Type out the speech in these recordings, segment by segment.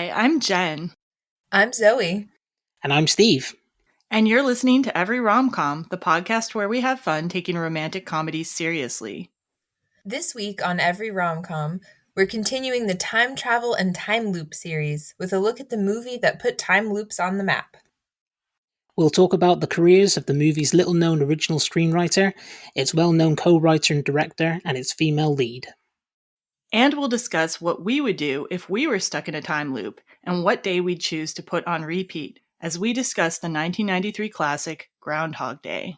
Hi, I'm Jen. I'm Zoe. And I'm Steve. And you're listening to Every Rom Com, the podcast where we have fun taking romantic comedies seriously. This week on Every Rom Com, we're continuing the time travel and time loop series with a look at the movie that put time loops on the map. We'll talk about the careers of the movie's little-known original screenwriter, its well-known co-writer and director, and its female lead. And we'll discuss what we would do if we were stuck in a time loop, and what day we'd choose to put on repeat, as we discuss the 1993 classic Groundhog Day.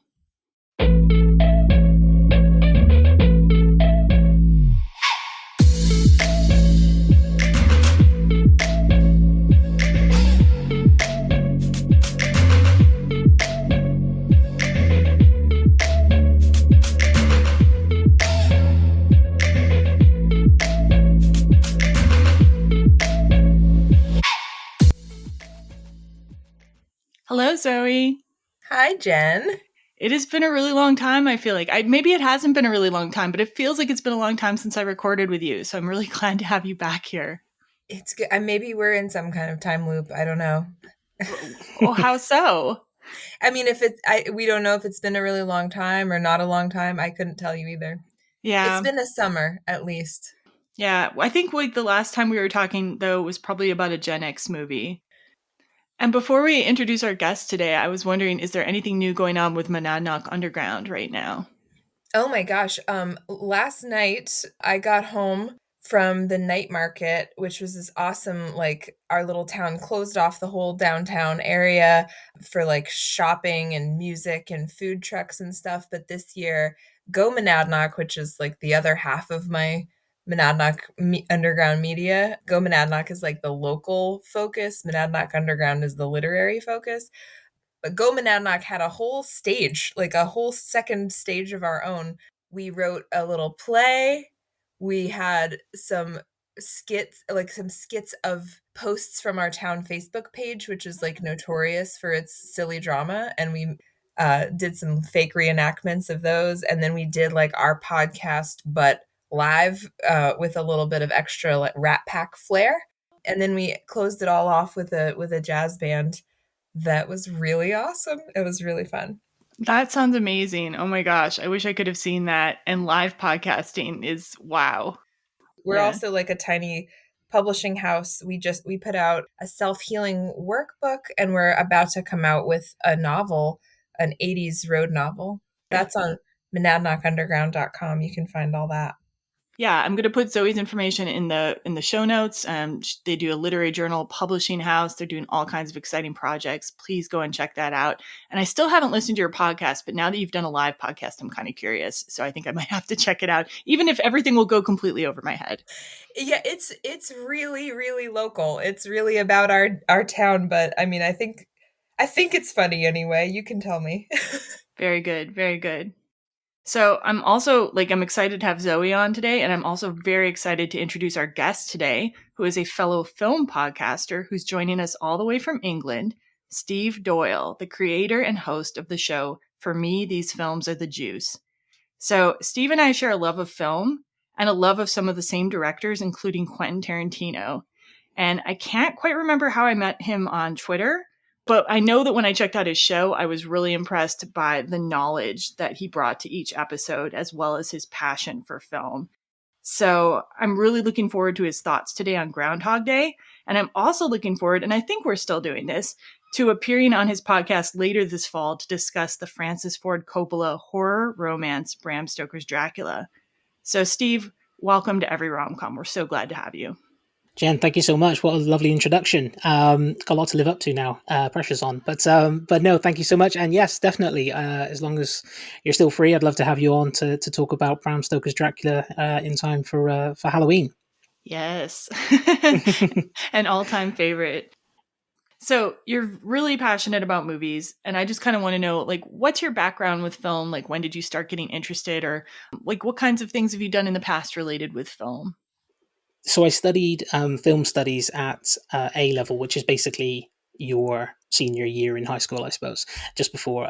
Hello, Zoe. Hi, Jen. It has been a really long time, I feel like. Maybe it hasn't been a really long time, but it feels like it's been a long time since I recorded with you, so I'm really glad to have you back here. It's good. Maybe we're in some kind of time loop. I don't know. Oh, how so? I mean, we don't know if it's been a really long time or not a long time. I couldn't tell you either. Yeah. It's been a summer, at least. Yeah. I think the last time we were talking, though, was probably about a Gen X movie. And before we introduce our guest today, I was wondering, is there anything new going on with Monadnock Underground right now? Oh my gosh. Last night I got home from the night market, which was this awesome, our little town closed off the whole downtown area for shopping and music and food trucks and stuff. But this year, Go Monadnock, which is the other half of my Monadnock Underground media. Go Monadnock is the local focus. Monadnock Underground is the literary focus. But Go Monadnock had a whole stage, a whole second stage of our own. We wrote a little play. We had some skits of posts from our town Facebook page, which is notorious for its silly drama. And we did some fake reenactments of those. And then we did our podcast, but live with a little bit of extra Rat Pack flair. And then we closed it all off with a jazz band. That was really awesome. It was really fun. That sounds amazing. Oh my gosh. I wish I could have seen that. And live podcasting is wow. We're also a tiny publishing house. We put out a self-healing workbook, and we're about to come out with a novel, an 80s road novel. That's on monadnockunderground.com. You can find all that. Yeah, I'm going to put Zoe's information in the show notes. They do a literary journal publishing house. They're doing all kinds of exciting projects. Please go and check that out. And I still haven't listened to your podcast, but now that you've done a live podcast, I'm kind of curious. So I think I might have to check it out, even if everything will go completely over my head. Yeah, it's really, really local. It's really about our town. But I mean, I think it's funny anyway. You can tell me. Very good. Very good. So I'm also I'm excited to have Zoe on today, and I'm also very excited to introduce our guest today, who is a fellow film podcaster who's joining us all the way from England, Steve Doyle, the creator and host of the show For Me, These Films Are the Juice. So Steve and I share a love of film and a love of some of the same directors, including Quentin Tarantino. And I can't quite remember how I met him on Twitter, but I know that when I checked out his show, I was really impressed by the knowledge that he brought to each episode, as well as his passion for film. So I'm really looking forward to his thoughts today on Groundhog Day. And I'm also looking forward, and I think we're still doing this, to appearing on his podcast later this fall to discuss the Francis Ford Coppola horror romance Bram Stoker's Dracula. So Steve, welcome to Every Rom Com. We're so glad to have you. Jen, thank you so much. What a lovely introduction. Got a lot to live up to now. Pressure's on. But no, thank you so much. And yes, definitely, as long as you're still free, I'd love to have you on to talk about Bram Stoker's Dracula in time for Halloween. Yes. An all-time favorite. So you're really passionate about movies, and I just kind of want to know, what's your background with film? When did you start getting interested, or what kinds of things have you done in the past related with film? So I studied film studies at A level, which is basically your senior year in high school, I suppose, just before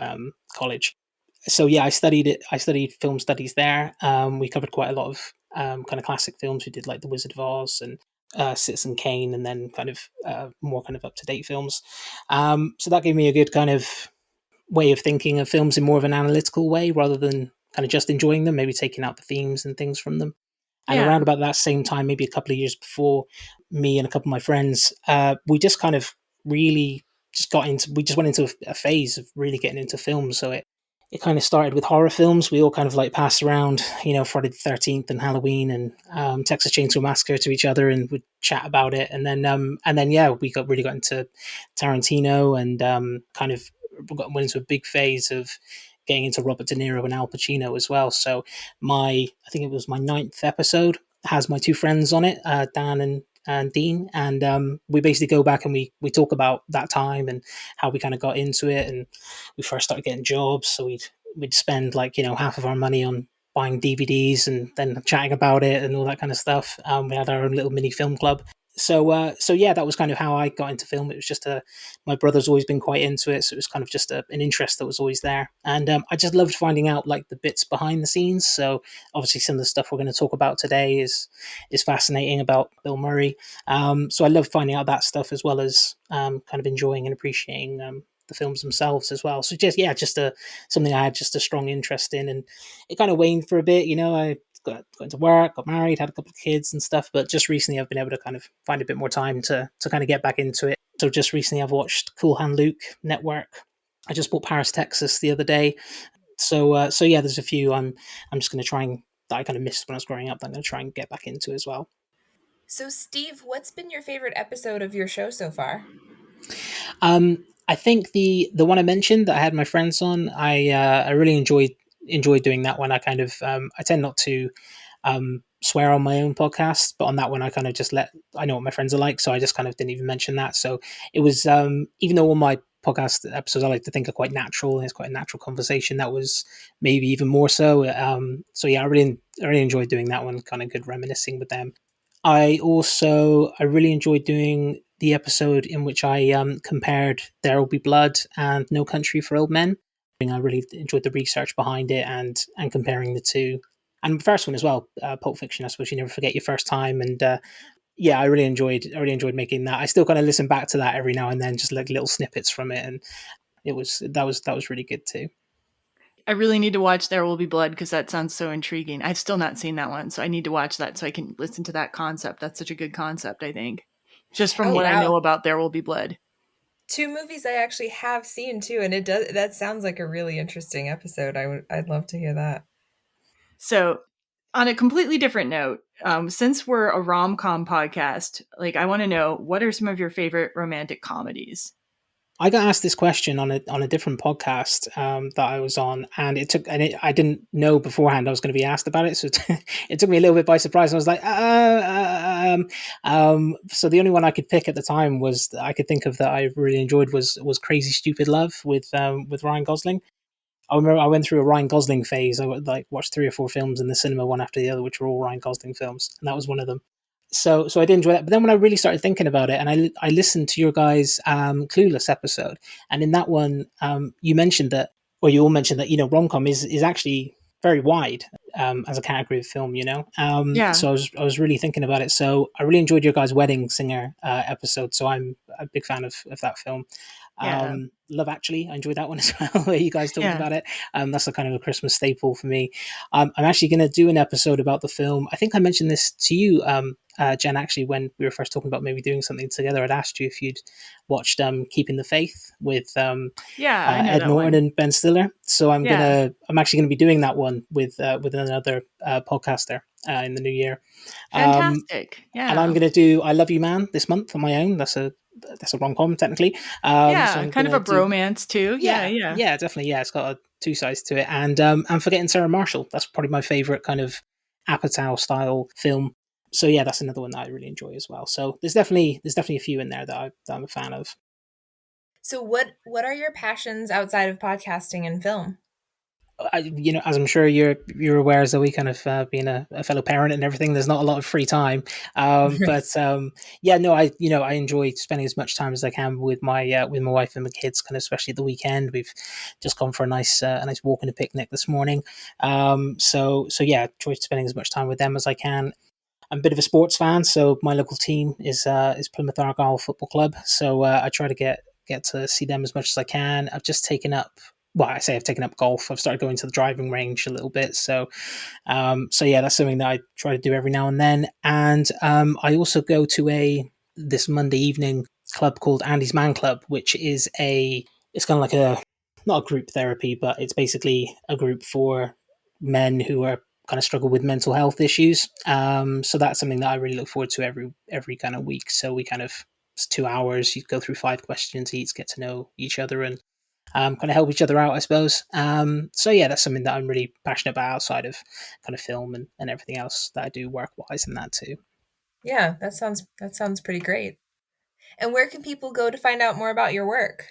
college. So yeah, I studied it. I studied film studies there. We covered quite a lot of kind of classic films. We did The Wizard of Oz and Citizen Kane, and then kind of more kind of up to date films. So that gave me a good kind of way of thinking of films in more of an analytical way rather than kind of just enjoying them, maybe taking out the themes and things from them. And Yeah. around about that same time, maybe a couple of years before, me and a couple of my friends, we just kind of really just got into, we just went into a phase of really getting into films. So it kind of started with horror films. We all kind of like passed around, Friday the 13th and Halloween and Texas Chainsaw Massacre to each other and would chat about it. And then, yeah, we really got into Tarantino and kind of went into a big phase of getting into Robert De Niro and Al Pacino as well. So I think it was my ninth episode, has my two friends on it, Dan and Dean, and we basically go back and we talk about that time and how we kind of got into it, and we first started getting jobs, so we'd spend like half of our money on buying DVDs and then chatting about it and all that kind of stuff. We had our own little mini film club. So yeah, that was kind of how I got into film. It was just my brother's always been quite into it, so it was kind of just an interest that was always there, and I just loved finding out like the bits behind the scenes. So obviously, some of the stuff we're going to talk about today is fascinating about Bill Murray. So I love finding out that stuff as well as kind of enjoying and appreciating the films themselves as well. So just something I had just a strong interest in, and it kind of waned for a bit. I got into work, got married, had a couple of kids and stuff. But just recently, I've been able to kind of find a bit more time to kind of get back into it. So just recently, I've watched Cool Hand Luke Network. I just bought Paris, Texas the other day. So yeah, there's a few I'm just going to try and that I kind of missed when I was growing up. That I'm going to try and get back into as well. So, Steve, what's been your favorite episode of your show so far? I think the one I mentioned that I had my friends on, I really enjoyed doing that one. I kind of I tend not to swear on my own podcast, but on that one I kind of just I know what my friends are like, so I just kind of didn't even mention that. So it was even though all my podcast episodes I like to think are quite natural and it's quite a natural conversation, that was maybe even more so. So yeah, I really enjoyed doing that one, kind of good reminiscing with them. I really enjoyed doing the episode in which I compared There Will Be Blood and No Country for Old Men. I really enjoyed the research behind it and comparing the two. And the first one as well, Pulp Fiction. I suppose you never forget your first time, and yeah, I really enjoyed making that. I still kind of listen back to that every now and then, just like little snippets from it, and that was really good too. I really need to watch There Will Be Blood because that sounds so intriguing. I've still not seen that one, so I need to watch that so I can listen to that concept. That's such a good concept, I think. Just from Oh, what I wow. know about There Will Be Blood. Two movies I actually have seen too, and that sounds like a really interesting episode. I'd love to hear that. So, on a completely different note, since we're a rom com podcast, like I want to know what are some of your favorite romantic comedies? I got asked this question on a different podcast that I was on, and I didn't know beforehand I was going to be asked about it, so it took me a little bit by surprise. And I was like, so the only one I could pick at the time was that I could think of that I really enjoyed was Crazy Stupid Love with Ryan Gosling. I remember I went through a Ryan Gosling phase. I would like watched 3 or 4 films in the cinema, one after the other, which were all Ryan Gosling films, and that was one of them. So I did enjoy that. But then when I really started thinking about it, and I listened to your guys' Clueless episode, and in that one, you mentioned that, or you all mentioned that rom com is actually very wide as a category of film. Yeah, So I was really thinking about it. So I really enjoyed your guys' Wedding Singer episode. So I'm a big fan of that film. yeah, Love Actually, I enjoyed that one as well, where you guys talked yeah. about it. That's a kind of a Christmas staple for me. I'm actually going to do an episode about the film. I think I mentioned this to you, Jen, actually, when we were first talking about maybe doing something together. I'd asked you if you'd watched Keeping the Faith with Yeah, I know Ed that Norton one. and Ben Stiller. So Yeah, I'm actually gonna be doing that one with another podcaster in the new year. Um, fantastic. and I'm Yeah. gonna do I Love You Man this month on my own. That's a rom com technically. So Yeah, I'm kind of gonna a do bromance too. Yeah, yeah, yeah. yeah, definitely. Yeah, it's got two sides to it. And Forgetting Sarah Marshall. That's probably my favorite kind of Apatow style film. So yeah, that's another one that I really enjoy as well. So there's definitely a few in there that I'm a fan of. So, what are your passions outside of podcasting and film? As I'm sure you're aware, Zoe, kind of being a fellow parent and everything, there's not a lot of free time. But yeah, no, I enjoy spending as much time as I can with my wife and my kids, kind of especially at the weekend. We've just gone for a nice walk and a picnic this morning. So yeah, enjoy spending as much time with them as I can. I'm a bit of a sports fan, so my local team is Plymouth Argyle Football Club. So I try to get to see them as much as I can. I've just taken up. Well, I say I've taken up golf. I've started going to the driving range a little bit. So yeah, that's something that I try to do every now and then. And I also go to this Monday evening club called Andy's Man Club, which is it's kind of like not a group therapy, but it's basically a group for men who are kind of struggle with mental health issues. So that's something that I really look forward to every kind of week. So it's 2 hours. You go through 5 questions each, get to know each other, and kind of help each other out, I suppose. So yeah, that's something that I'm really passionate about outside of kind of film and everything else that I do work wise in that too. Yeah, that sounds pretty great. And where can people go to find out more about your work?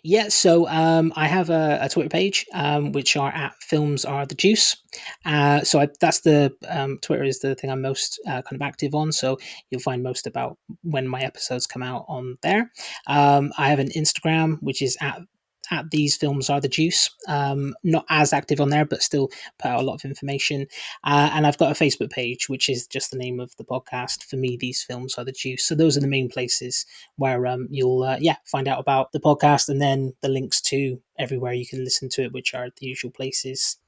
Yeah, so I have a Twitter page, which are at Films Are the Juice. That's the Twitter is the thing I'm most kind of active on. So you'll find most about when my episodes come out on there. I have an Instagram, which is at These Films Are the Juice. Not as active on there, but still put out a lot of information. And I've got a Facebook page, which is just the name of the podcast. For me, These Films Are the Juice. So those are the main places where you'll find out about the podcast, and then the links to everywhere you can listen to it, which are the usual places.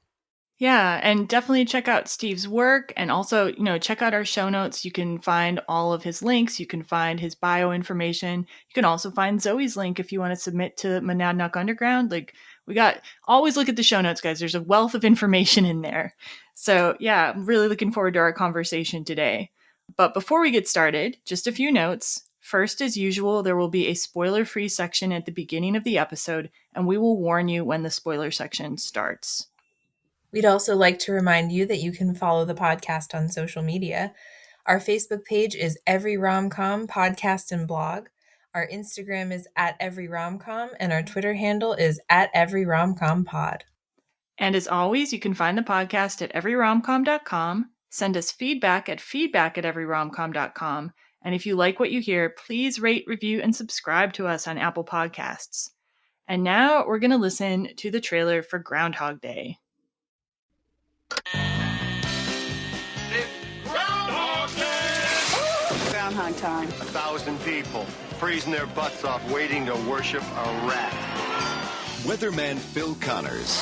Yeah, and definitely check out Steve's work, and also, check out our show notes. You can find all of his links. You can find his bio information. You can also find Zoe's link if you want to submit to Monadnock Underground. Always look at the show notes, guys. There's a wealth of information in there. So yeah, I'm really looking forward to our conversation today. But before we get started, just a few notes. First, as usual, there will be a spoiler-free section at the beginning of the episode, and we will warn you when the spoiler section starts. We'd also like to remind you that you can follow the podcast on social media. Our Facebook page is Every Rom Com Podcast and Blog. Our Instagram is at Every Rom Com, and our Twitter handle is at Every Rom Com Pod. And as always, you can find the podcast at everyromcom.com. Send us feedback at everyromcom.com. And if you like what you hear, please rate, review, and subscribe to us on Apple Podcasts. And now we're going to listen to the trailer for Groundhog Day. It's Groundhog Day! Groundhog time. 1,000 people freezing their butts off waiting to worship a rat. Weatherman Phil Connors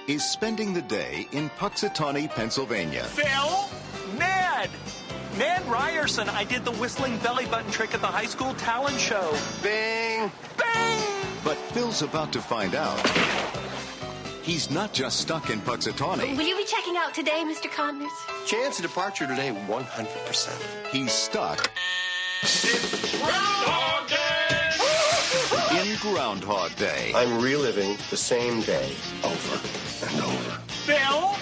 is spending the day in Puxatawney, Pennsylvania. Phil? Ned! Ned Ryerson. I did the whistling belly button trick at the high school talent show. Bing! Bang! But Phil's about to find out he's not just stuck in Puxatawney. Will you be checking out today, Mr. Connors? Chance of departure today, 100%. He's stuck It's Groundhog Day! in Groundhog Day. I'm reliving the same day over and over. Phil?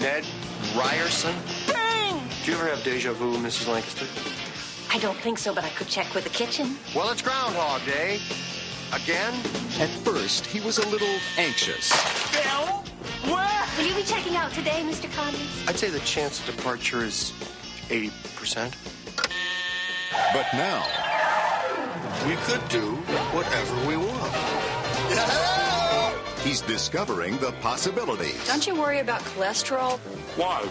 Ned Ryerson? Bang! Do you ever have deja vu, Mrs. Lancaster? I don't think so, but I could check with the kitchen. Well, it's Groundhog Day. Again? At first, he was a little anxious. Phil? What? Will you be checking out today, Mr. Connors? I'd say the chance of departure is 80%. But now, We could do whatever we want. he's discovering the possibilities Don't you worry about cholesterol? Why?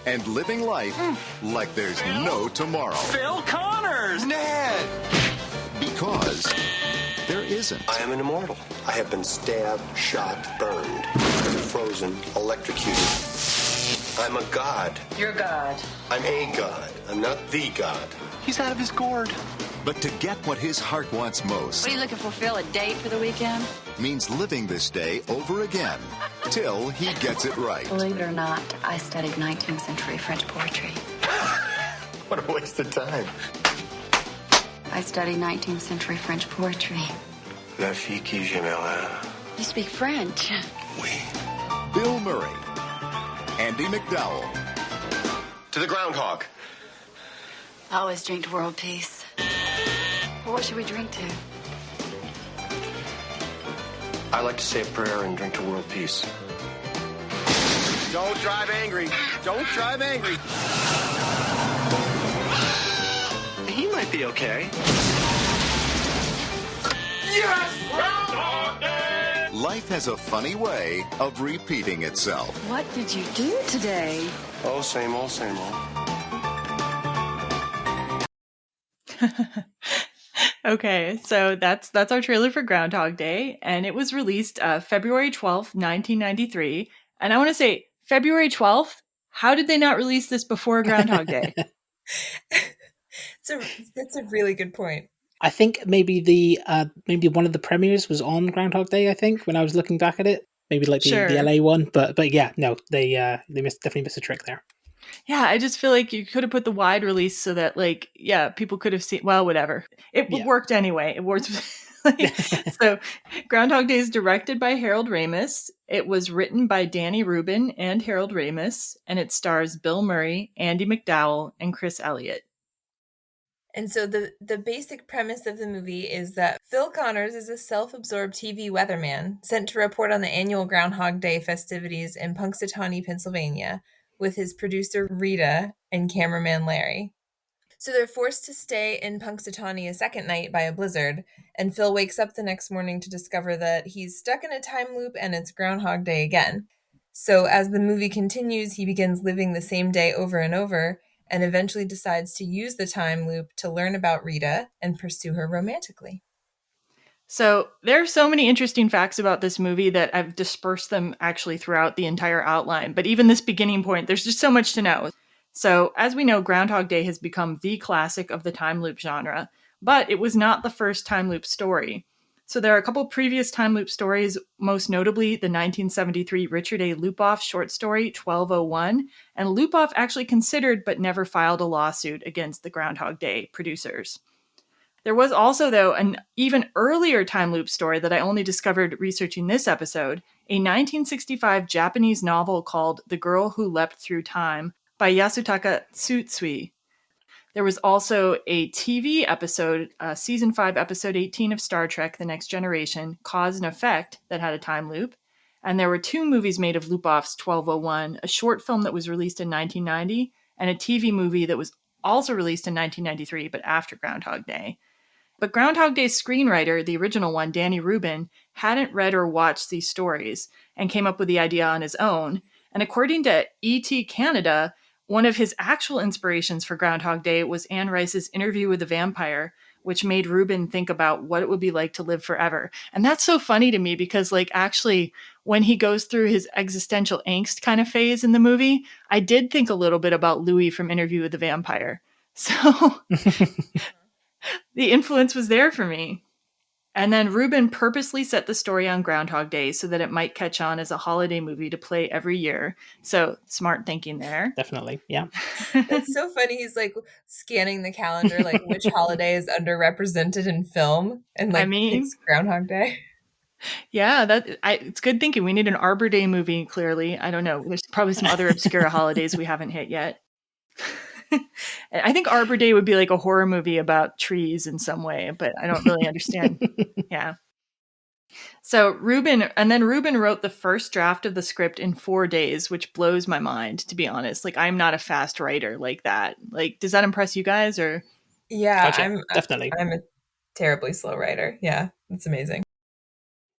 and living life like there's no tomorrow. Phil Connors! Ned! Because there isn't. I am an immortal. I have been stabbed, shot, burned, frozen, electrocuted. I'm a god. You're God. I'm a god. I'm not the god. He's out of his gourd. But to get what his heart wants most What are you looking for, Phil? A date for the weekend? means living this day over again till he gets it right. Believe it or not, I studied 19th century French poetry. What a waste of time. I studied 19th century French poetry. La fille qui j'aimerais. You speak French. Oui. Bill Murray, Andy McDowell, To the groundhog. I always drink to world peace. Well, what should we drink to? I like to say a prayer and drink to world peace. Don't drive angry. Don't drive angry. He might be okay. Yes! Groundhog Day! life has a funny way of repeating itself. What did you do today? Oh, same old, same old. Okay, so that's our trailer for Groundhog Day, and it was released February 12th, 1993. And I want to say, February 12th, how did they not release this before Groundhog Day? That's a really good point. I think maybe maybe one of the premieres was on Groundhog Day. I think when I was looking back at it, maybe like the Sure. LA one, but yeah, no, they definitely missed a trick there. Yeah, I just feel like you could have put the wide release so that, like, yeah, people could have seen. Well, whatever. It Yeah. worked anyway. It worked. So, Groundhog Day is directed by Harold Ramis. It was written by Danny Rubin and Harold Ramis, and it stars Bill Murray, Andy McDowell, and Chris Elliott. And so the basic premise of the movie is that Phil Connors is a self-absorbed TV weatherman sent to report on the annual Groundhog Day festivities in Punxsutawney, Pennsylvania, with his producer Rita and cameraman Larry. So they're forced to stay in Punxsutawney a second night by a blizzard, and Phil wakes up the next morning to discover that he's stuck in a time loop and it's Groundhog Day again. So as the movie continues, he begins living the same day over and over, and eventually decides to use the time loop to learn about Rita and pursue her romantically. So there are so many interesting facts about this movie that I've dispersed them actually throughout the entire outline. But even this beginning point, there's just so much to know. So as we know, Groundhog Day has become the classic of the time loop genre, but it was not the first time loop story. So there are a couple previous time loop stories, most notably the 1973 Richard A. Lupoff short story 1201, and Lupoff actually considered but never filed a lawsuit against the Groundhog Day producers. There was also, though, an even earlier time loop story that I only discovered researching this episode, a 1965 Japanese novel called The Girl Who Leapt Through Time by Yasutaka Tsutsui. There was also a TV episode, season 5, episode 18 of Star Trek The Next Generation, Cause and Effect, that had a time loop. And there were 2 movies made of Lupoff's 1201, a short film that was released in 1990, and a TV movie that was also released in 1993, but after Groundhog Day. But Groundhog Day's screenwriter, the original one, Danny Rubin, hadn't read or watched these stories and came up with the idea on his own. And according to E.T. Canada, one of his actual inspirations for Groundhog Day was Anne Rice's Interview with the Vampire, which made Rubin think about what it would be like to live forever. And that's so funny to me because, like, actually, when he goes through his existential angst kind of phase in the movie, I did think a little bit about Louis from Interview with the Vampire. So the influence was there for me. And then Rubin purposely set the story on Groundhog Day so that it might catch on as a holiday movie to play every year. So smart thinking there. Definitely, yeah. That's so funny. He's like scanning the calendar, like which holiday is underrepresented in film, and like picks Groundhog Day. Yeah, it's good thinking. We need an Arbor Day movie, clearly. I don't know. There's probably some other obscure holidays we haven't hit yet. I think Arbor Day would be like a horror movie about trees in some way, but I don't really understand. Yeah. So Rubin wrote the first draft of the script in 4 days, which blows my mind, to be honest. Like, I'm not a fast writer like that. Like, does that impress you guys or? Yeah, Gotcha. Definitely. I'm a terribly slow writer. Yeah, it's amazing.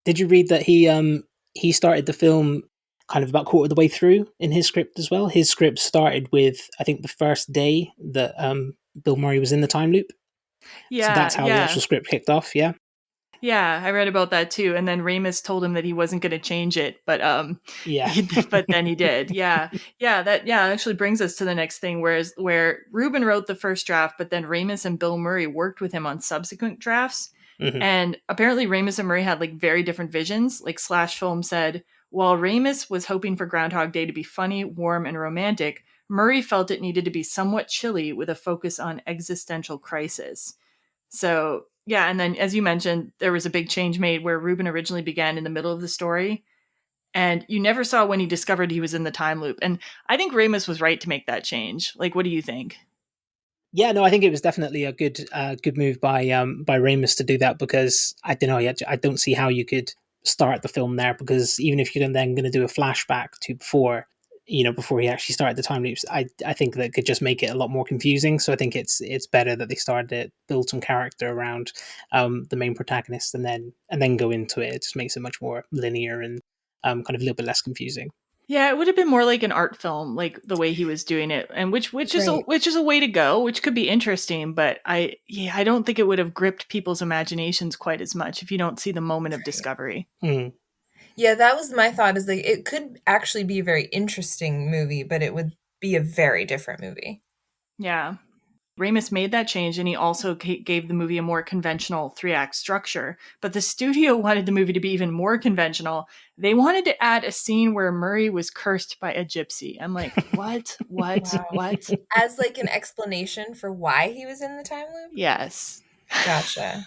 Did you read that he started the film kind of about quarter of the way through in his script as well? His script started with, I think, the first day that Bill Murray was in the time loop. Yeah, so that's how the actual script kicked off. Yeah. Yeah, I read about that too. And then Ramis told him that he wasn't going to change it, but but then he did. Yeah, that actually brings us to the next thing, where Rubin wrote the first draft, but then Ramis and Bill Murray worked with him on subsequent drafts. Mm-hmm. And apparently Ramis and Murray had like very different visions. Like Slash Film said, while Ramis was hoping for Groundhog Day to be funny, warm, and romantic, Murray felt it needed to be somewhat chilly with a focus on existential crisis. So, yeah, and then as you mentioned, there was a big change made where Rubin originally began in the middle of the story, and you never saw when he discovered he was in the time loop. And I think Ramis was right to make that change. Like, what do you think? Yeah, no, I think it was definitely a good move by Ramis to do that, because I don't know, I don't see how you could start the film there, because even if you're then going to do a flashback to before he actually started the time loops, I think that could just make it a lot more confusing. So I think it's better that they started it, build some character around the main protagonist, and then go into it. It just makes it much more linear and kind of a little bit less confusing. Yeah, it would have been more like an art film, like the way he was doing it, and which is Right. which is a way to go, which could be interesting. But I don't think it would have gripped people's imaginations quite as much if you don't see the moment of discovery. Mm. Yeah, that was my thought, is like it could actually be a very interesting movie, but it would be a very different movie. Yeah. Ramis made that change, and he also gave the movie a more conventional 3-act structure. But the studio wanted the movie to be even more conventional. They wanted to add a scene where Murray was cursed by a gypsy. I'm like, what? Wow. What? As like an explanation for why he was in the time loop? Yes. Gotcha.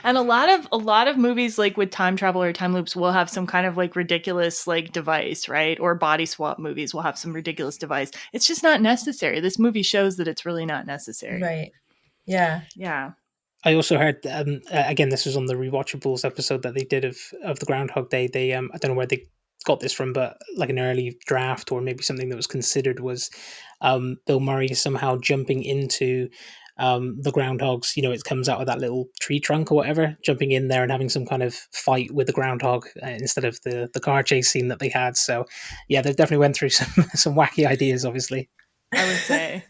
And a lot of movies, like with time travel or time loops, will have some kind of like ridiculous like device, right? Or body swap movies will have some ridiculous device. It's just not necessary. This movie shows that it's really not necessary. Right. Yeah. Yeah. I also heard again, this was on the Rewatchables episode that they did of the Groundhog Day. They I don't know where they got this from, but like an early draft or maybe something that was considered was Bill Murray somehow jumping into the groundhogs. You know, it comes out of that little tree trunk or whatever, jumping in there and having some kind of fight with the groundhog instead of the car chase scene that they had. So yeah, they definitely went through some wacky ideas, obviously. I would say.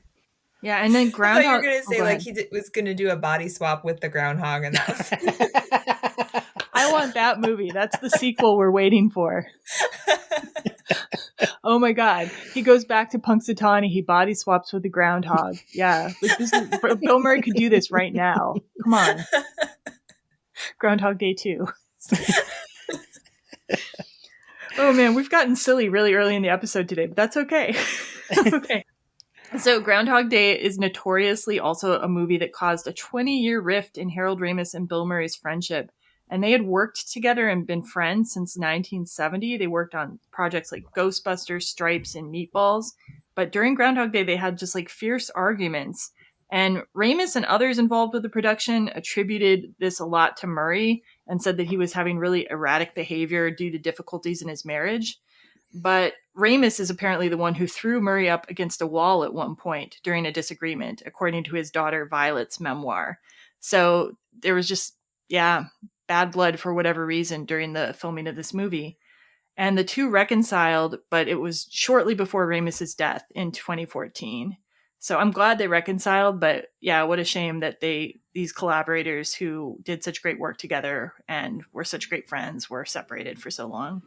Yeah, and then I thought you Groundhog. were going to say go like ahead. was going to do a body swap with the groundhog, and that was. I want that movie. That's the sequel we're waiting for. Oh my god. He goes back to Punxsutawney. He body swaps with the groundhog. Yeah. Like this is, Bill Murray could do this right now. Come on. Groundhog Day 2. Oh man, we've gotten silly really early in the episode today, but that's okay. Okay. So Groundhog Day is notoriously also a movie that caused a 20-year rift in Harold Ramis and Bill Murray's friendship. And they had worked together and been friends since 1970. They worked on projects like Ghostbusters, Stripes, and Meatballs. But during Groundhog Day, they had just like fierce arguments. And Ramis and others involved with the production attributed this a lot to Murray and said that he was having really erratic behavior due to difficulties in his marriage. But Ramis is apparently the one who threw Murray up against a wall at one point during a disagreement, according to his daughter Violet's memoir. So there was just, yeah, bad blood for whatever reason during the filming of this movie. And the two reconciled, but it was shortly before Ramis's death in 2014. So I'm glad they reconciled, but yeah, what a shame that these collaborators who did such great work together and were such great friends were separated for so long.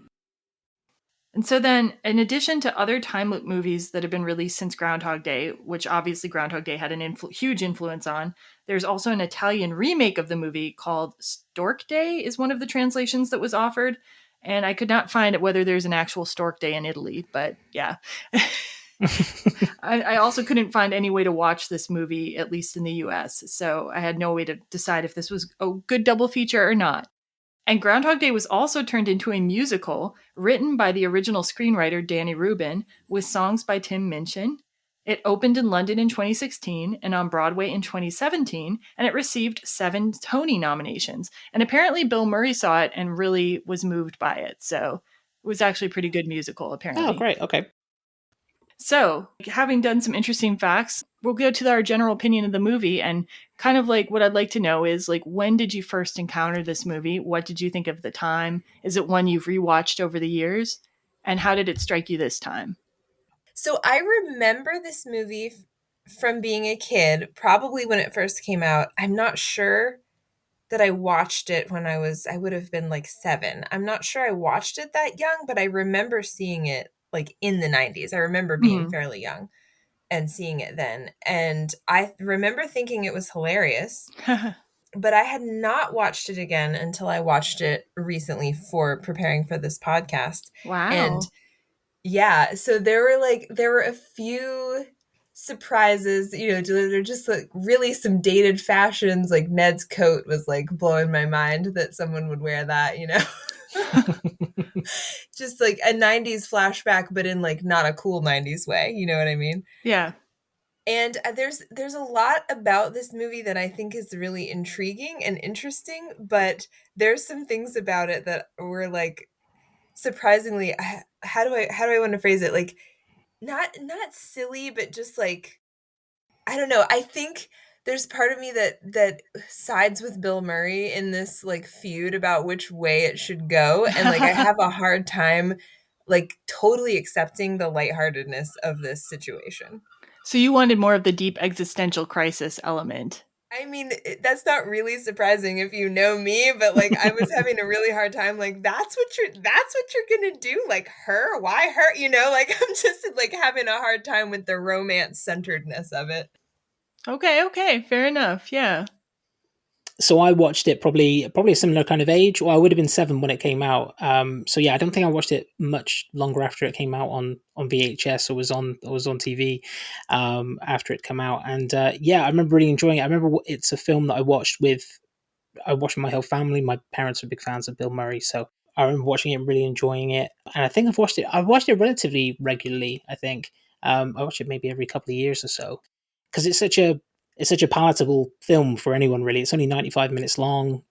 And so then, in addition to other time loop movies that have been released since Groundhog Day, which obviously Groundhog Day had an huge influence on, there's also an Italian remake of the movie called Stork Day is one of the translations that was offered. And I could not find whether there's an actual Stork Day in Italy, but yeah. I also couldn't find any way to watch this movie, at least in the US. So I had no way to decide if this was a good double feature or not. And Groundhog Day was also turned into a musical written by the original screenwriter Danny Rubin with songs by Tim Minchin. It opened in London in 2016 and on Broadway in 2017, and it received 7 Tony nominations. And apparently Bill Murray saw it and really was moved by it. So it was actually a pretty good musical, apparently. Oh, great. Okay. So, having done some interesting facts, we'll go to our general opinion of the movie. And kind of like what I'd like to know is like, when did you first encounter this movie? What did you think of the time? Is it one you've rewatched over the years? And how did it strike you this time? So I remember this movie from being a kid, probably when it first came out. I'm not sure that I watched it when I would have been like 7. I'm not sure I watched it that young, but I remember seeing it like in the 90s. I remember being fairly young and seeing it then. And I remember thinking it was hilarious, but I had not watched it again until I watched it recently for preparing for this podcast. Wow. And yeah, so there were a few surprises, they're just like really some dated fashions. Like Ned's coat was like blowing my mind that someone would wear that, just like a 90s flashback, but in like not a cool 90s way. You know what I mean? Yeah. And there's a lot about this movie that I think is really intriguing and interesting, but there's some things about it that were like surprisingly, how do I want to phrase it? Like not silly, but just like, I don't know. I think there's part of me that sides with Bill Murray in this like feud about which way it should go. And like, I have a hard time like totally accepting the lightheartedness of this situation. So you wanted more of the deep existential crisis element. I mean, that's not really surprising if you know me, but like I was having a really hard time. Like that's what you're gonna do. Like her, why her? You know, like I'm just like having a hard time with the romance centeredness of it. Okay, fair enough. Yeah. So I watched it probably a similar kind of age. Well, I would have been 7 when it came out. So yeah, I don't think I watched it much longer after it came out on VHS or was on TV after it came out. And yeah, I remember really enjoying it. I remember it's a film that I watched with my whole family. My parents were big fans of Bill Murray, so I remember watching it and really enjoying it. And I think I've watched it relatively regularly. I think I watch it maybe every couple of years or so because it's such a palatable film for anyone really. It's only 95 minutes long.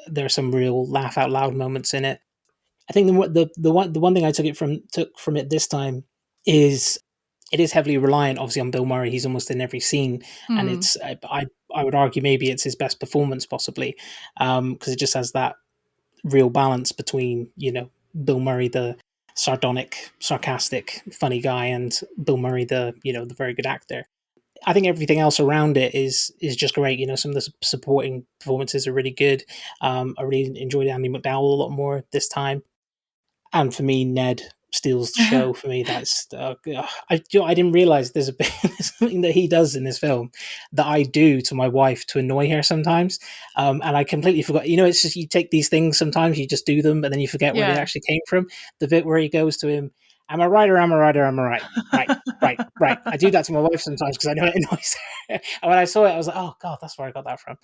There are some real laugh out loud moments in it. I think the one thing I took from it this time is it is heavily reliant obviously on Bill Murray. He's almost in every scene, and it's I would argue maybe it's his best performance possibly because it just has that real balance between Bill Murray the sardonic, sarcastic, funny guy, and Bill Murray the the very good actor. I think everything else around it is just great. Some of the supporting performances are really good. I really enjoyed Andy McDowell a lot more this time. And for me, Ned steals the show. For me, that's I didn't realize there's there's something that he does in this film that I do to my wife to annoy her sometimes, and I completely forgot. It's just you take these things sometimes, you just do them, and then you forget where they actually came from. The bit where he goes to him, "Am I right or am I right or am I right? Right." I do that to my wife sometimes because I know it annoys her. And when I saw it, I was like, "Oh God, that's where I got that from."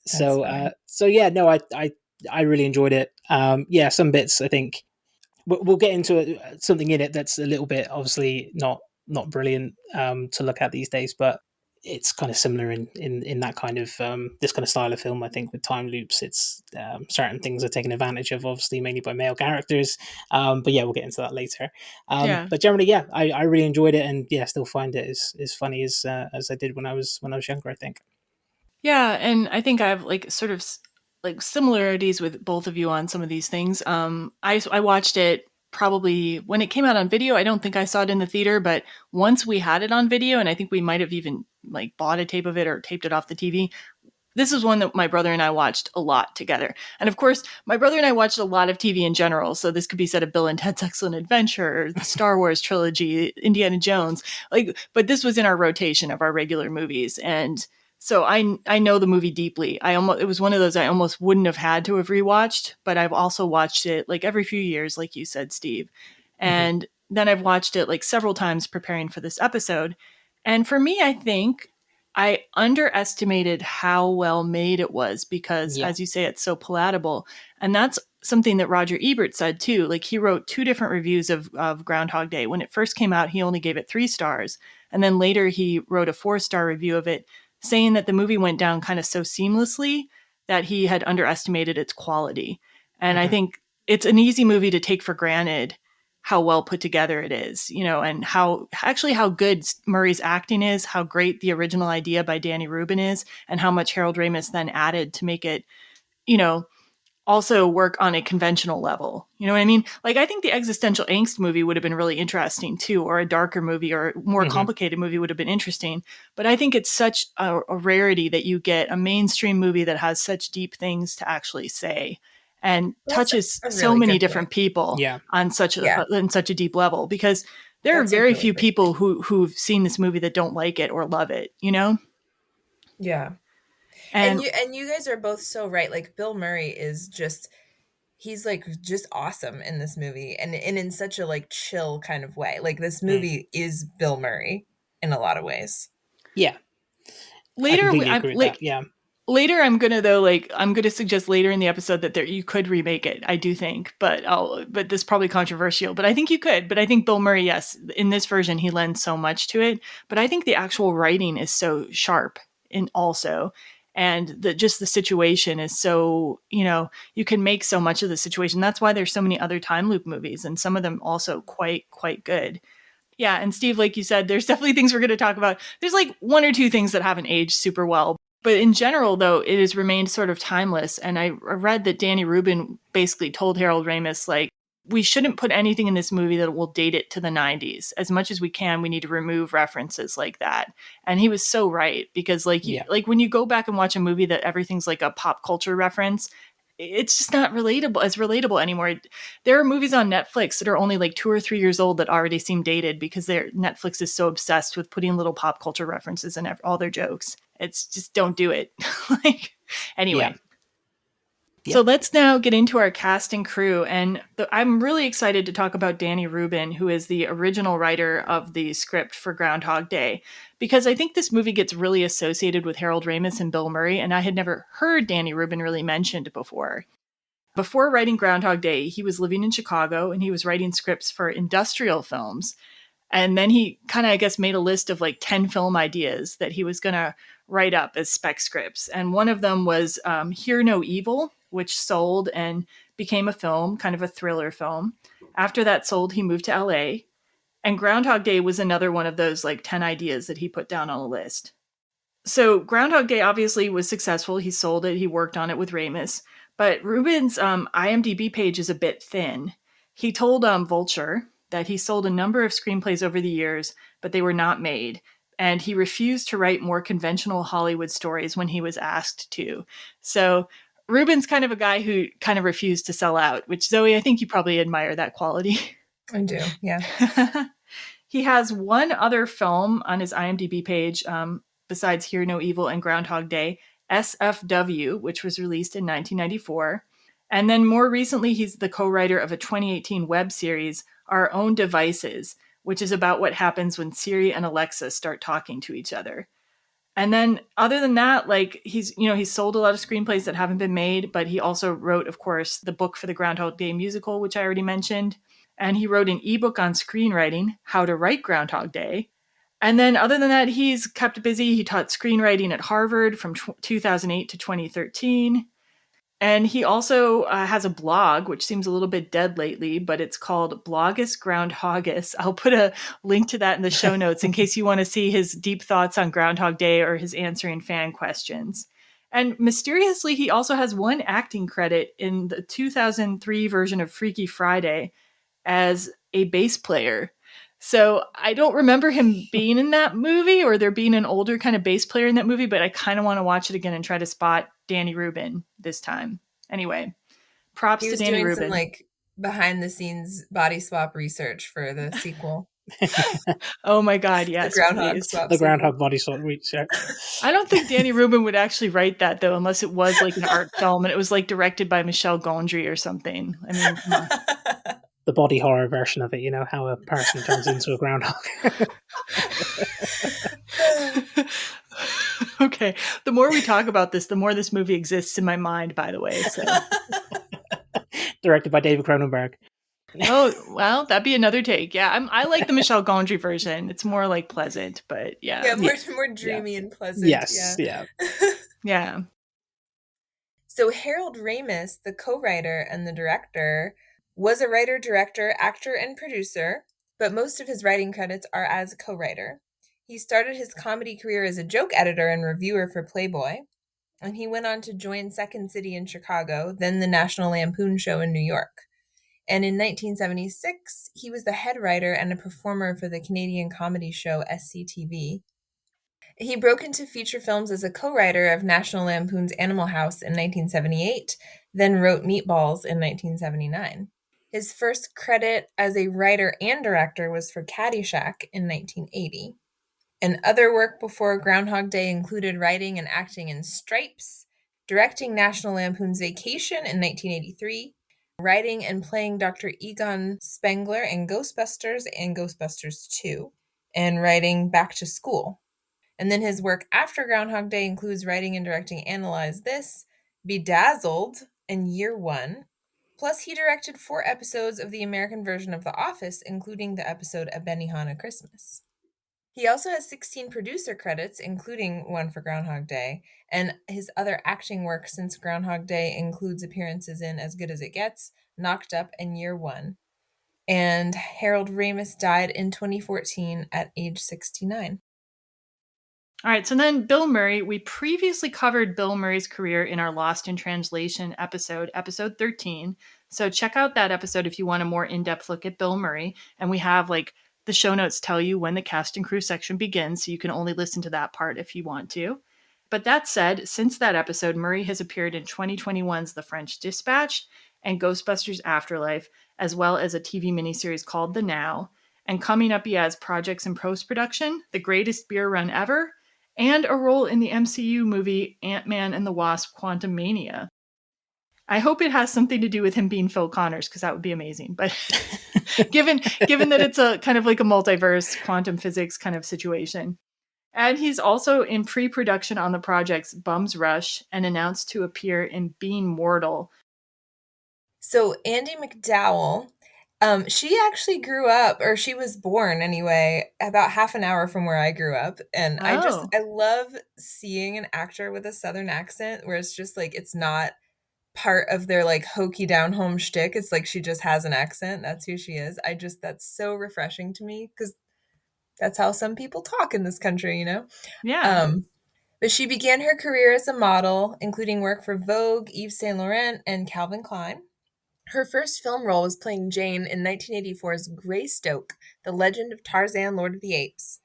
So yeah, no, I really enjoyed it. Yeah, some bits I think we'll get into something in it that's a little bit obviously not brilliant to look at these days, but it's kind of similar in that kind of this kind of style of film. I think with time loops, it's certain things are taken advantage of, obviously mainly by male characters. But yeah, we'll get into that later. But generally, yeah, I really enjoyed it, and yeah, still find it as funny as I did when I was younger, I think. Yeah, and I think I have like sort of like similarities with both of you on some of these things. I watched it probably when it came out on video. I don't think I saw it in the theater, but once we had it on video, and I think we might have even like bought a tape of it or taped it off the TV. This is one that my brother and I watched a lot together. And of course, my brother and I watched a lot of TV in general. So this could be said of Bill and Ted's Excellent Adventure, the Star Wars trilogy, Indiana Jones. But this was in our rotation of our regular movies. And so I know the movie deeply. It was one of those I almost wouldn't have had to have rewatched, but I've also watched it like every few years, like you said, Steve. And then I've watched it like several times preparing for this episode. And for me, I think I underestimated how well made it was because, as you say, it's so palatable. And that's something that Roger Ebert said too. Like he wrote 2 different reviews of Groundhog Day. When it first came out, he only gave it 3 stars. And then later he wrote a 4-star review of it, saying that the movie went down kind of so seamlessly that he had underestimated its quality. And I think it's an easy movie to take for granted how well put together it is, and how good Murray's acting is, how great the original idea by Danny Rubin is, and how much Harold Ramis then added to make it, also work on a conventional level. You know what I mean? Like, I think the existential angst movie would have been really interesting too, or a darker movie or a more complicated movie would have been interesting. But I think it's such a rarity that you get a mainstream movie that has such deep things to actually say and touches so many different people on such a deep level, because there are very few people who've seen this movie that don't like it or love it, Yeah. And you guys are both so right. Like Bill Murray is he's like just awesome in this movie, and in such a like chill kind of way. Like this movie is Bill Murray in a lot of ways. Yeah. Later, I completely agree with that. Yeah. Later, I'm gonna suggest later in the episode that you could remake it. I do think, but this is probably controversial. But I think you could. But I think Bill Murray, yes, in this version, he lends so much to it. But I think the actual writing is so sharp, and the situation is so you can make so much of the situation. That's why there's so many other time loop movies, and some of them also quite good. Yeah, and Steve, like you said, there's definitely things we're going to talk about. There's like 1 or 2 things that haven't aged super well. But in general, though, it has remained sort of timeless. And I read that Danny Rubin basically told Harold Ramis, like, we shouldn't put anything in this movie that will date it to the 90s. As much as we can, we need to remove references like that. And he was so right, because like when you go back and watch a movie that everything's like a pop culture reference, it's just not relatable anymore. There are movies on Netflix that are only like 2 or 3 years old that already seem dated because Netflix is so obsessed with putting little pop culture references in all their jokes. It's just, don't do it. Like, anyway. So let's now get into our cast and crew. And I'm really excited to talk about Danny Rubin, who is the original writer of the script for Groundhog Day, because I think this movie gets really associated with Harold Ramis and Bill Murray, and I had never heard Danny Rubin really mentioned before. Before writing Groundhog Day, he was living in Chicago, and he was writing scripts for industrial films. And then he kind of, I guess, made a list of like 10 film ideas that he was going to write up as spec scripts. And one of them was Hear No Evil, which sold and became a film, kind of a thriller film. After that sold, he moved to LA. And Groundhog Day was another one of those like 10 ideas that he put down on a list. So Groundhog Day obviously was successful. He sold it. He worked on it with Ramis. But Rubin's IMDb page is a bit thin. He told Vulture that he sold a number of screenplays over the years, but they were not made. And he refused to write more conventional Hollywood stories when he was asked to. So Rubin's kind of a guy who kind of refused to sell out, which, Zoe, I think you probably admire that quality. I do, yeah. He has one other film on his IMDb page, besides Hear No Evil and Groundhog Day, SFW, which was released in 1994. And then more recently, he's the co-writer of a 2018 web series, Our Own Devices, which is about what happens when Siri and Alexa start talking to each other. And then other than that, like he's sold a lot of screenplays that haven't been made, but he also wrote, of course, the book for the Groundhog Day musical, which I already mentioned. And he wrote an ebook on screenwriting, How to Write Groundhog Day. And then other than that, he's kept busy. He taught screenwriting at Harvard from 2008 to 2013. And he also has a blog, which seems a little bit dead lately, but it's called Blogus Groundhogus. I'll put a link to that in the show notes in case you want to see his deep thoughts on Groundhog Day or his answering fan questions. And mysteriously, he also has one acting credit in the 2003 version of Freaky Friday as a bass player. So I don't remember him being in that movie or there being an older kind of bass player in that movie, but I kind of want to watch it again and try to spot Danny Rubin this time. Anyway, props to Danny Rubin. He was doing some like behind the scenes body swap research for the sequel. Oh my God, yes. The Groundhog swap. The Groundhog body swap research. I don't think Danny Rubin would actually write that though, unless it was like an art film and it was like directed by Michel Gondry or something. I mean, come on. The body horror version of it, you know, how a person turns into a groundhog. Okay. The more we talk about this, the more this movie exists in my mind, by the way. So. Directed by David Cronenberg. Oh, well, that'd be another take. Yeah, I like the Michel Gondry version. It's more like pleasant, but yeah. Yeah, more dreamy and pleasant. Yes, yeah. Yeah. So Harold Ramis, the co-writer and the director, was a writer, director, actor, and producer, but most of his writing credits are as a co-writer. He started his comedy career as a joke editor and reviewer for Playboy, and he went on to join Second City in Chicago, then the National Lampoon Show in New York. And in 1976, he was the head writer and a performer for the Canadian comedy show SCTV. He broke into feature films as a co-writer of National Lampoon's Animal House in 1978, then wrote Meatballs in 1979. His first credit as a writer and director was for Caddyshack in 1980. And other work before Groundhog Day included writing and acting in Stripes, directing National Lampoon's Vacation in 1983, writing and playing Dr. Egon Spengler in Ghostbusters and Ghostbusters 2, and writing Back to School. And then his work after Groundhog Day includes writing and directing Analyze This, Bedazzled, and Year One. Plus, he directed 4 episodes of the American version of The Office, including the episode A Benihana Christmas. He also has 16 producer credits, including one for Groundhog Day, and his other acting work since Groundhog Day includes appearances in As Good as It Gets, Knocked Up, and Year One. And Harold Ramis died in 2014 at age 69. All right, so then Bill Murray, we previously covered Bill Murray's career in our Lost in Translation episode, episode 13. So check out that episode if you want a more in-depth look at Bill Murray. And we have like the show notes tell you when the cast and crew section begins, so you can only listen to that part if you want to. But that said, since that episode, Murray has appeared in 2021's The French Dispatch and Ghostbusters Afterlife, as well as a TV miniseries called The Now. And coming up, he has projects in post-production, The Greatest Beer Run Ever, and a role in the MCU movie Ant-Man and the Wasp: Quantumania. I hope it has something to do with him being Phil Connors, because that would be amazing. But given that it's a kind of like a multiverse quantum physics kind of situation. And he's also in pre-production on the projects Bums Rush and announced to appear in Being Mortal. So Andie MacDowell, she actually grew up, or she was born anyway, about half an hour from where I grew up. And I love seeing an actor with a Southern accent where it's just like, it's not part of their like hokey down home shtick. It's like she just has an accent. That's who she is. That's so refreshing to me because that's how some people talk in this country, you know? Yeah. But she began her career as a model, including work for Vogue, Yves Saint Laurent, and Calvin Klein. Her first film role was playing Jane in 1984's Greystoke, The Legend of Tarzan, Lord of the Apes.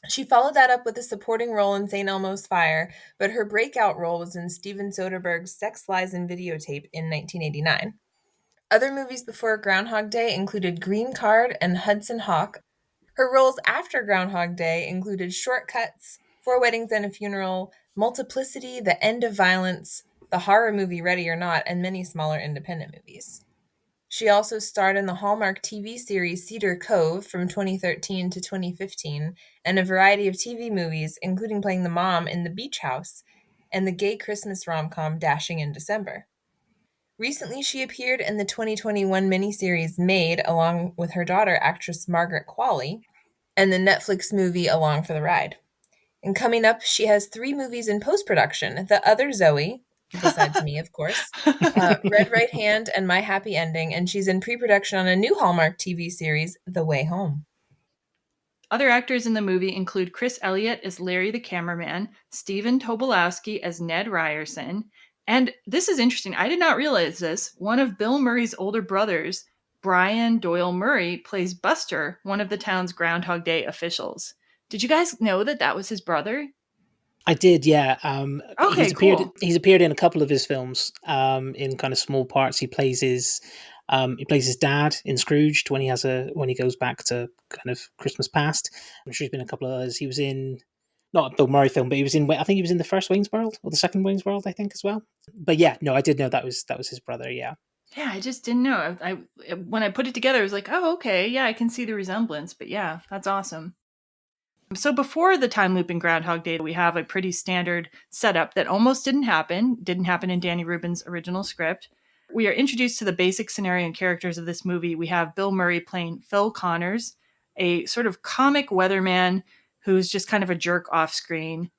She followed that up with a supporting role in St. Elmo's Fire, but her breakout role was in Steven Soderbergh's Sex, Lies, and Videotape in 1989. Other movies before Groundhog Day included Green Card and Hudson Hawk. Her roles after Groundhog Day included Shortcuts, Four Weddings and a Funeral, Multiplicity, The End of Violence, the horror movie Ready or Not, and many smaller independent movies. She also starred in the Hallmark TV series Cedar Cove from 2013 to 2015, and a variety of TV movies, including playing the mom in The Beach House and the gay Christmas rom-com Dashing in December. Recently, she appeared in the 2021 miniseries Made along with her daughter, actress Margaret Qualley, and the Netflix movie Along for the Ride. And coming up, she has 3 movies in post-production: The Other Zoe, besides me, of course, Red Right Hand, and My Happy Ending, and she's in pre-production on a new Hallmark TV series, The Way Home. Other actors in the movie include Chris Elliott as Larry the cameraman, Stephen Tobolowsky as Ned Ryerson, and this is interesting, I did not realize this, one of Bill Murray's older brothers, Brian Doyle Murray, plays Buster, one of the town's Groundhog Day officials. Did you guys know that that was his brother? I did, yeah. Okay, cool. He's appeared in a couple of his films, in kind of small parts. He plays his dad in Scrooged when he goes back to kind of Christmas Past. I'm sure he's been in a couple of others. He was in not a Bill Murray film, but I think he was in the first Wayne's World or the second Wayne's World, I think, as well. But yeah, no, I did know that was his brother. Yeah. Yeah, I just didn't know. I when I put it together, I was like, oh, okay, yeah, I can see the resemblance. But yeah, that's awesome. So before the time loop in Groundhog Day, we have a pretty standard setup that almost didn't happen in Danny Rubin's original script. We are introduced to the basic scenario and characters of this movie. We have Bill Murray playing Phil Connors, a sort of comic weatherman who's just kind of a jerk off screen.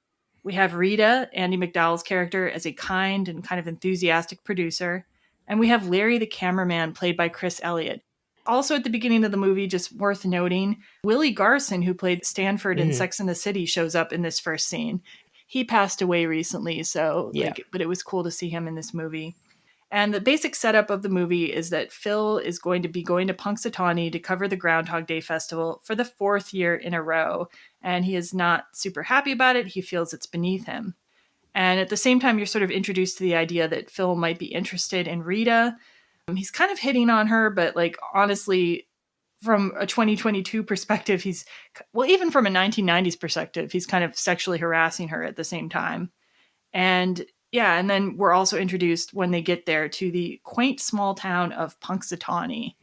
We have Rita, Andie MacDowell's character, as a kind and kind of enthusiastic producer. And we have Larry the cameraman, played by Chris Elliott. Also at the beginning of the movie, just worth noting, Willie Garson, who played Stanford in Sex and the City, shows up in this first scene. He passed away recently, but it was cool to see him in this movie. And the basic setup of the movie is that Phil is going to be going to Punxsutawney to cover the Groundhog Day Festival for the 4th year in a row. And he is not super happy about it. He feels it's beneath him. And at the same time, you're sort of introduced to the idea that Phil might be interested in Rita. He's kind of hitting on her, but like honestly, from a 2022 perspective, even from a 1990s perspective, he's kind of sexually harassing her at the same time. And yeah, and then we're also introduced when they get there to the quaint small town of Punxsutawney.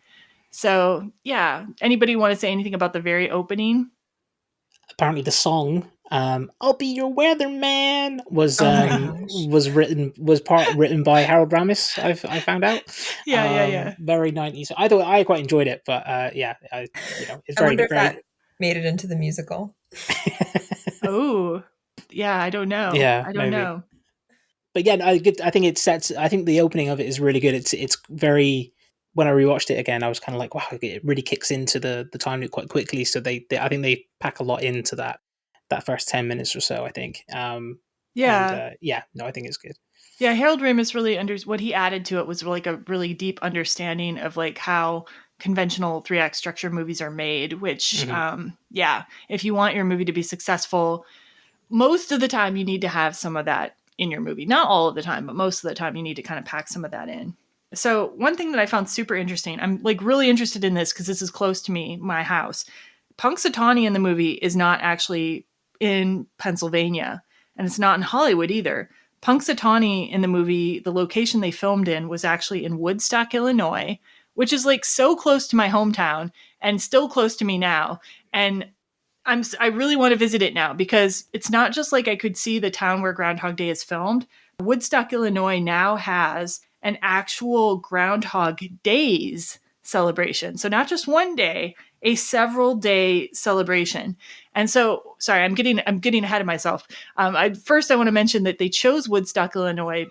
So yeah, anybody want to say anything about the very opening? Apparently the song "I'll Be Your Weatherman" was written by Harold Ramis. I found out. Yeah. Very 90s. I quite enjoyed it, but it's very. Wonder if that made it into the musical. Oh, yeah, I don't know. Yeah, I don't know. But yeah, I think it sets. I think the opening of it is really good. It's very. When I rewatched it again, I was kind of like, wow, it really kicks into the time loop quite quickly. So I think they pack a lot into that. that first 10 minutes or so, I think. Yeah. No, I think it's good. Yeah, Harold Ramis really what he added to it was like a really deep understanding of like how conventional 3-act structure movies are made, which if you want your movie to be successful, most of the time you need to have some of that in your movie. Not all of the time, but most of the time you need to kind of pack some of that in. So one thing that I found super interesting, I'm like really interested in this because this is close to me, my house. Punxsutawney in the movie is not actually in Pennsylvania, and it's not in Hollywood either. Punxsutawney in the movie, the location they filmed in was actually in Woodstock, Illinois, which is like so close to my hometown and still close to me now. And I really want to visit it now because it's not just like I could see the town where Groundhog Day is filmed. Woodstock, Illinois now has an actual Groundhog Days celebration. So not just one day, a several day celebration. And so, sorry, I'm getting ahead of myself. First, I want to mention that they chose Woodstock, Illinois,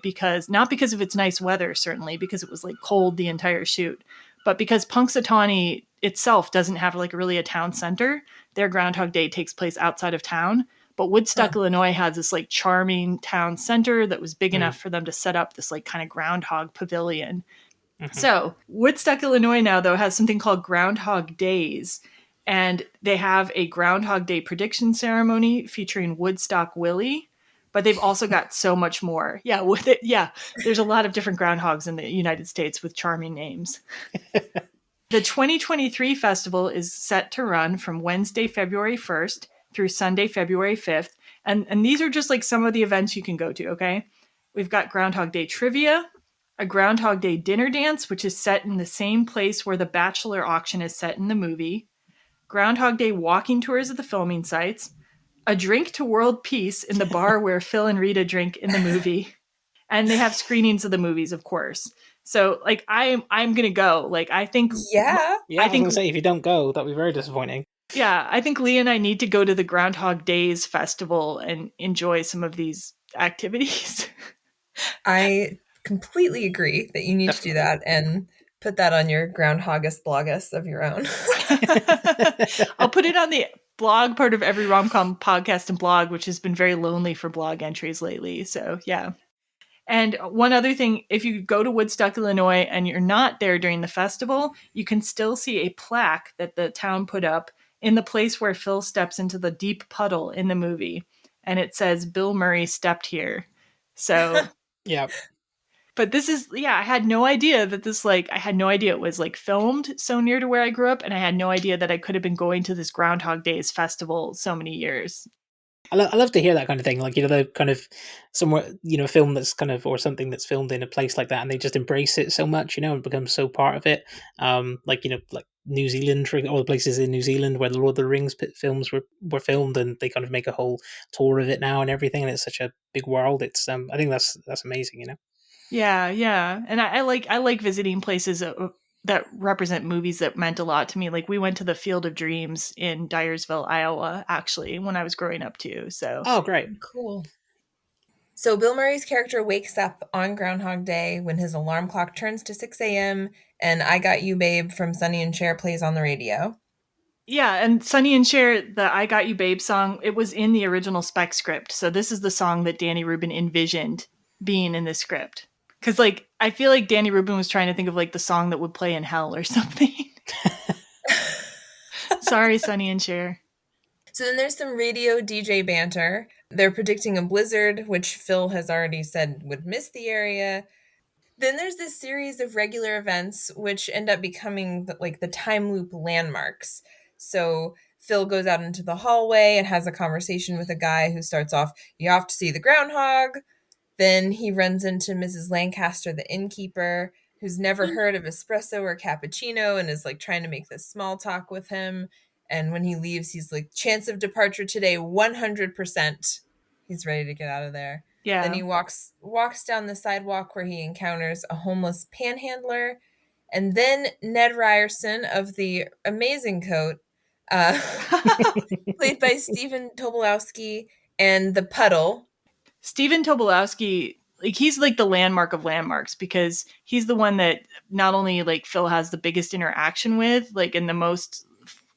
not because of its nice weather, certainly, because it was like cold the entire shoot, but because Punxsutawney itself doesn't have like really a town center. Their Groundhog Day takes place outside of town. But Woodstock, Illinois has this like charming town center that was big enough for them to set up this like kind of groundhog pavilion. So Woodstock, Illinois now, though, has something called Groundhog Days. And they have a Groundhog Day prediction ceremony featuring Woodstock Willie. But they've also got so much more. Yeah, there's a lot of different groundhogs in the United States with charming names. The 2023 festival is set to run from Wednesday, February 1st through Sunday, February 5th. And these are just like some of the events you can go to, okay? We've got Groundhog Day trivia, a Groundhog Day dinner dance, which is set in the same place where the Bachelor auction is set in the movie, Groundhog Day walking tours of the filming sites, a drink to world peace in the bar where Phil and Rita drink in the movie, and they have screenings of the movies, of course. So, like, I'm gonna go. Like, I think, Yeah. Yeah, I was gonna say, if you don't go, that'd be very disappointing. yeah, I think Lee and I need to go to the Groundhog Days festival and enjoy some of these activities. I completely agree that you need to do that and put that on your Groundhogist blogus of your own. I'll put it on the blog part of Every Rom Com podcast and blog, which has been very lonely for blog entries lately. So, yeah. And one other thing, if you go to Woodstock, Illinois, and you're not there during the festival, you can still see a plaque that the town put up in the place where Phil steps into the deep puddle in the movie. And it says, Bill Murray stepped here. So, yeah. But this is, I had no idea that I had no idea it was like filmed so near to where I grew up. And I had no idea that I could have been going to this Groundhog Days festival so many years. I love to hear that kind of thing, like, the kind of somewhere, film that's kind of, or something that's filmed in a place like that, and they just embrace it so much, and become so part of it. Like New Zealand, or the places in New Zealand where the Lord of the Rings films were filmed, and they kind of make a whole tour of it now and everything, and it's such a big world. It's I think that's amazing, Yeah, and I like visiting places that represent movies that meant a lot to me. Like, we went to the Field of Dreams in Dyersville, Iowa, actually, when I was growing up too. So, oh, great, cool. So Bill Murray's character wakes up on Groundhog Day when his alarm clock turns to 6 a.m. and "I Got You, Babe" from Sonny and Cher plays on the radio. Yeah, and Sonny and Cher, the "I Got You, Babe" song, it was in the original spec script. So this is the song that Danny Rubin envisioned being in this script. Because, like, I feel like Danny Rubin was trying to think of, like, the song that would play in hell or something. Sorry, Sonny and Cher. So then there's some radio DJ banter. They're predicting a blizzard, which Phil has already said would miss the area. Then there's this series of regular events, which end up becoming, like, the time loop landmarks. So Phil goes out into the hallway and has a conversation with a guy who starts off, "You have to see the groundhog." Then he runs into Mrs. Lancaster, the innkeeper, who's never heard of espresso or cappuccino and is like trying to make this small talk with him. And when he leaves, he's like, "Chance of departure today, 100%. He's ready to get out of there. Yeah. Then he walks down the sidewalk where he encounters a homeless panhandler. And then Ned Ryerson of the amazing coat, played by Stephen Tobolowsky, and the puddle. Stephen Tobolowsky, like, he's like the landmark of landmarks because he's the one that not only like Phil has the biggest interaction with, like, in the most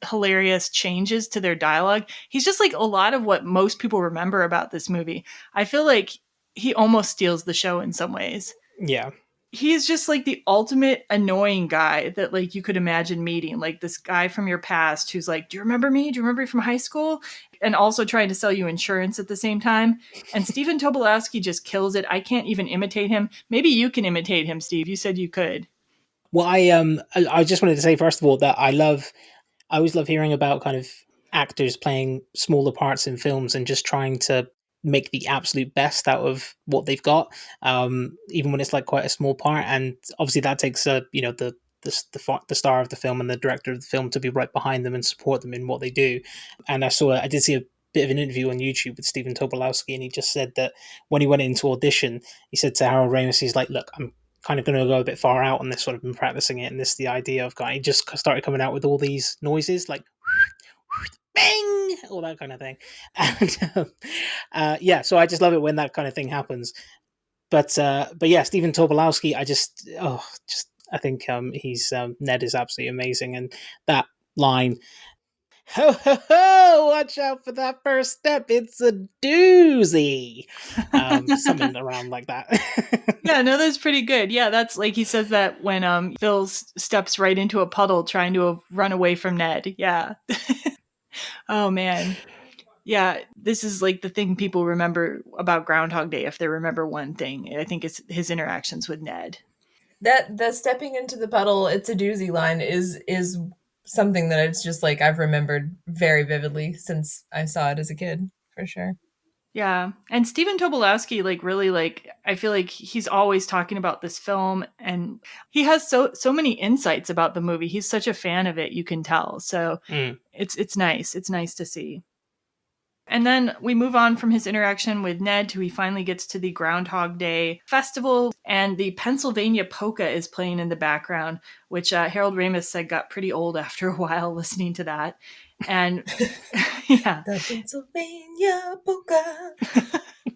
hilarious changes to their dialogue. He's just like a lot of what most people remember about this movie. I feel like he almost steals the show in some ways. Yeah. He's just like the ultimate annoying guy that like you could imagine meeting, like this guy from your past who's like, do you remember me? Do you remember me from high school? And also trying to sell you insurance at the same time. And Stephen Tobolowsky just kills it. I can't even imitate him. Maybe you can imitate him, Steve. You said you could. Well, I just wanted to say first of all that I always love hearing about kind of actors playing smaller parts in films and just trying to make the absolute best out of what they've got, even when it's like quite a small part. And obviously that takes the star of the film and the director of the film to be right behind them and support them in what they do. And I did see a bit of an interview on YouTube with Stephen Tobolowsky, and he just said that when he went into audition, he said to Harold Ramis, he's like, look, I'm kind of going to go a bit far out on this one. I've been practicing it, and this is the idea of he just started coming out with all these noises like bang, all that kind of thing. And yeah, so I just love it when that kind of thing happens. But yeah, Stephen Tobolowsky, I think he's Ned is absolutely amazing, and that line, ho ho ho, watch out for that first step, it's a doozy, something around like that. Yeah, no, that's pretty good. Yeah, that's like he says that when Phil steps right into a puddle trying to run away from Ned. Yeah. Oh man. Yeah, this is like the thing people remember about Groundhog Day, if they remember one thing. I think it's his interactions with Ned. That the stepping into the puddle, it's a doozy line is something that it's just like I've remembered very vividly since I saw it as a kid, for sure. Yeah. And Stephen Tobolowsky, like really like I feel like he's always talking about this film, and he has so many insights about the movie. He's such a fan of it, you can tell. So it's nice. It's nice to see. And then we move on from his interaction with Ned to he finally gets to the Groundhog Day festival, and the Pennsylvania polka is playing in the background, which Harold Ramis said got pretty old after a while listening to that. And yeah. The Pennsylvania polka.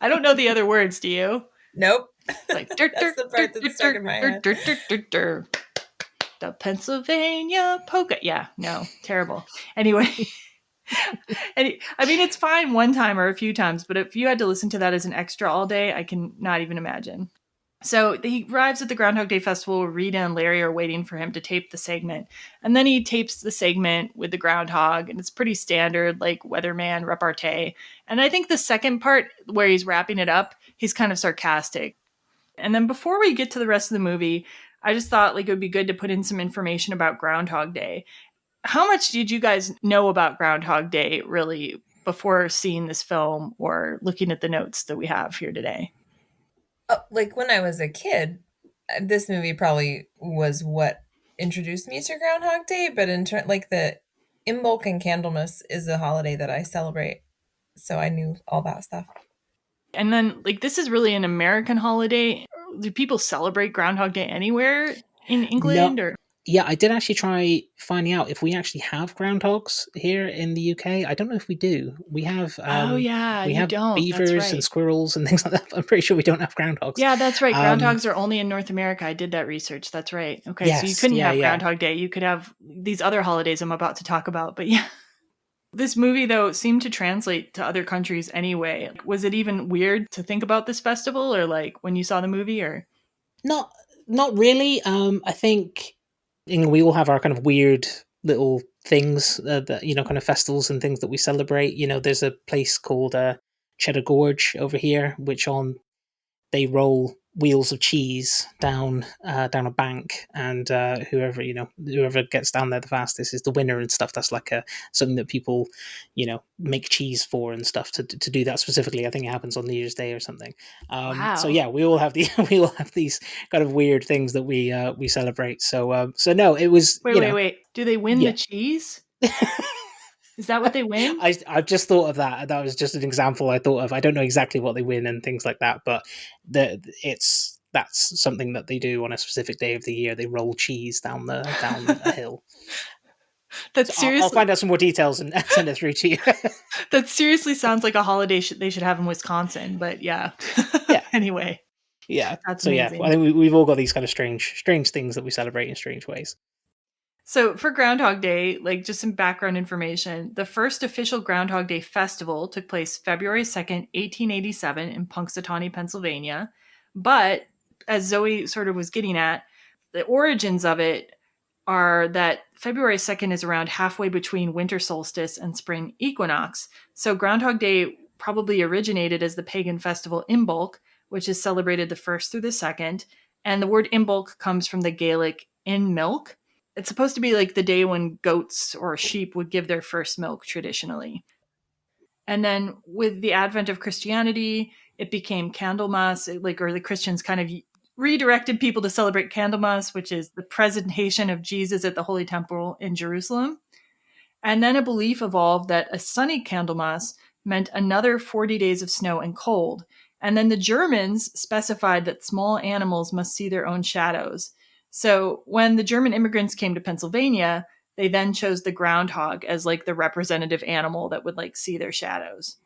I don't know the other words, do you? Nope. Like that's the part that's stuck in my head. The Pennsylvania polka. Yeah, no, terrible. Anyway. I mean, it's fine one time or a few times, but if you had to listen to that as an extra all day, I can not even imagine. So he arrives at the Groundhog Day Festival. Rita and Larry are waiting for him to tape the segment. And then he tapes the segment with the groundhog, and it's pretty standard, like weatherman repartee. And I think the second part where he's wrapping it up, he's kind of sarcastic. And then before we get to the rest of the movie, I just thought like it would be good to put in some information about Groundhog Day. How much did you guys know about Groundhog Day, really, before seeing this film or looking at the notes that we have here today? Like when I was a kid, this movie probably was what introduced me to Groundhog Day. But like the Imbolc and Candlemas is a holiday that I celebrate, so I knew all that stuff. And then, like, this is really an American holiday. Do people celebrate Groundhog Day anywhere in England? No. Or yeah, I did actually try finding out if we actually have groundhogs here in the UK. I don't know if we do. We have we have beavers and squirrels and things like that. I'm pretty sure we don't have groundhogs. Yeah, that's right. Groundhogs are only in North America. I did that research. That's right. Okay, yes, so you couldn't have Groundhog Day. You could have these other holidays I'm about to talk about. But yeah. This movie, though, seemed to translate to other countries anyway. Was it even weird to think about this festival, or like when you saw the movie, or not really? I think we all have our kind of weird little things that kind of festivals and things that we celebrate. There's a place called Cheddar Gorge over here, which they roll wheels of cheese down a bank, and whoever gets down there the fastest is the winner and stuff. That's like something that people make cheese for and stuff to do that specifically. I think it happens on New Year's Day or something. Wow. So yeah, we all have these kind of weird things that we celebrate. So no, it was wait. Do they win the cheese? Is that what they win? I've just thought of that. That was just an example I thought of. I don't know exactly what they win and things like that, but that's something that they do on a specific day of the year. They roll cheese down a hill. That's seriously. I'll find out some more details and send it through to you. That seriously sounds like a holiday they should have in Wisconsin, but yeah. Anyway. Yeah. That's so amazing. I think we've all got these kind of strange things that we celebrate in strange ways. So for Groundhog Day, like just some background information, the first official Groundhog Day festival took place February 2nd, 1887 in Punxsutawney, Pennsylvania. But as Zoe sort of was getting at, the origins of it are that February 2nd is around halfway between winter solstice and spring equinox. So Groundhog Day probably originated as the pagan festival Imbolc, which is celebrated the 1st through the 2nd. And the word Imbolc comes from the Gaelic in milk. It's supposed to be like the day when goats or sheep would give their first milk traditionally. And then with the advent of Christianity, it became Candlemas, or the Christians kind of redirected people to celebrate Candlemas, which is the presentation of Jesus at the Holy Temple in Jerusalem. And then a belief evolved that a sunny Candlemas meant another 40 days of snow and cold. And then the Germans specified that small animals must see their own shadows. So when the German immigrants came to Pennsylvania, they then chose the groundhog as like the representative animal that would like see their shadows.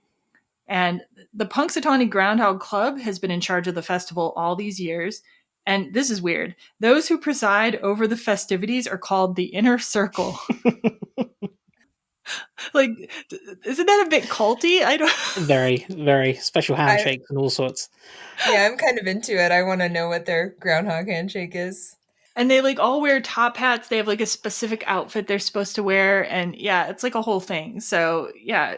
And the Punxsutawney Groundhog Club has been in charge of the festival all these years. And this is weird. Those who preside over the festivities are called the Inner Circle. Like, isn't that a bit culty? I don't. Very, very special handshakes and all sorts. Yeah, I'm kind of into it. I want to know what their groundhog handshake is. And they like all wear top hats. They have like a specific outfit they're supposed to wear, and yeah, it's like a whole thing. So yeah,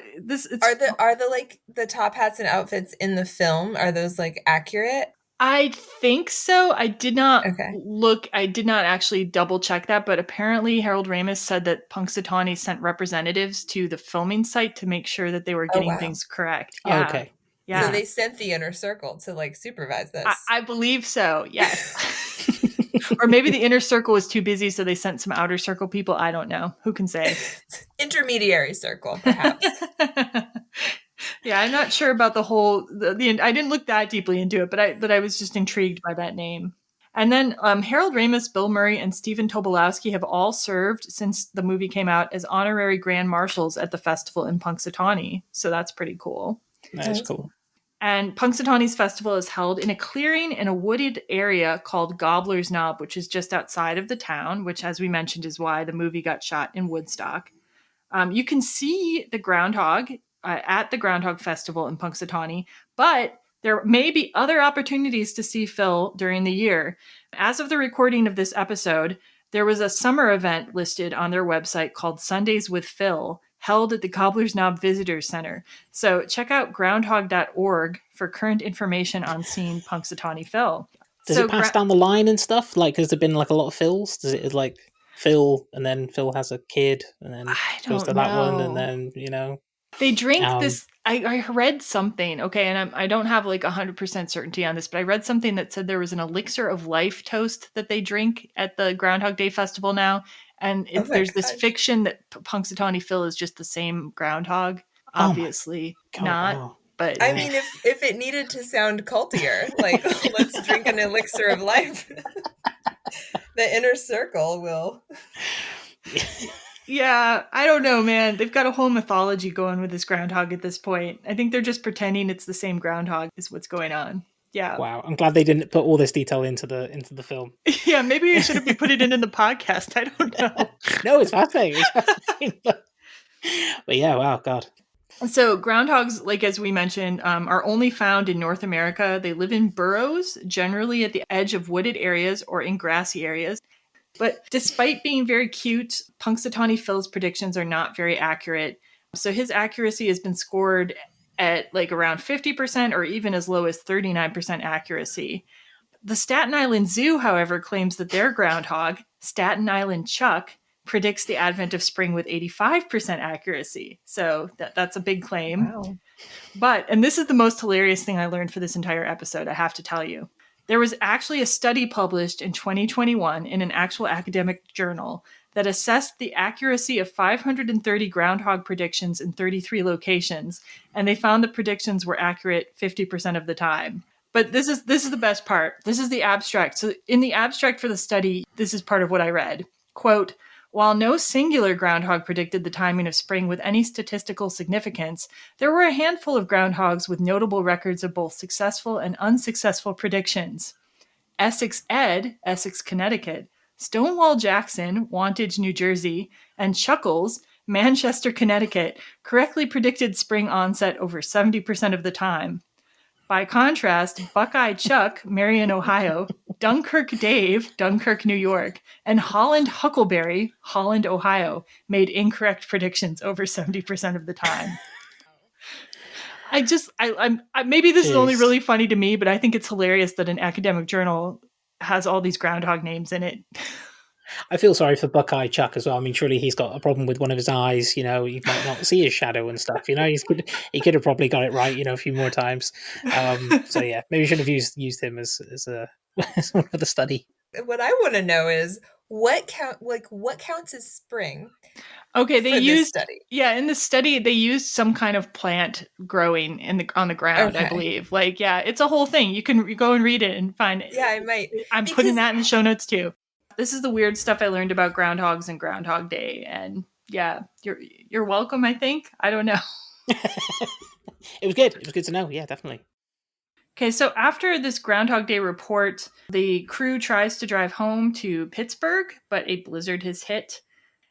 are the like the top hats and outfits in the film, are those like accurate? I think so. I did not look. I did not actually double check that, but apparently Harold Ramis said that Punxsutawney sent representatives to the filming site to make sure that they were getting things correct. Yeah. Okay. Yeah. So they sent the Inner Circle to like supervise this. I believe so. Yes. Or maybe the Inner Circle was too busy, so they sent some Outer Circle people. I don't know. Who can say? Intermediary circle, perhaps. Yeah, I'm not sure about the whole. I didn't look that deeply into it, but I was just intrigued by that name. And then Harold Ramis, Bill Murray, and Stephen Tobolowsky have all served since the movie came out as honorary grand marshals at the festival in Punxsutawney. So that's pretty cool. That's cool. And Punxsutawney's festival is held in a clearing in a wooded area called Gobbler's Knob, which is just outside of the town, which, as we mentioned, is why the movie got shot in Woodstock. You can see the groundhog at the Groundhog Festival in Punxsutawney, but there may be other opportunities to see Phil during the year. As of the recording of this episode, there was a summer event listed on their website called Sundays with Phil, held at the Gobbler's Knob Visitors Center. So check out groundhog.org for current information on seeing Punxsutawney Phil. Does it pass down the line and stuff? Like, has there been like a lot of Phils? Does it like Phil and then Phil has a kid and then goes to that one and then, you know? They drink this. I read something, okay, and I don't have like 100% certainty on this, but I read something that said there was an elixir of life toast that they drink at the Groundhog Day Festival now. And there's this fiction that Punxsutawney Phil is just the same groundhog. Obviously not. Wow. But I mean, if it needed to sound cultier, like let's drink an elixir of life, the Inner Circle will. Yeah, I don't know, man. They've got a whole mythology going with this groundhog at this point. I think they're just pretending it's the same groundhog is what's going on. Yeah. Wow. I'm glad they didn't put all this detail into the film. Yeah, maybe you should have put it in the podcast. I don't know. No, it's fascinating. But yeah, wow, God. So groundhogs, like as we mentioned, are only found in North America. They live in burrows, generally at the edge of wooded areas or in grassy areas. But despite being very cute, Punxsutawney Phil's predictions are not very accurate. So his accuracy has been scored at like around 50% or even as low as 39% accuracy. The Staten Island Zoo, however, claims that their groundhog, Staten Island Chuck, predicts the advent of spring with 85% accuracy. So that's a big claim. Wow. But, and this is the most hilarious thing I learned for this entire episode, I have to tell you. There was actually a study published in 2021 in an actual academic journal that assessed the accuracy of 530 groundhog predictions in 33 locations, and they found the predictions were accurate 50% of the time. But this is the best part. This is the abstract. So in the abstract for the study, this is part of what I read. Quote, while no singular groundhog predicted the timing of spring with any statistical significance, there were a handful of groundhogs with notable records of both successful and unsuccessful predictions. Essex Ed, Essex, Connecticut, Stonewall Jackson, Wantage, New Jersey, and Chuckles, Manchester, Connecticut, correctly predicted spring onset over 70% of the time. By contrast, Buckeye Chuck, Marion, Ohio, Dunkirk Dave, Dunkirk, New York, and Holland Huckleberry, Holland, Ohio, made incorrect predictions over 70% of the time. Maybe this is only really funny to me, but I think it's hilarious that an academic journal has all these groundhog names in it. I feel sorry for Buckeye Chuck as well. I mean, surely he's got a problem with one of his eyes. You know, you might not see his shadow and stuff. You know, he could have probably got it right. You know, a few more times. So yeah, maybe we should have used him as a as one for the study. What I want to know is what counts as spring? Okay, for this study. Yeah, in the study they used some kind of plant growing on the ground, I Okay. believe. Like, yeah, it's a whole thing. You can go and read it and find it. Yeah, I might. I'm putting that in the show notes too. This is the weird stuff I learned about groundhogs and Groundhog Day, and yeah, you're welcome, I think. I don't know. It was good. It was good to know. Yeah, definitely. Okay, so after this Groundhog Day report, the crew tries to drive home to Pittsburgh, but a blizzard has hit.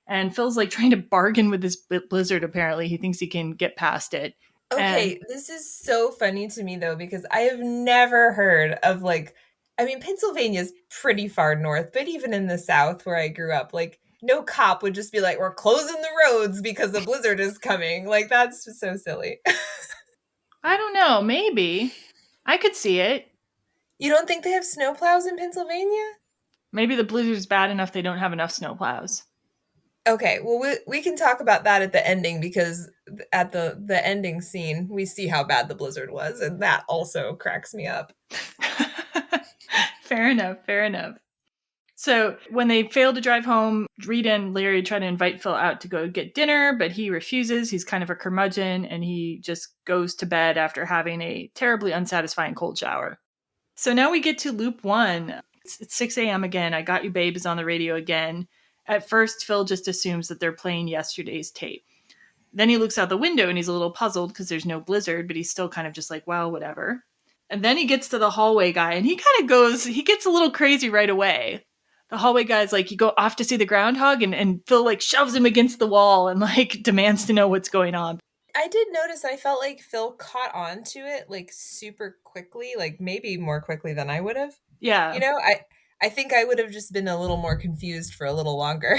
And Phil's like trying to bargain with this blizzard, apparently. He thinks he can get past it. Okay, this is so funny to me, though, because I have never heard of, like, I mean, Pennsylvania's pretty far north, but even in the South where I grew up, like, no cop would just be like, we're closing the roads because the blizzard is coming. Like, that's just so silly. I don't know. Maybe. I could see it. You don't think they have snowplows in Pennsylvania? Maybe the blizzard's bad enough they don't have enough snowplows. Okay, well, we can talk about that at the ending, because at the ending scene, we see how bad the blizzard was, and that also cracks me up. Fair enough. So when they fail to drive home, Rita and Larry try to invite Phil out to go get dinner, but he refuses. He's kind of a curmudgeon, and he just goes to bed after having a terribly unsatisfying cold shower. So now we get to loop 1. It's 6 a.m. again. I Got You Babe is on the radio again. At first, Phil just assumes that they're playing yesterday's tape. Then he looks out the window and he's a little puzzled because there's no blizzard, but he's still kind of just like, well, whatever. And then he gets to the hallway guy and he gets a little crazy right away. The hallway guy's like, you go off to see the groundhog, and Phil like shoves him against the wall and like demands to know what's going on. I did notice, I felt like Phil caught on to it like super quickly, like maybe more quickly than I would have. Yeah. You know, I think I would have just been a little more confused for a little longer.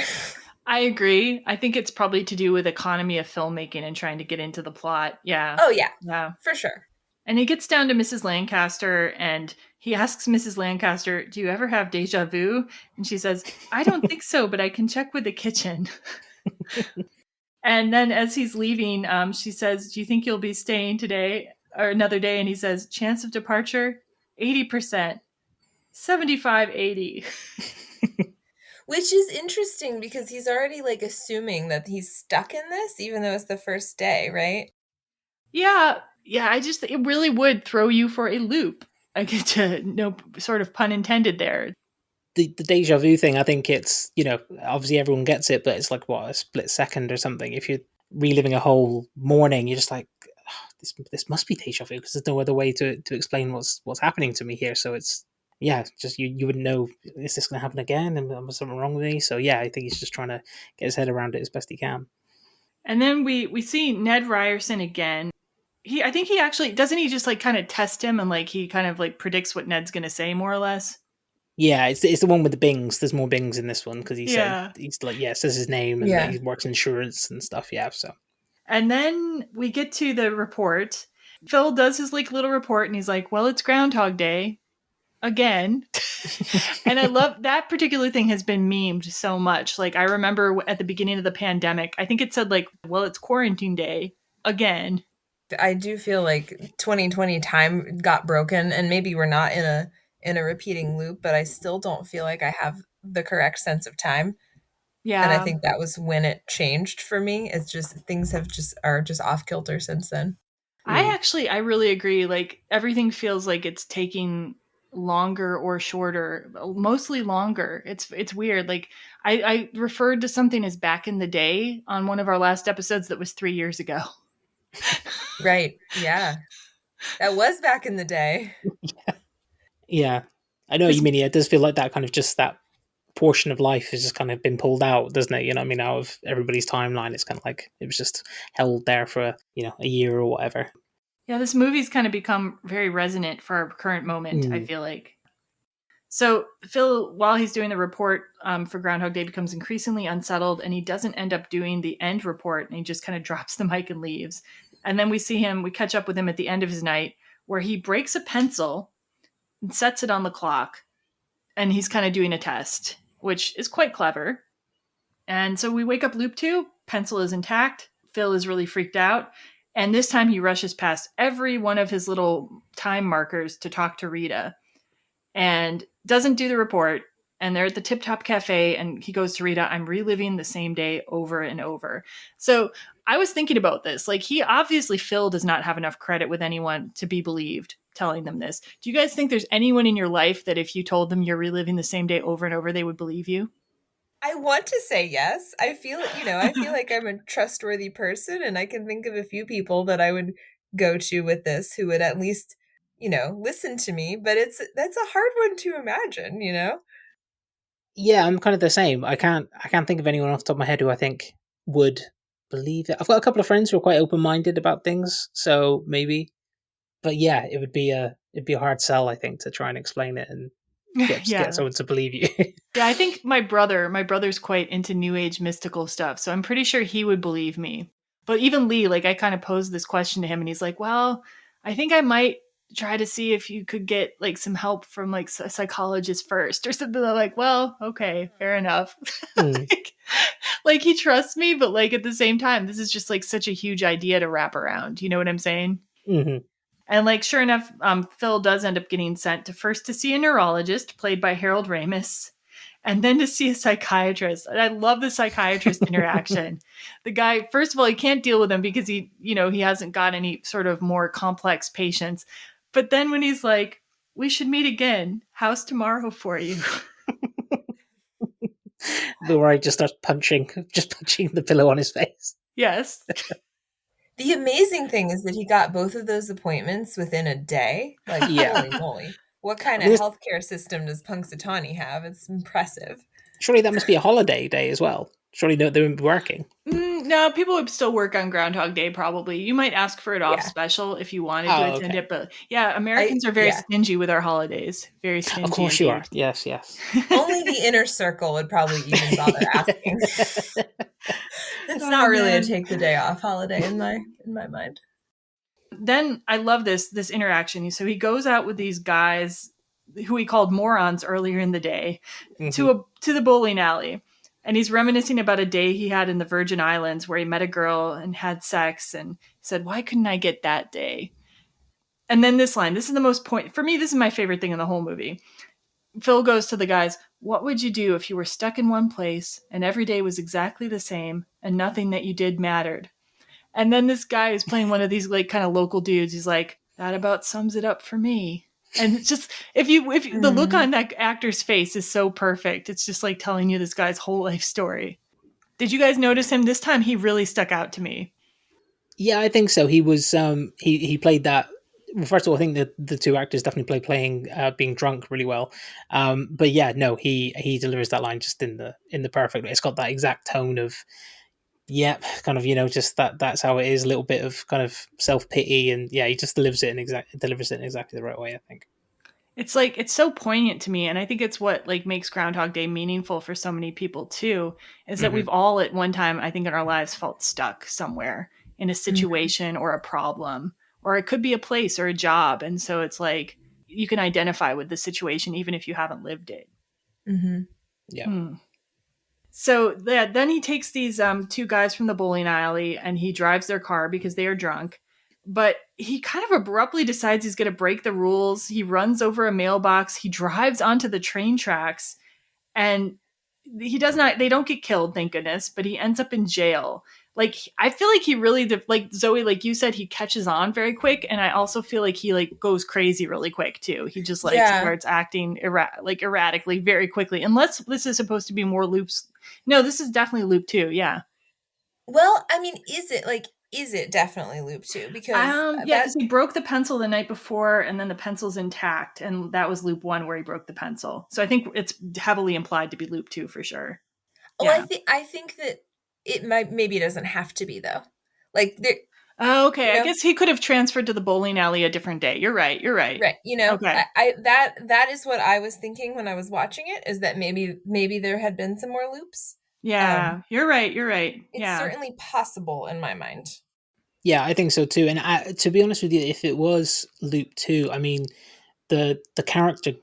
I agree. I think it's probably to do with economy of filmmaking and trying to get into the plot. Yeah. Oh, yeah. Yeah. For sure. And he gets down to Mrs. Lancaster and he asks Mrs. Lancaster, do you ever have deja vu? And she says, I don't think so, but I can check with the kitchen. And then as he's leaving, she says, do you think you'll be staying today or another day? And he says, chance of departure, 80%, 75, 80. Which is interesting because he's already like assuming that he's stuck in this, even though it's the first day, right? Yeah. It really would throw you for a loop. I get to no sort of pun intended there. The deja vu thing, I think it's, you know, obviously everyone gets it, but it's like, what, a split second or something. If you're reliving a whole morning, you're just like, oh, this must be deja vu because there's no other way to explain what's happening to me here. So it's, yeah, just you wouldn't know, is this going to happen again? And was something wrong with me? So yeah, I think he's just trying to get his head around it as best he can. And then we see Ned Ryerson again. I think he actually, doesn't he just like kind of test him and like he kind of like predicts what Ned's going to say more or less? Yeah, it's the one with the Bings. There's more Bings in this one because Yeah. he's like, yeah, says his name and Yeah. he works insurance and stuff. Yeah, so. And then we get to the report. Phil does his like little report and he's like, well, it's Groundhog Day again. And I love that particular thing has been memed so much. Like I remember at the beginning of the pandemic, I think it said like, well, it's quarantine day again. I do feel like 2020 time got broken, and maybe we're not in a repeating loop, but I still don't feel like I have the correct sense of time. Yeah. And I think that was when it changed for me. It's just things are just off kilter since then. I really agree. Like everything feels like it's taking longer or shorter, mostly longer. It's weird. Like I referred to something as back in the day on one of our last episodes that was 3 years ago. Right. Yeah. That was back in the day. Yeah. I know what you mean. Yeah, it does feel like that kind of just that portion of life has just kind of been pulled out, doesn't it? You know what I mean? Out of everybody's timeline, it's kind of like it was just held there for, a year or whatever. Yeah, this movie's kind of become very resonant for our current moment, I feel like. So Phil, while he's doing the report for Groundhog Day, becomes increasingly unsettled, and he doesn't end up doing the end report, and he just kind of drops the mic and leaves. And then we catch up with him at the end of his night, where he breaks a pencil and sets it on the clock, and he's kind of doing a test, which is quite clever. And so we wake up loop 2, pencil is intact, Phil is really freaked out, and this time he rushes past every one of his little time markers to talk to Rita, and doesn't do the report. And they're at the Tip Top Cafe, and he goes to Rita, I'm reliving the same day over and over. So I was thinking about this. Like, Phil does not have enough credit with anyone to be believed telling them this. Do you guys think there's anyone in your life that if you told them you're reliving the same day over and over, they would believe you? I want to say yes. I feel like I'm a trustworthy person, and I can think of a few people that I would go to with this who would at least, listen to me, but that's a hard one to imagine, Yeah, I'm kind of the same. I can't think of anyone off the top of my head who I think would believe it. I've got a couple of friends who are quite open-minded about things, so maybe. But yeah, it'd be a hard sell, I think, to try and explain it and get someone to believe you. Yeah, I think my brother's quite into New Age mystical stuff, so I'm pretty sure he would believe me. But even Lee, like, I kind of posed this question to him, and he's like, well, I think I might try to see if you could get like some help from like a psychologist first or something. I'm like, well, okay, fair enough. Like he trusts me, but like at the same time, this is just like such a huge idea to wrap around. You know what I'm saying? Mm-hmm. And like, sure enough, Phil does end up getting sent to see a neurologist played by Harold Ramis, and then to see a psychiatrist. And I love the psychiatrist interaction. The guy, first of all, he can't deal with him because he hasn't got any sort of more complex patients. But then when he's like, we should meet again. How's tomorrow for you? Where I just starts punching the pillow on his face. Yes. The amazing thing is that he got both of those appointments within a day. Like, holy moly. What kind of healthcare system does Punxsutawney have? It's impressive. Surely that must be a holiday day as well. Surely they wouldn't be working. No, people would still work on Groundhog Day, probably. You might ask for it off special if you wanted to attend it. But yeah, Americans are very stingy with our holidays. Very stingy. Of course you are. Yes. Only the inner circle would probably even bother asking. It's not really a take the day off holiday in my mind. Then I love this interaction. So he goes out with these guys who he called morons earlier in the day to the bowling alley. And he's reminiscing about a day he had in the Virgin Islands where he met a girl and had sex and said, why couldn't I get that day? And then this line, this is the most for me, this is my favorite thing in the whole movie. Phil goes to the guys, what would you do if you were stuck in one place and every day was exactly the same and nothing that you did mattered? And then this guy is playing one of these like kind of local dudes. He's like, that about sums it up for me. And it's just, if the look on that actor's face is so perfect. It's just like telling you this guy's whole life story. Did you guys notice him this time? He really stuck out to me. Yeah, I think so. He was, he played that. Well, first of all, I think that the two actors definitely playing being drunk really well. But yeah, no, he delivers that line just in the perfect way. It's got that exact tone of, kind of, just that's how it is. A little bit of kind of self-pity, and yeah, he just delivers it in exactly the right way, I think. It's like, it's so poignant to me, and I think it's what like makes Groundhog Day meaningful for so many people too, is that we've all at one time, I think in our lives, felt stuck somewhere in a situation or a problem, or it could be a place or a job. And so it's like, you can identify with the situation even if you haven't lived it. Yeah. So then he takes these two guys from the bowling alley and he drives their car because they are drunk. But he kind of abruptly decides he's going to break the rules. He runs over a mailbox. He drives onto the train tracks. And they don't get killed, thank goodness, but he ends up in jail. Like, I feel like he really, like Zoe, like you said, he catches on very quick. And I also feel like he like goes crazy really quick too. He just like starts acting erratically very quickly. Unless this is supposed to be more loops. No, this is definitely loop 2. Yeah. Well, I mean, is it like, is it definitely loop 2? Because Yeah, because he broke the pencil the night before, and then the pencil's intact, and that was loop 1 where he broke the pencil. So I think it's heavily implied to be loop 2 for sure. Oh, Yeah. I think that it maybe it doesn't have to be though. Like there. Oh, okay. You know? I guess he could have transferred to the bowling alley a different day. You're right. Right. You know, Okay. That is what I was thinking when I was watching it, is that maybe there had been some more loops. Yeah, you're right. You're right. It's certainly possible in my mind. Yeah, I think so too. And to be honest with you, if it was loop 2, I mean, the character,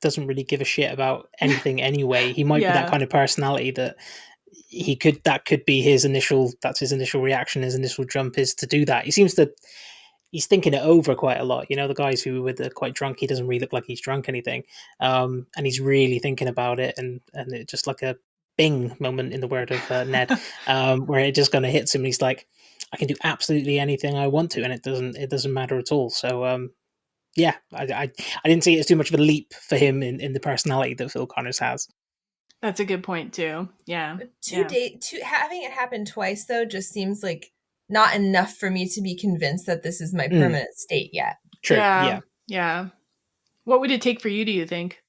doesn't really give a shit about anything anyway. He might be that Yeah. kind of personality that that could be his initial reaction, his initial jump is to do that. He seems to he's thinking it over quite a lot. The guys who were quite drunk, he doesn't really look like he's drunk anything, and he's really thinking about it, and it just like a bing moment in the word of Ned, where it just kind of hits him. And he's like, I can do absolutely anything I want to, and it doesn't matter at all. So yeah, I didn't see it as too much of a leap for him in the personality that Phil Connors has. That's a good point too. Yeah. Having it happen twice though just seems like not enough for me to be convinced that this is my permanent state yet. True. Yeah. Yeah. What would it take for you, do you think?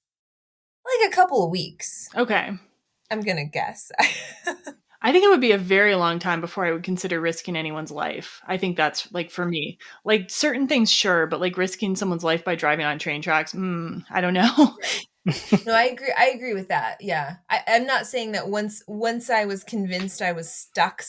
Like a couple of weeks. Okay. I'm gonna guess. I think it would be a very long time before I would consider risking anyone's life. I think that's like for me. Like certain things, sure, but like risking someone's life by driving on train tracks, I don't know. No, I agree. I agree with that. Yeah, I'm not saying that once I was convinced I was stuck.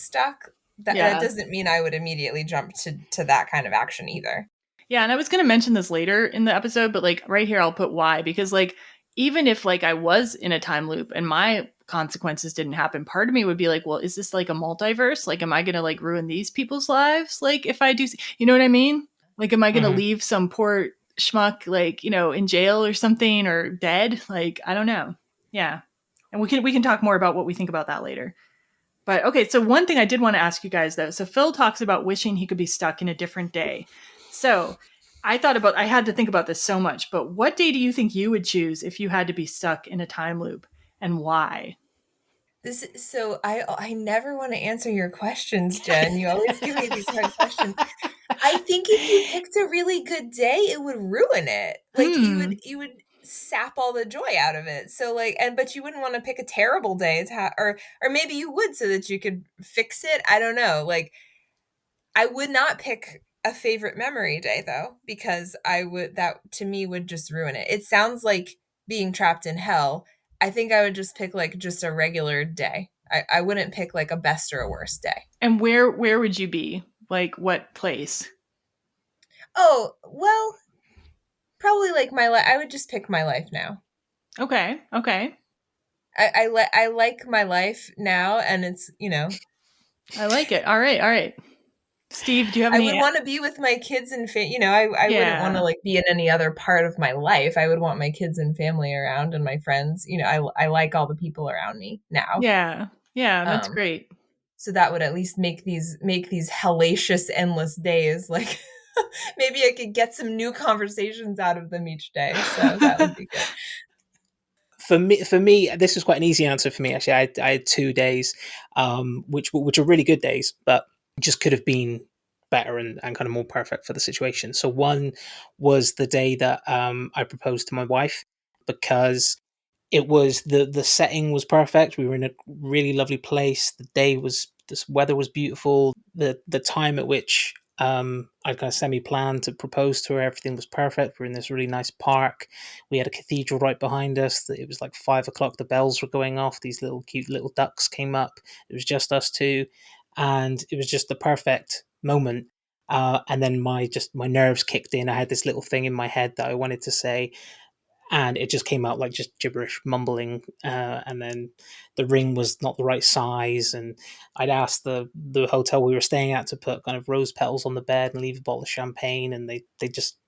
That doesn't mean I would immediately jump to that kind of action either. Yeah, and I was going to mention this later in the episode, but like right here, I'll put why, because like even if like I was in a time loop and my consequences didn't happen, part of me would be like, well, is this like a multiverse? Like, am I going to like ruin these people's lives? Like, if I do, you know what I mean? Like, am I going to leave some poor schmuck like, in jail or something or dead? Like, I don't know. Yeah, and we can talk more about what we think about that later. But okay, so one thing I did want to ask you guys though. So Phil talks about wishing he could be stuck in a different day. So I had to think about this so much, but what day do you think you would choose if you had to be stuck in a time loop, and why? I never want to answer your questions, Jen. You always give me these hard questions. I think if you picked a really good day, it would ruin it. Like you would sap all the joy out of it. So like, but you wouldn't want to pick a terrible day or maybe you would so that you could fix it. I don't know. Like, I would not pick a favorite memory day though, because that to me would just ruin it. It sounds like being trapped in hell. I think I would just pick like just a regular day. I wouldn't pick like a best or a worst day. And where would you be? Like what place? Oh, well, probably like my life. I would just pick my life now. Okay. I like my life now, and it's, I like it. All right. Steve, do you have any? I would want to be with my kids and I wouldn't want to like be in any other part of my life. I would want my kids and family around and my friends. I like all the people around me now. Yeah, that's great. So that would at least make these hellacious, endless days like maybe I could get some new conversations out of them each day. So that would be good. For me, this was quite an easy answer for me. Actually, I had 2 days, which are really good days, but just could have been better and kind of more perfect for the situation. So one was the day that I proposed to my wife, because it was the setting was perfect. We were in a really lovely place. This weather was beautiful. The time at which I kind of semi-planned to propose to her, everything was perfect. We're in this really nice park. We had a cathedral right behind us. It was like 5 o'clock. The bells were going off. These little cute little ducks came up. It was just us two, and it was just the perfect moment. And then my nerves kicked in. I had this little thing in my head that I wanted to say, and it just came out like just gibberish mumbling, and then the ring was not the right size, and I'd asked the hotel we were staying at to put kind of rose petals on the bed and leave a bottle of champagne, and they just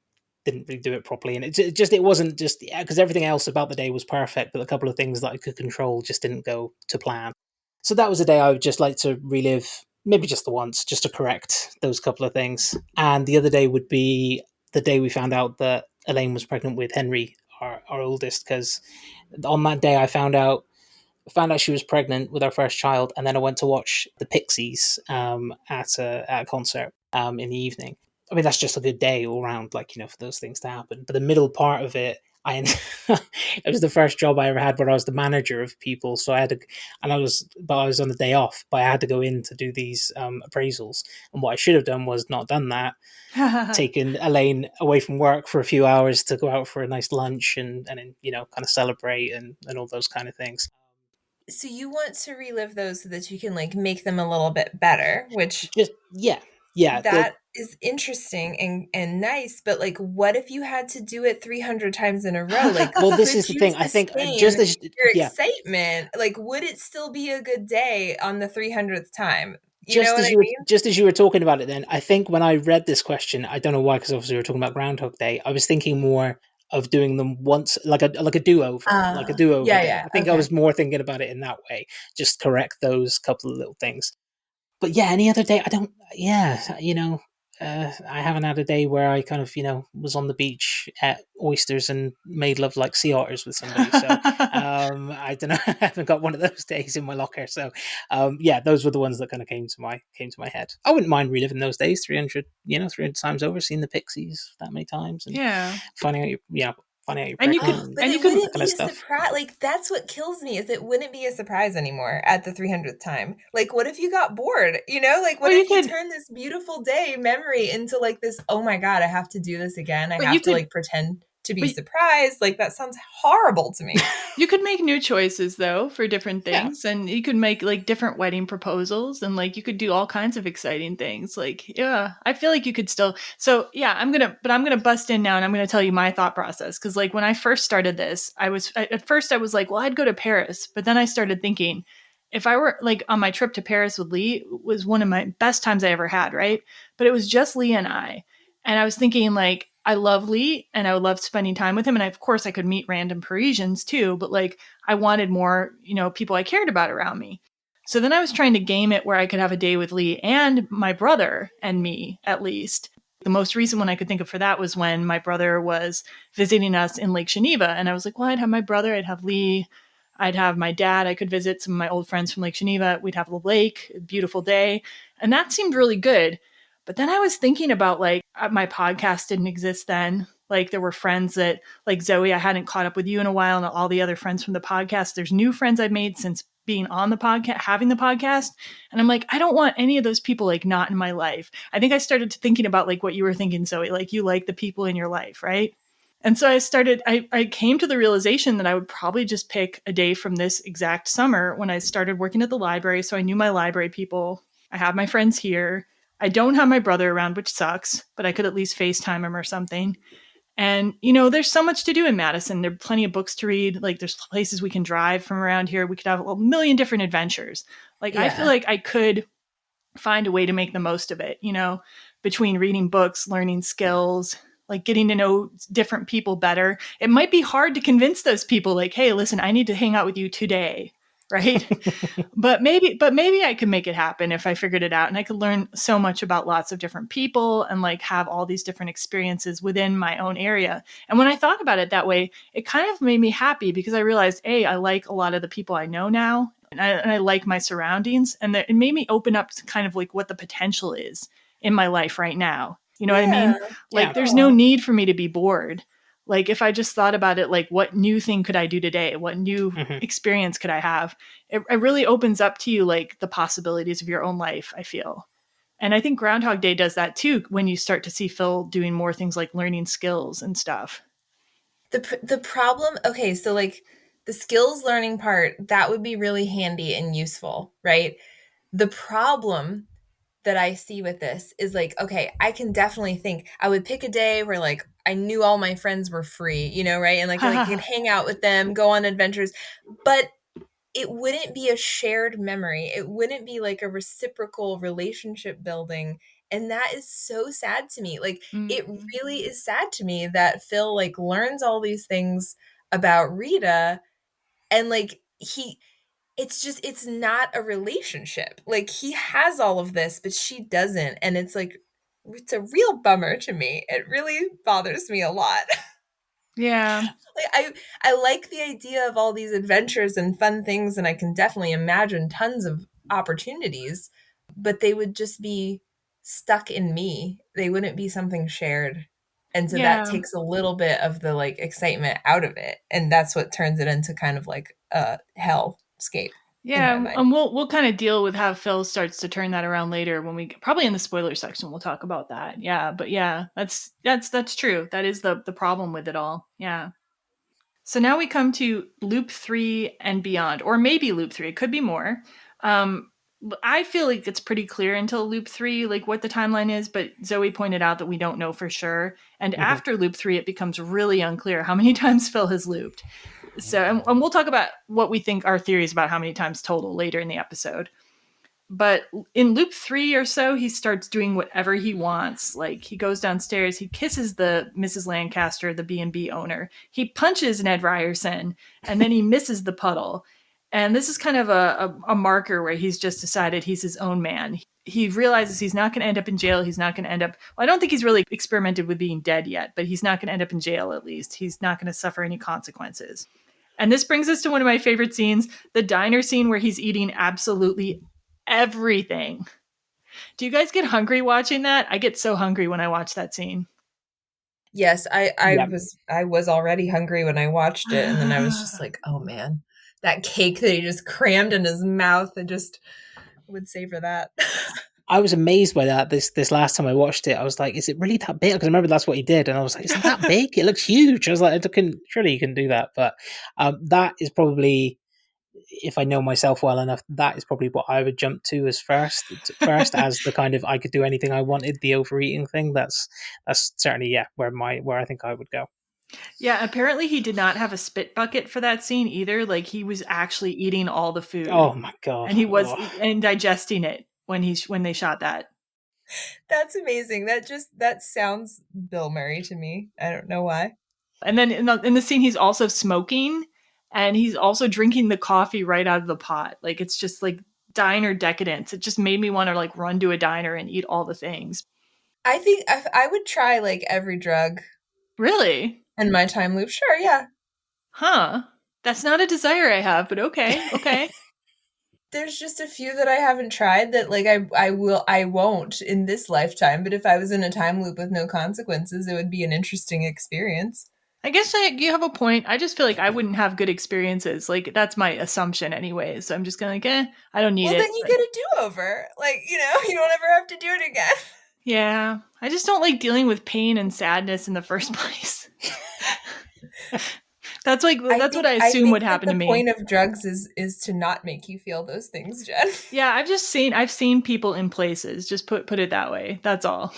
didn't really do it properly, and it wasn't just because everything else about the day was perfect, but a couple of things that I could control just didn't go to plan. So that was a day I would just like to relive, maybe just the once, just to correct those couple of things. And the other day would be the day we found out that Elaine was pregnant with Henry, our oldest, because on that day I found out found out she was pregnant with our first child, and then I went to watch the Pixies at a concert in the evening. I mean, that's just a good day all around, like, for those things to happen. But the middle part of it, it was the first job I ever had where I was the manager of people. So I had to, but I was on the day off, but I had to go in to do these appraisals. And what I should have done was not done that, taken Elaine away from work for a few hours to go out for a nice lunch and then, kind of celebrate and all those kind of things. So you want to relive those so that you can like make them a little bit better, which Just, yeah. that is interesting and nice, but like what if you had to do it 300 times in a row? Like, well, this could is the you thing. I think just as your excitement, like would it still be a good day on the 300th time? You know what I mean? Just as you were talking about it, then I think when I read this question, I don't know why, because obviously we were talking about Groundhog Day. I was thinking more of doing them once, like a do-over, day. Yeah, I think I was more thinking about it in that way, just correct those couple of little things. But yeah, any other day, I don't. Yeah, I haven't had a day where I kind of, was on the beach at oysters and made love like sea otters with somebody. So I don't know. I haven't got one of those days in my locker. So yeah, those were the ones that kind of came to my head. I wouldn't mind reliving those days, 300 times over, seeing the Pixies that many times, and finding out you're And you pregnant. But it wouldn't be a surprise. Like, that's what kills me, is it wouldn't be a surprise anymore at the 300th time. Like, what if you got bored? Like, what if you turn this beautiful day memory into like this, oh my God, I have to do this again. I have to like pretend to be surprised. Like, that sounds horrible to me. You could make new choices though for different things, and you could make like different wedding proposals, and like you could do all kinds of exciting things. Like, yeah, I feel like you could still. So yeah, I'm gonna bust in now, and I'm gonna tell you my thought process, because like when I first started this, at first I was like, well, I'd go to Paris, but then I started thinking, if I were like on my trip to Paris with Lee, it was one of my best times I ever had, right? But it was just Lee and I was thinking like, I love Lee and I would love spending time with him. And of course I could meet random Parisians too, but like I wanted more, people I cared about around me. So then I was trying to game it where I could have a day with Lee and my brother and me, at least. The most recent one I could think of for that was when my brother was visiting us in Lake Geneva. And I was like, well, I'd have my brother, I'd have Lee, I'd have my dad, I could visit some of my old friends from Lake Geneva. We'd have the lake, a beautiful day. And that seemed really good. But then I was thinking about like my podcast didn't exist then. Like there were friends that like Zoe, I hadn't caught up with you in a while, and all the other friends from the podcast. There's new friends I've made since being on the podcast, having the podcast. And I'm like, I don't want any of those people like not in my life. I think I started thinking about like what you were thinking, Zoe, like you like the people in your life, right? And so I came to the realization that I would probably just pick a day from this exact summer when I started working at the library. So I knew my library people. I have my friends here. I don't have my brother around, which sucks, but I could at least FaceTime him or something. And, there's so much to do in Madison. There are plenty of books to read. Like there's places we can drive from around here. We could have a million different adventures. Like I feel like I could find a way to make the most of it, between reading books, learning skills, like getting to know different people better. It might be hard to convince those people like, hey, listen, I need to hang out with you today. Right. but maybe I could make it happen if I figured it out, and I could learn so much about lots of different people and like have all these different experiences within my own area. And when I thought about it that way, it kind of made me happy because I realized, I like a lot of the people I know now, and I like my surroundings, and it made me open up to kind of like what the potential is in my life right now. You know what I mean? Like there's no need for me to be bored. Like if I just thought about it, like what new thing could I do today? What new experience could I have? It really opens up to you like the possibilities of your own life, I feel. And I think Groundhog Day does that too, when you start to see Phil doing more things like learning skills and stuff. The problem, okay, so like the skills learning part, that would be really handy and useful, right? The problem that I see with this is like, okay, I can definitely think I would pick a day where like I knew all my friends were free, right? And like I could hang out with them, go on adventures, but it wouldn't be a shared memory. It wouldn't be like a reciprocal relationship building. And that is so sad to me. Like it really is sad to me that Phil like learns all these things about Rita, and like it's not a relationship. Like he has all of this, but she doesn't. And it's like, it's a real bummer to me. It really bothers me a lot. Yeah. I like the idea of all these adventures and fun things, and I can definitely imagine tons of opportunities, but they would just be stuck in me. They wouldn't be something shared. And so that Yeah. takes a little bit of the like excitement out of it. And that's what turns it into kind of like a hellscape in my Yeah, mind. and we'll kind of deal with how Phil starts to turn that around later when we probably in the spoiler section we'll talk about that. Yeah, but yeah, that's true. That is the problem with it all. Yeah. So now we come to loop 3 and beyond, or maybe loop 3. It could be more. I feel like it's pretty clear until loop 3, like what the timeline is, but Zoe pointed out that we don't know for sure. And after loop 3, it becomes really unclear how many times Phil has looped. So, and we'll talk about what we think our theories about how many times total later in the episode. But in loop 3 or so, he starts doing whatever he wants. Like he goes downstairs, he kisses the Mrs. Lancaster, the B&B owner. He punches Ned Ryerson, and then he misses the puddle. And this is kind of a marker where he's just decided he's his own man. He realizes he's not going to end up in jail. He's not going to end up... Well, I don't think he's really experimented with being dead yet, but he's not going to end up in jail at least. He's not going to suffer any consequences. And this brings us to one of my favorite scenes, the diner scene where he's eating absolutely everything. Do you guys get hungry watching that? I get so hungry when I watch that scene. Yes, I was already hungry when I watched it, and then I was just like, oh man, that cake that he just crammed in his mouth, I just would savor that. I was amazed by that this last time I watched it. I was like, is it really that big? Because I remember that's what he did, and I was like, is it that big? It looks huge. I was like, surely you can do that. But that is probably, if I know myself well enough, that is probably what I would jump to as first as the kind of I could do anything I wanted, the overeating thing. That's certainly where I think I would go. Yeah, apparently he did not have a spit bucket for that scene either. Like he was actually eating all the food. Oh my god! And he was and digesting it when they shot that. That's amazing. That sounds Bill Murray to me. I don't know why. And then in the scene, he's also smoking, and he's also drinking the coffee right out of the pot. Like it's just like diner decadence. It just made me want to like run to a diner and eat all the things. I think I would try like every drug. Really? In my time loop, sure, yeah. Huh. That's not a desire I have, but okay. There's just a few that I haven't tried that like I won't in this lifetime, but if I was in a time loop with no consequences, it would be an interesting experience. I guess you have a point. I just feel like I wouldn't have good experiences. Like that's my assumption anyway. So I'm just gonna I don't need it. Well, then you get a do-over. Like, you don't ever have to do it again. Yeah. I just don't like dealing with pain and sadness in the first place. That's what I assume would happen to me. The point of drugs is to not make you feel those things, Jen. Yeah, I've seen people in places. Just put it that way. That's all.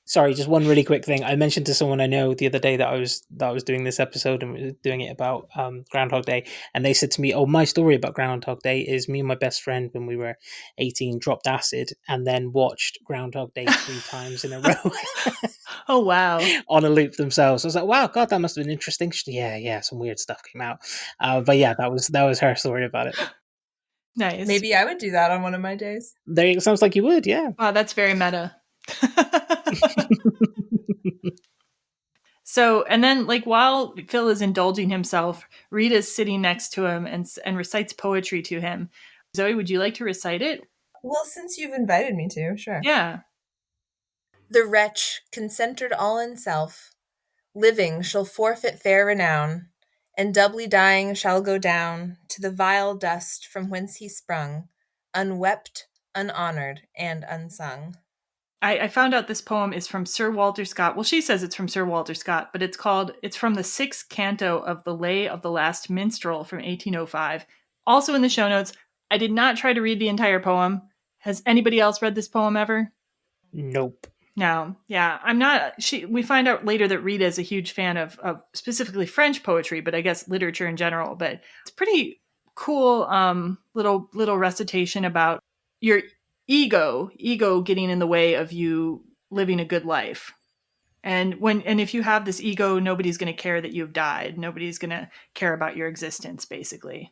Sorry, just one really quick thing. I mentioned to someone I know the other day that I was doing this episode and we were doing it about Groundhog Day, and they said to me, "Oh, my story about Groundhog Day is me and my best friend when we were 18 dropped acid and then watched Groundhog Day 3 times in a row." Oh wow! On a loop themselves. I was like, "Wow, God, that must have been interesting." Yeah, some weird stuff came out. But yeah, that was her story about it. Nice. Maybe I would do that on one of my days. It sounds like you would. Yeah. Wow, that's very meta. So, and then like while Phil is indulging himself, Rita's sitting next to him and recites poetry to him. Zoe, would you like to recite it? Well, since you've invited me to, sure. Yeah. The wretch, concentered all in self, living shall forfeit fair renown, and doubly dying shall go down to the vile dust from whence he sprung, unwept, unhonored, and unsung. I found out this poem is from Sir Walter Scott. Well, she says it's from Sir Walter Scott, but it's from the 6th canto of the Lay of the Last Minstrel from 1805. Also in the show notes. I did not try to read the entire poem. Has anybody else read this poem ever? Nope. No. Yeah, I'm not. We find out later that Rita is a huge fan of specifically French poetry, but I guess literature in general. But it's pretty cool little recitation about your ego getting in the way of you living a good life. And if you have this ego, nobody's going to care that you've died. Nobody's going to care about your existence, basically.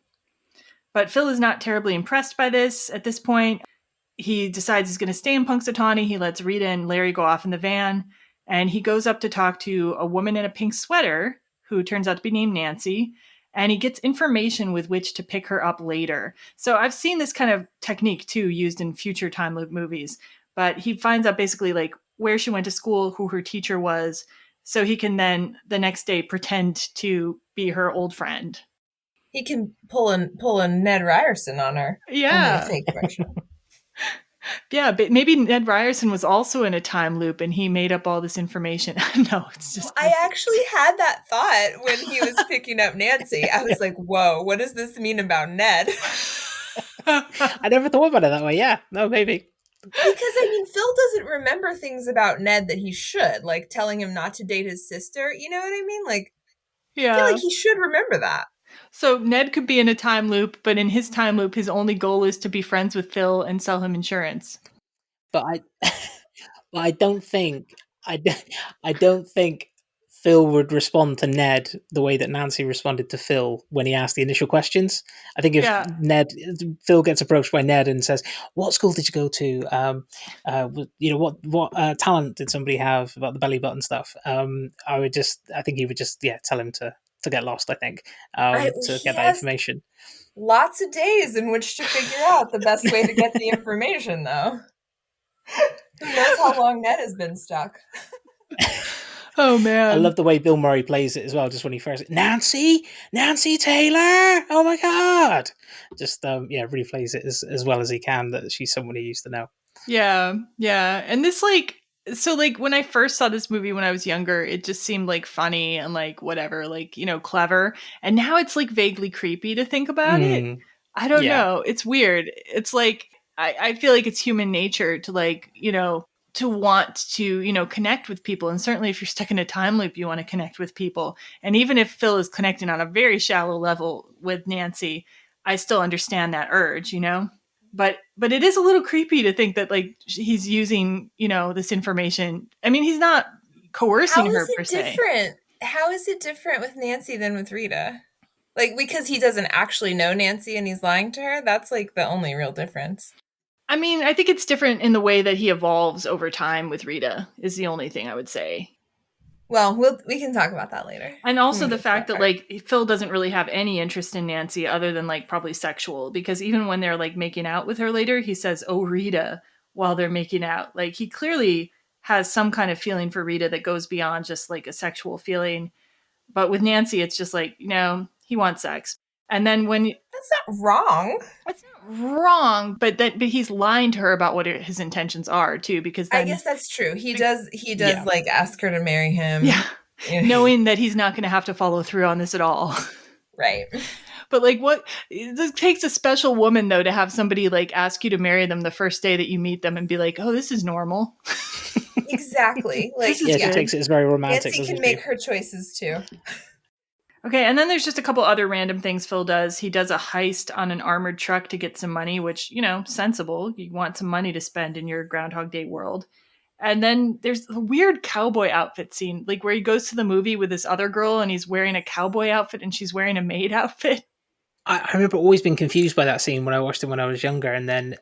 But Phil is not terribly impressed by this at this point. He decides he's going to stay in Punxsutawney. He lets Rita and Larry go off in the van. And he goes up to talk to a woman in a pink sweater who turns out to be named Nancy. And he gets information with which to pick her up later. So I've seen this kind of technique too used in future time loop movies. But he finds out basically like where she went to school, who her teacher was, so he can then the next day pretend to be her old friend. He can pull a Ned Ryerson on her. Yeah. Only a fake version. Yeah, but maybe Ned Ryerson was also in a time loop and he made up all this information. No, it's just. I actually had that thought when he was picking up Nancy. I was like, whoa, what does this mean about Ned? I never thought about it that way. Yeah, no, maybe. Because, I mean, Phil doesn't remember things about Ned that he should, like telling him not to date his sister. You know what I mean? Like, Yeah. I feel like he should remember that. So Ned could be in a time loop, but in his time loop, his only goal is to be friends with Phil and sell him insurance. But I don't think I don't think Phil would respond to Ned the way that Nancy responded to Phil when he asked the initial questions. I think if Phil gets approached by Ned and says, "What school did you go to? What talent did somebody have about the belly button stuff?" I think he would just tell him to get lost. I think to get that information. Lots of days in which to figure out the best way to get the information, though. Who knows how long Ned has been stuck? Oh man, I love the way Bill Murray plays it as well. Just when he first Nancy Taylor, oh my god, just really plays it as well as he can. That she's someone he used to know. Yeah, and this when I first saw this movie when I was younger, it just seemed like funny and like whatever, like clever. And now it's like vaguely creepy to think about it. I don't know. It's weird. It's like I feel like it's human nature to like to want to connect with people, and certainly if you're stuck in a time loop, you want to connect with people. And even if Phil is connecting on a very shallow level with Nancy, I still understand that urge, But it is a little creepy to think that like he's using, this information. I mean, he's not coercing her per se. How is it different with Nancy than with Rita? Like, because he doesn't actually know Nancy and he's lying to her? That's like the only real difference. I mean, I think it's different in the way that he evolves over time with Rita is the only thing I would say. Well, we can talk about that later. And also the fact that like Phil doesn't really have any interest in Nancy other than like probably sexual, because even when they're like making out with her later, he says, "Oh, Rita," while they're making out. Like he clearly has some kind of feeling for Rita that goes beyond just like a sexual feeling. But with Nancy, it's just like, he wants sex. And then that's not wrong. That's not wrong, but he's lying to her about what his intentions are too, because then, I guess that's true. He does like ask her to marry him. Yeah. Knowing that he's not going to have to follow through on this at all. Right. But like this takes a special woman though to have somebody like ask you to marry them the first day that you meet them and be like, "Oh, this is normal." Exactly. Like she takes it as very romantic. Nancy can make her choices too. Okay, and then there's just a couple other random things Phil does. He does a heist on an armored truck to get some money, which, sensible. You want some money to spend in your Groundhog Day world. And then there's a weird cowboy outfit scene, like where he goes to the movie with this other girl and he's wearing a cowboy outfit and she's wearing a maid outfit. I remember always being confused by that scene when I watched it when I was younger. And then,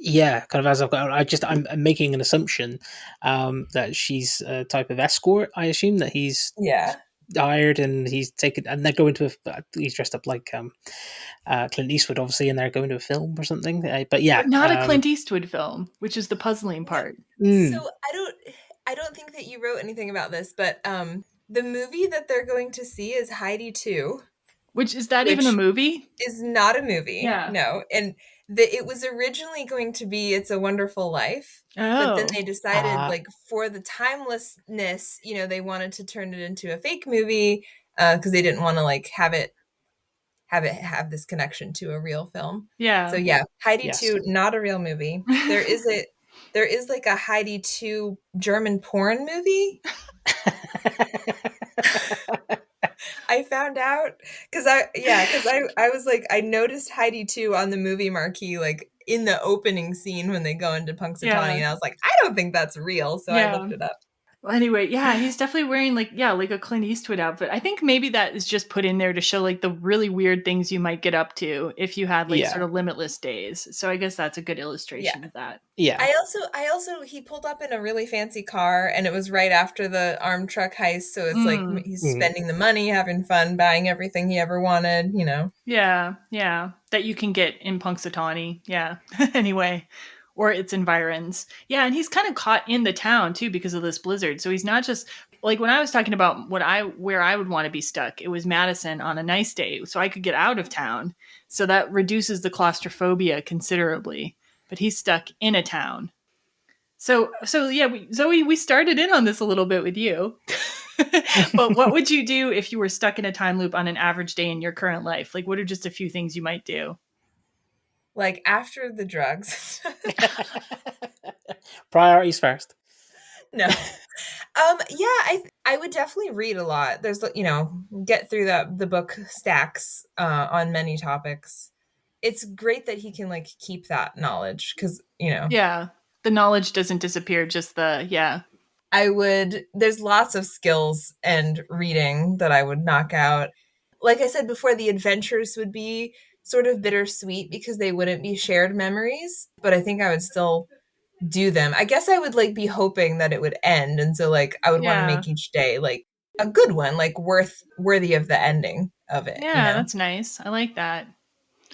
kind of as I've got, I'm making an assumption that she's a type of escort. I assume that he's hired and he's taken, and they're going to he's dressed up like Clint Eastwood, obviously, and they're going to a film or something. But not a Clint Eastwood film, which is the puzzling part. So I don't think that you wrote anything about this, but the movie that they're going to see is Heidi 2. Which even a movie? Is not a movie. Yeah. No. And it was originally going to be It's a Wonderful Life. Oh. But then they decided, like, for the timelessness, they wanted to turn it into a fake movie because they didn't want to, like, have this connection to a real film. Yeah. So, Heidi 2, not a real movie. There is, like, a Heidi 2 German porn movie. I found out because I was like, I noticed Heidi 2 on the movie marquee, like in the opening scene when they go into Punxsutawney, and I was like, I don't think that's real, so I looked it up. Well, anyway, yeah, he's definitely wearing like a Clint Eastwood outfit. I think maybe that is just put in there to show like the really weird things you might get up to if you had like sort Yeah. of limitless days. So I guess that's a good Yeah. illustration of that. Yeah. He pulled up in a really fancy car, and it was right after the armed truck heist, so it's like Mm. he's spending the money, having fun, buying everything he ever wanted, you know. Yeah, yeah. That you can get in Punxsutawney. Yeah. Anyway, or its environs. Yeah, and he's kind of caught in the town too because of this blizzard. So he's not just like when I was talking about where I would want to be stuck, it was Madison on a nice day, so I could get out of town. So that reduces the claustrophobia considerably. But he's stuck in a town. So yeah, Zoe, we started in on this a little bit with you. But what would you do if you were stuck in a time loop on an average day in your current life? Like, what are just a few things you might do? Like after the drugs. Priorities first. No. I would definitely read a lot. There's, get through the book stacks on many topics. It's great that he can like keep that knowledge because, Yeah. The knowledge doesn't disappear, just yeah. There's lots of skills and reading that I would knock out. Like I said before, the adventures would be sort of bittersweet because they wouldn't be shared memories, but I think I would still do them. I guess I would like be hoping that it would end. And so like I would want to make each day like a good one, like worthy of the ending of it. Yeah, that's nice. I like that.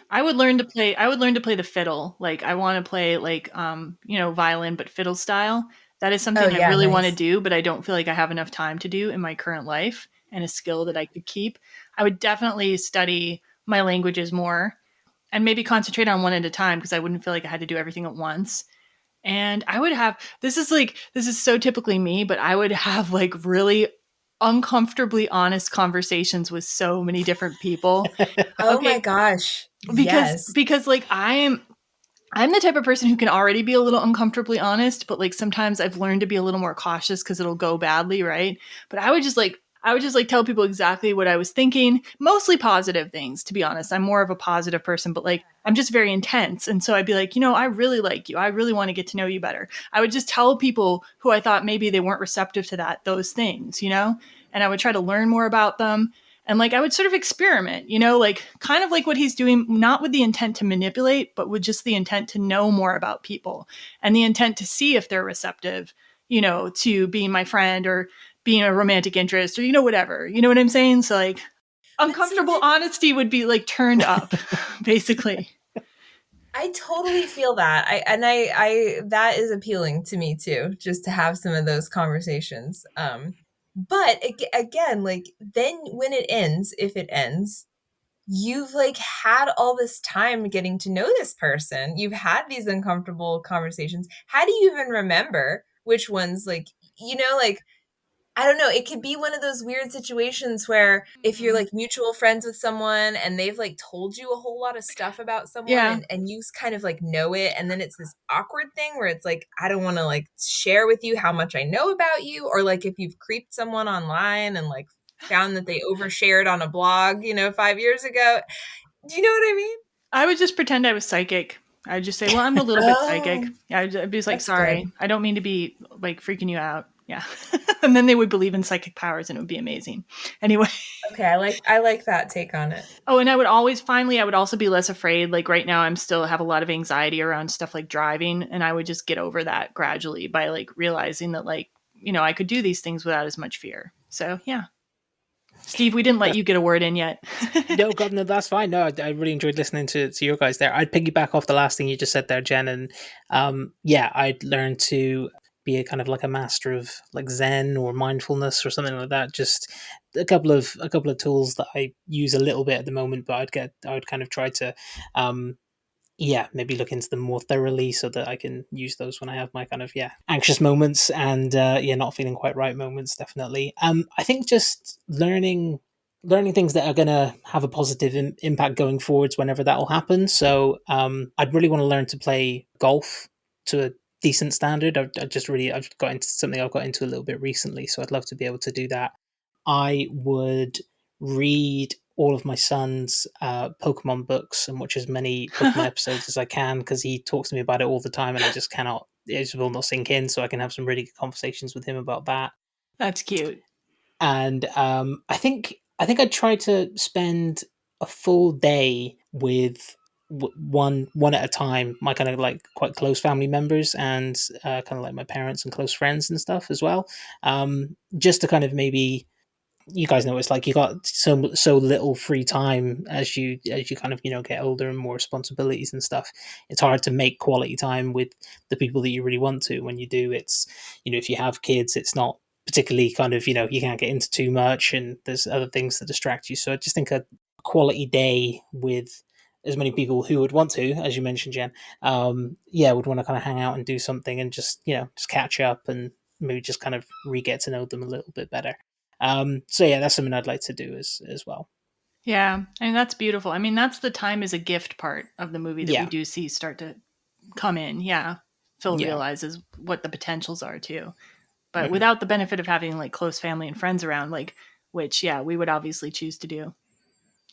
I would learn to play the fiddle. Like I want to play like violin but fiddle style. That is something I really want to do, but I don't feel like I have enough time to do in my current life and a skill that I could keep. I would definitely study my languages more and maybe concentrate on one at a time because I wouldn't feel like I had to do everything at once. And I would have this is so typically me, but I would have like really uncomfortably honest conversations with so many different people. Oh my gosh. Because like I'm the type of person who can already be a little uncomfortably honest, but like sometimes I've learned to be a little more cautious because it'll go badly, right? But I would just like tell people exactly what I was thinking, mostly positive things, to be honest. I'm more of a positive person, but like I'm just very intense. And so I'd be like, I really like you. I really want to get to know you better. I would just tell people who I thought maybe they weren't receptive to those things, and I would try to learn more about them. And like I would sort of experiment, like kind of like what he's doing, not with the intent to manipulate, but with just the intent to know more about people and the intent to see if they're receptive, to being my friend or being a romantic interest or, whatever. You know what I'm saying? So like uncomfortable honesty would be like turned up, basically. I totally feel that. I that is appealing to me too, just to have some of those conversations. But again, like then when it ends, if it ends, you've like had all this time getting to know this person. You've had these uncomfortable conversations. How do you even remember which ones like, like I don't know. It could be one of those weird situations where if you're like mutual friends with someone and they've like told you a whole lot of stuff about someone and you kind of like know it. And then it's this awkward thing where it's like, I don't want to like share with you how much I know about you. Or like if you've creeped someone online and like found that they overshared on a blog, 5 years ago. Do you know what I mean? I would just pretend I was psychic. I'd just say, well, I'm a little bit psychic. I'd be like, sorry, good. I don't mean to be like freaking you out. Yeah. And then they would believe in psychic powers and it would be amazing. Anyway. Okay. I like that take on it. Oh, and I would also be less afraid. Like right now, I'm still have a lot of anxiety around stuff like driving. And I would just get over that gradually by like realizing that like, I could do these things without as much fear. So yeah. Steve, we didn't let you get a word in yet. No, God, no, that's fine. No, I really enjoyed listening to your guys there. I'd piggyback off the last thing you just said there, Jen. And I'd learn to be a kind of like a master of like Zen or mindfulness or something like that. Just a couple of tools that I use a little bit at the moment, but I would kind of try to maybe look into them more thoroughly so that I can use those when I have my kind of anxious moments and not feeling quite right moments. Definitely. I think just learning things that are going to have a positive impact going forwards whenever that will happen. So I'd really want to learn to play golf to a decent standard. I've got into something I've got into a little bit recently, so I'd love to be able to do that. I would read all of my son's Pokemon books and watch as many Pokemon episodes as I can because he talks to me about it all the time and it just will not sink in, so I can have some really good conversations with him about that. That's cute. And I think I tried to spend a full day with one at a time, my kind of like quite close family members, and kind of like my parents and close friends and stuff as well, just to kind of maybe, you guys know, it's like you got so little free time as you kind of get older and more responsibilities and stuff. It's hard to make quality time with the people that you really want to. When you do, it's, if you have kids, it's not particularly kind of, you can't get into too much, and there's other things that distract you. So I just think a quality day with as many people who would want to, as you mentioned, Jen, yeah, would want to kind of hang out and do something and just catch up and maybe just kind of re-get to know them a little bit better. So yeah, that's something I'd like to do as well. Yeah, I mean that's beautiful. I mean that's the time is a gift part of the movie that we Yeah, do see start to come in. Yeah, Phil yeah, realizes what the potentials are too, but mhm. without the benefit of having like close family and friends around, like which yeah we would obviously choose to do.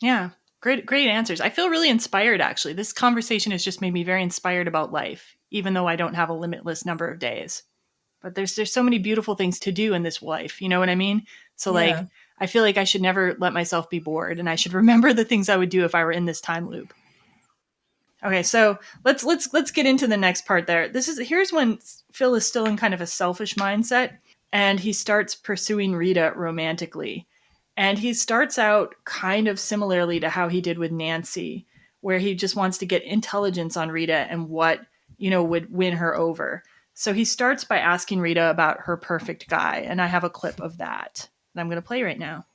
Yeah, great answers. I feel really inspired actually. This conversation has just made me very inspired about life, even though I don't have a limitless number of days. But there's so many beautiful things to do in this life. You know what I mean? So like Yeah. I feel like I should never let myself be bored, and I should remember the things I would do if I were in this time loop. Okay, so let's get into the next part there. Here's when Phil is still in kind of a selfish mindset and he starts pursuing Rita romantically. And he starts out kind of similarly to how he did with Nancy, where he just wants to get intelligence on Rita and what, would win her over. So he starts by asking Rita about her perfect guy, and I have a clip of that that I'm going to play right now.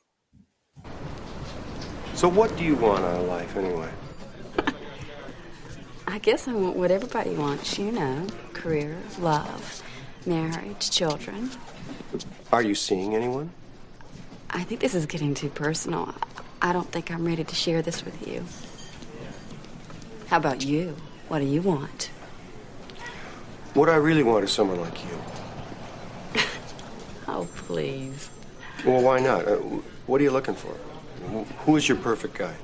So what do you want out of life anyway? I guess I want what everybody wants, career, love, marriage, children. Are you seeing anyone? I think this is getting too personal. I don't think I'm ready to share this with you. How about you? What do you want? What I really want is someone like you. Oh, please. Well, why not? What are you looking for? Who is your perfect guy?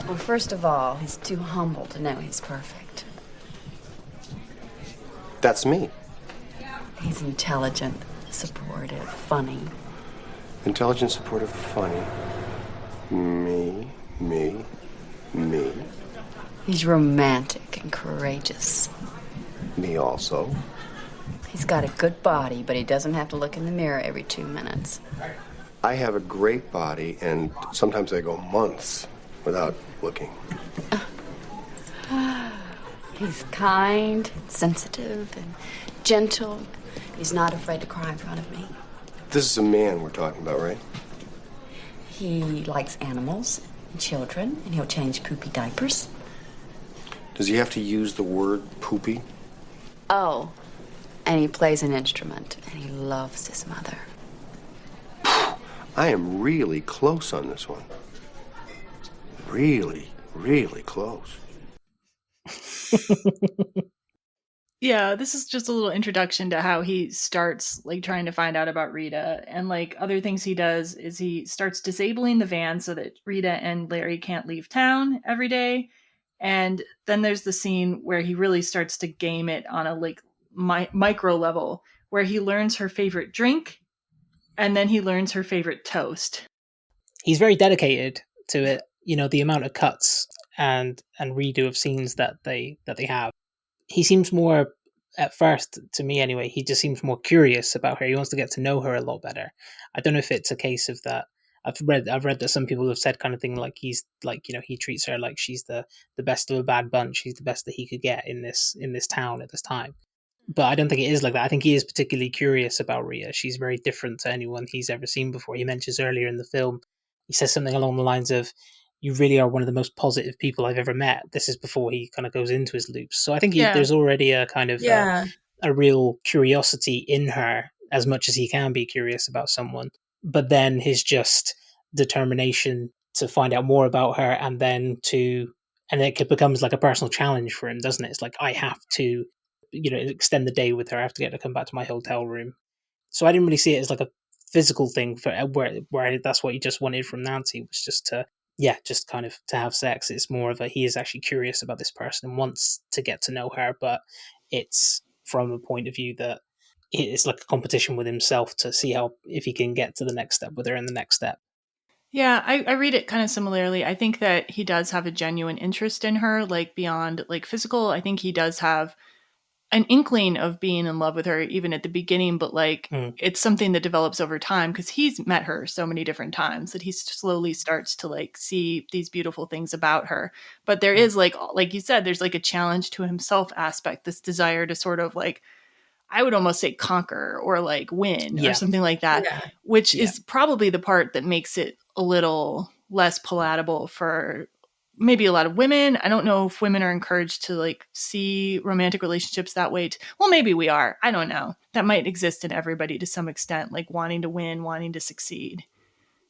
Well, first of all, he's too humble to know he's perfect. That's me. He's intelligent, supportive, funny. Intelligent, supportive, funny. Me. He's romantic and courageous. Me also. He's got a good body, but he doesn't have to look in the mirror every 2 minutes. I have a great body, and sometimes I go months without looking. He's kind, sensitive, and gentle. He's not afraid to cry in front of me. This is a man we're talking about, right? He likes animals and children, and he'll change poopy diapers. Does he have to use the word poopy? Oh, and he plays an instrument, and he loves his mother. I am really close on this one. Really, really close. Yeah, this is just a little introduction to how he starts like trying to find out about Rita. And like other things he does is he starts disabling the van so that Rita and Larry can't leave town every day. And then there's the scene where he really starts to game it on a like micro level, where he learns her favorite drink and then he learns her favorite toast. He's very dedicated to it. The amount of cuts and redo of scenes that they have. He seems more, at first, to me anyway, he just seems more curious about her. He wants to get to know her a lot better. I don't know if it's a case of that. I've read that some people have said kind of thing like he's like, he treats her like she's the best of a bad bunch. She's the best that he could get in this town at this time. But I don't think it is like that. I think he is particularly curious about Rhea. She's very different to anyone he's ever seen before. He mentions earlier in the film, he says something along the lines of, "You really are one of the most positive people I've ever met." This is before he kind of goes into his loops. So I think Yeah. there's already a kind of Yeah. a real curiosity in her, as much as he can be curious about someone. But then his just determination to find out more about her, and then it becomes like a personal challenge for him, doesn't it? It's like, I have to, extend the day with her. I have to get her to come back to my hotel room. So I didn't really see it as like a physical thing for where that's what he just wanted from Nancy, was just to, yeah, just kind of to have sex. It's more of a, he is actually curious about this person and wants to get to know her, but it's from a point of view that it's like a competition with himself to see if he can get to the next step with her in the next step. Yeah, I read it kind of similarly. I think that he does have a genuine interest in her, like beyond like physical. I think he does have an inkling of being in love with her even at the beginning, but like it's something that develops over time because he's met her so many different times that he slowly starts to like see these beautiful things about her. But there is like you said, there's like a challenge to himself aspect, this desire to sort of like, I would almost say conquer or like win or something like that, which is probably the part that makes it a little less palatable for maybe a lot of women. I don't know if women are encouraged to like see romantic relationships that way. Well, maybe we are. I don't know. That might exist in everybody to some extent, like wanting to win, wanting to succeed.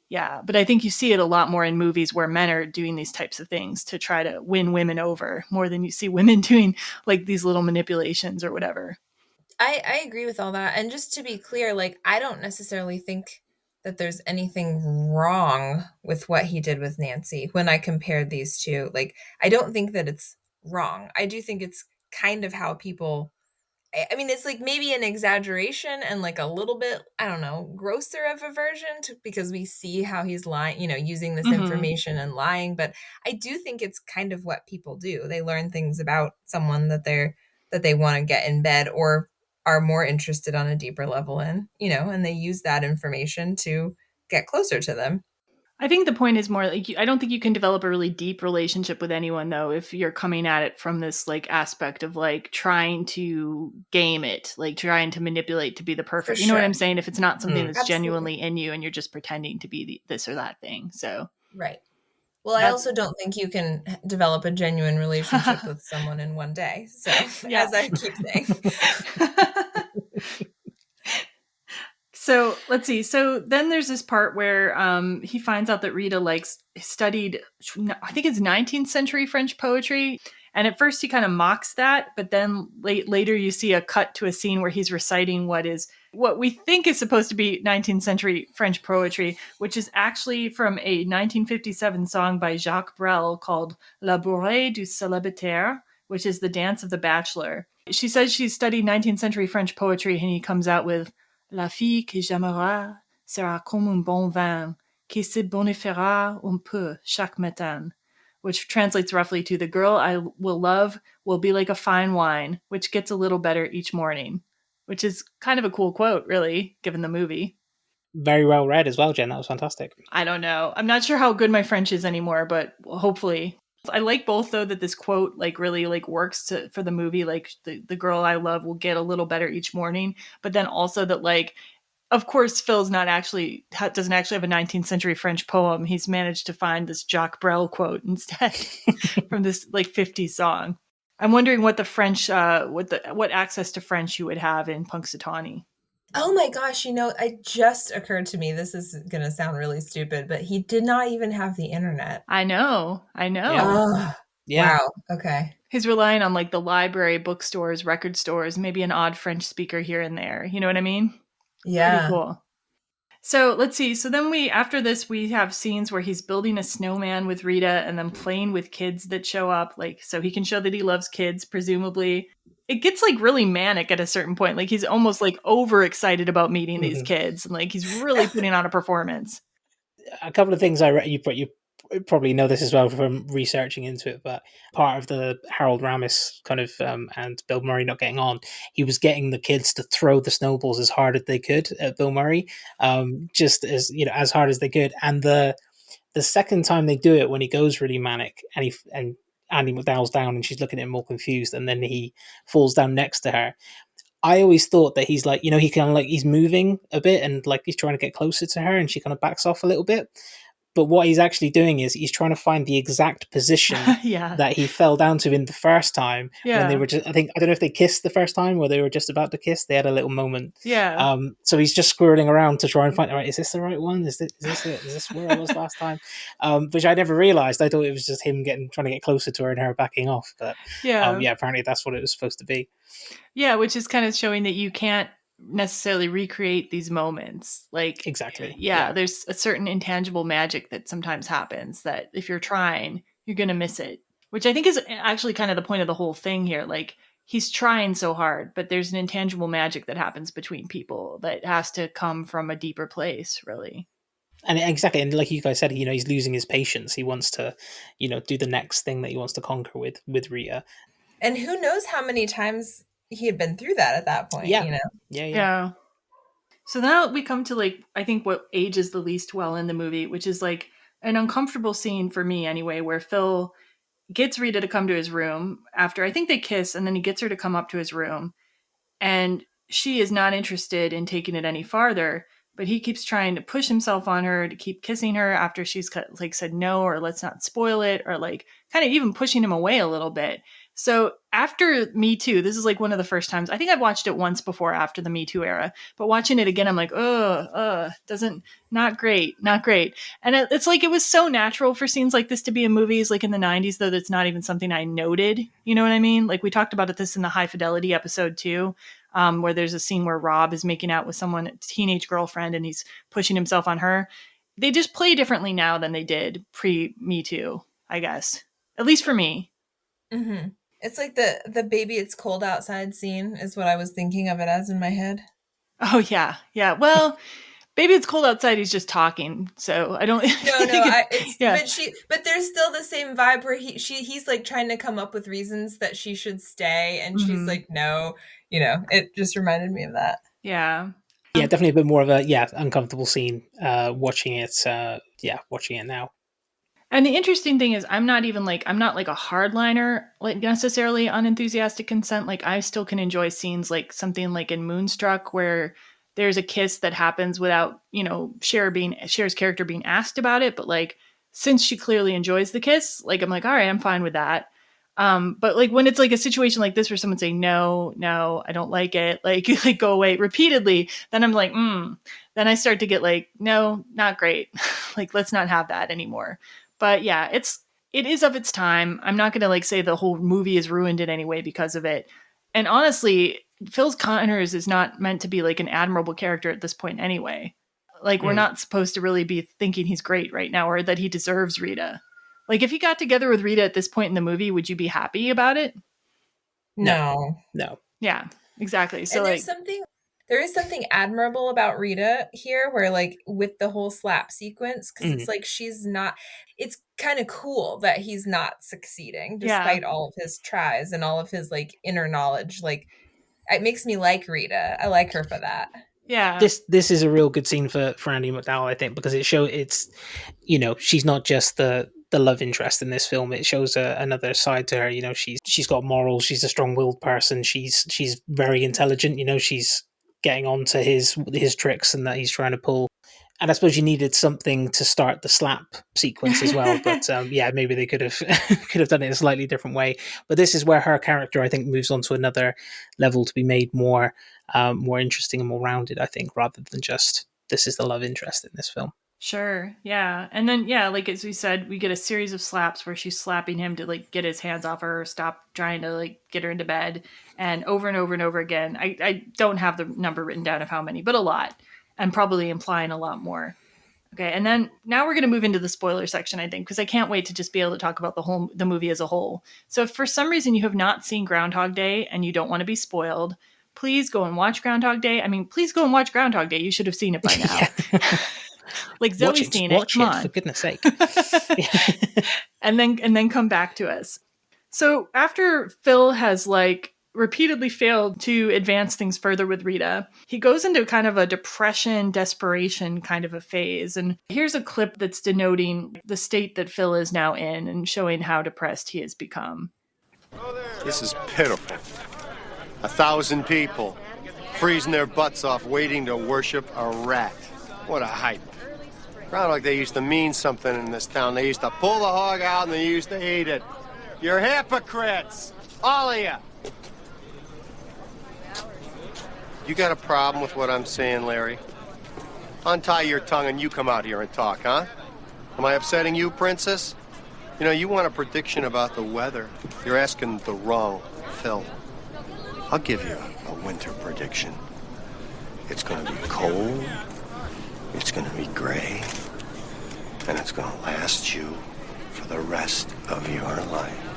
Yeah, but I think you see it a lot more in movies where men are doing these types of things to try to win women over more than you see women doing like these little manipulations or whatever. I agree with all that. And just to be clear, like, I don't necessarily think that there's anything wrong with what he did with Nancy when I compared these two. Like, I don't think that it's wrong. I do think it's kind of how people, I mean, it's like maybe an exaggeration and like a little bit, I don't know, grosser of a version because we see how he's lying, using this information and lying. But I do think it's kind of what people do. They learn things about someone that they want to get in bed or are more interested on a deeper level in, and they use that information to get closer to them. I think the point is more like I don't think you can develop a really deep relationship with anyone though if you're coming at it from this like aspect of like trying to game it, like trying to manipulate to be the perfect. You know what I'm saying? If it's not something that's genuinely in you and you're just pretending to be this or that thing. So right. Well, I also don't think you can develop a genuine relationship with someone in one day. So, as I keep saying. So let's see. So then there's this part where he finds out that Rita studied, I think it's 19th century French poetry. And at first he kind of mocks that, but then later you see a cut to a scene where he's reciting what we think is supposed to be 19th century French poetry, which is actually from a 1957 song by Jacques Brel called La Bourrée du Célibataire, which is the dance of the bachelor. She says she studied 19th century French poetry, and he comes out with La fille que j'aimerai sera comme un bon vin qui se bonifiera un peu chaque matin, which translates roughly to the girl I will love will be like a fine wine, which gets a little better each morning, which is kind of a cool quote, really, given the movie. Very well read as well, Jen. That was fantastic. I don't know. I'm not sure how good my French is anymore, but hopefully. I like both though that this quote like really like works for the movie, like the girl I love will get a little better each morning, but then also that like of course Phil's doesn't actually have a 19th century French poem. He's managed to find this Jacques Brel quote instead from this like 50s song. I'm wondering what the French what access to French you would have in Punxsutawney. Oh my gosh, it just occurred to me, this is going to sound really stupid, but he did not even have the internet. I know. Yeah. Wow. Okay. He's relying on like the library, bookstores, record stores, maybe an odd French speaker here and there. You know what I mean? Yeah. Pretty cool. So let's see. So then after this, we have scenes where he's building a snowman with Rita and then playing with kids that show up, like, so he can show that he loves kids, presumably. It gets like really manic at a certain point. Like he's almost like overexcited about meeting these kids and like he's really putting on a performance. A couple of things I read, you probably know this as well from researching into it, but part of the Harold Ramis kind of and Bill Murray not getting on, he was getting the kids to throw the snowballs as hard as they could at Bill Murray, just as as hard as they could. And the second time they do it, when he goes really manic and Andy McDowell's down and she's looking at him all confused, and then he falls down next to her. I always thought that he's like, he kind of like he's moving a bit and like he's trying to get closer to her, and she kind of backs off a little bit. But what he's actually doing is he's trying to find the exact position that he fell down to in the first time. When they were just, I don't know if they kissed the first time or they were just about to kiss. They had a little moment. Yeah. So he's just squirreling around to try and find, all right, is this the right one? Is this it? Is this where I was last time? Which I never realized. I thought it was just him trying to get closer to her and her backing off. But apparently that's what it was supposed to be. Yeah, which is kind of showing that you can't necessarily recreate these moments. Like exactly. There's a certain intangible magic that sometimes happens that if you're trying, you're going to miss it, which I think is actually kind of the point of the whole thing here. Like he's trying so hard, but there's an intangible magic that happens between people that has to come from a deeper place, really. And exactly, and like you guys said, he's losing his patience. He wants to, do the next thing that he wants to conquer with Rita. And who knows how many times he had been through that at that point, Yeah. Yeah. So now we come to, like, I think what ages the least well in the movie, which is like an uncomfortable scene for me anyway, where Phil gets Rita to come to his room after, I think they kiss, and then he gets her to come up to his room, and she is not interested in taking it any farther, but he keeps trying to push himself on her to keep kissing her after she's like said no, or let's not spoil it, or like kind of even pushing him away a little bit. So after Me Too, this is like one of the first times, I think I've watched it once before after the Me Too era, but watching it again, I'm like, not great. And it's like, it was so natural for scenes like this to be in movies like in the 90s, though that's not even something I noted. You know what I mean? Like we talked about this in the High Fidelity episode too, where there's a scene where Rob is making out with someone, a teenage girlfriend, and he's pushing himself on her. They just play differently now than they did pre-Me Too, I guess. At least for me. Mm-hmm. It's like the baby it's cold outside scene is what I was thinking of it as in my head. Oh, yeah. Yeah. Well, baby, it's cold outside. He's just talking. So I don't. But there's still the same vibe where he's like trying to come up with reasons that she should stay. And she's like, no, it just reminded me of that. Yeah. Yeah, definitely a bit more of a, uncomfortable scene watching it now. And the interesting thing is I'm not like a hardliner, like necessarily on enthusiastic consent. Like I still can enjoy scenes like something like in Moonstruck where there's a kiss that happens without, Cher's character being asked about it. But like, since she clearly enjoys the kiss, like I'm like, all right, I'm fine with that. But like when it's like a situation like this where someone's saying, no, I don't like it, like you like go away repeatedly, then I'm like, then I start to get like, no, not great. Like, let's not have that anymore. But yeah, it is of its time. I'm not going to like say the whole movie is ruined in any way because of it. And honestly, Phil Connors is not meant to be like an admirable character at this point anyway. Like we're not supposed to really be thinking he's great right now or that he deserves Rita. Like if he got together with Rita at this point in the movie, would you be happy about it? No. Yeah, exactly. So and there is something admirable about Rita here where like with the whole slap sequence, because it's like it's kind of cool that he's not succeeding despite all of his tries and all of his like inner knowledge. Like it makes me like Rita. I like her for that. Yeah. This is a real good scene for Andie MacDowell, I think, because she's not just the love interest in this film. It shows another side to her. She's got morals. She's a strong-willed person. She's very intelligent. She's getting on to his tricks and that he's trying to pull. And I suppose you needed something to start the slap sequence as well. But maybe they could have done it in a slightly different way. But this is where her character, I think, moves on to another level to be made more interesting and more rounded, I think, rather than just this is the love interest in this film. Sure. Yeah. And then, like, as we said, we get a series of slaps where she's slapping him to like get his hands off her, stop trying to like get her into bed, and over and over and over again. I don't have the number written down of how many, but a lot, and probably implying a lot more. Okay. And then now we're going to move into the spoiler section, I think, because I can't wait to just be able to talk about the movie as a whole. So if for some reason you have not seen Groundhog Day and you don't want to be spoiled, please go and watch Groundhog Day. I mean, please go and watch Groundhog Day. You should have seen it by now. Like Zoe's seen it. Come on, for goodness sake. and then come back to us. So after Phil has like repeatedly failed to advance things further with Rita, he goes into kind of a depression, desperation kind of a phase. And here's a clip that's denoting the state that Phil is now in and showing how depressed he has become. This is pitiful. 1,000 people freezing their butts off waiting to worship a rat. What a hype. Groundhog Day used to mean something in this town. They used to pull the hog out and they used to eat it. You're hypocrites, all of you. You got a problem with what I'm saying, Larry? Untie your tongue and you come out here and talk, huh? Am I upsetting you, Princess? You want a prediction about the weather. You're asking the wrong Phil. I'll give you a winter prediction. It's going to be cold. It's going to be gray, and it's going to last you for the rest of your life.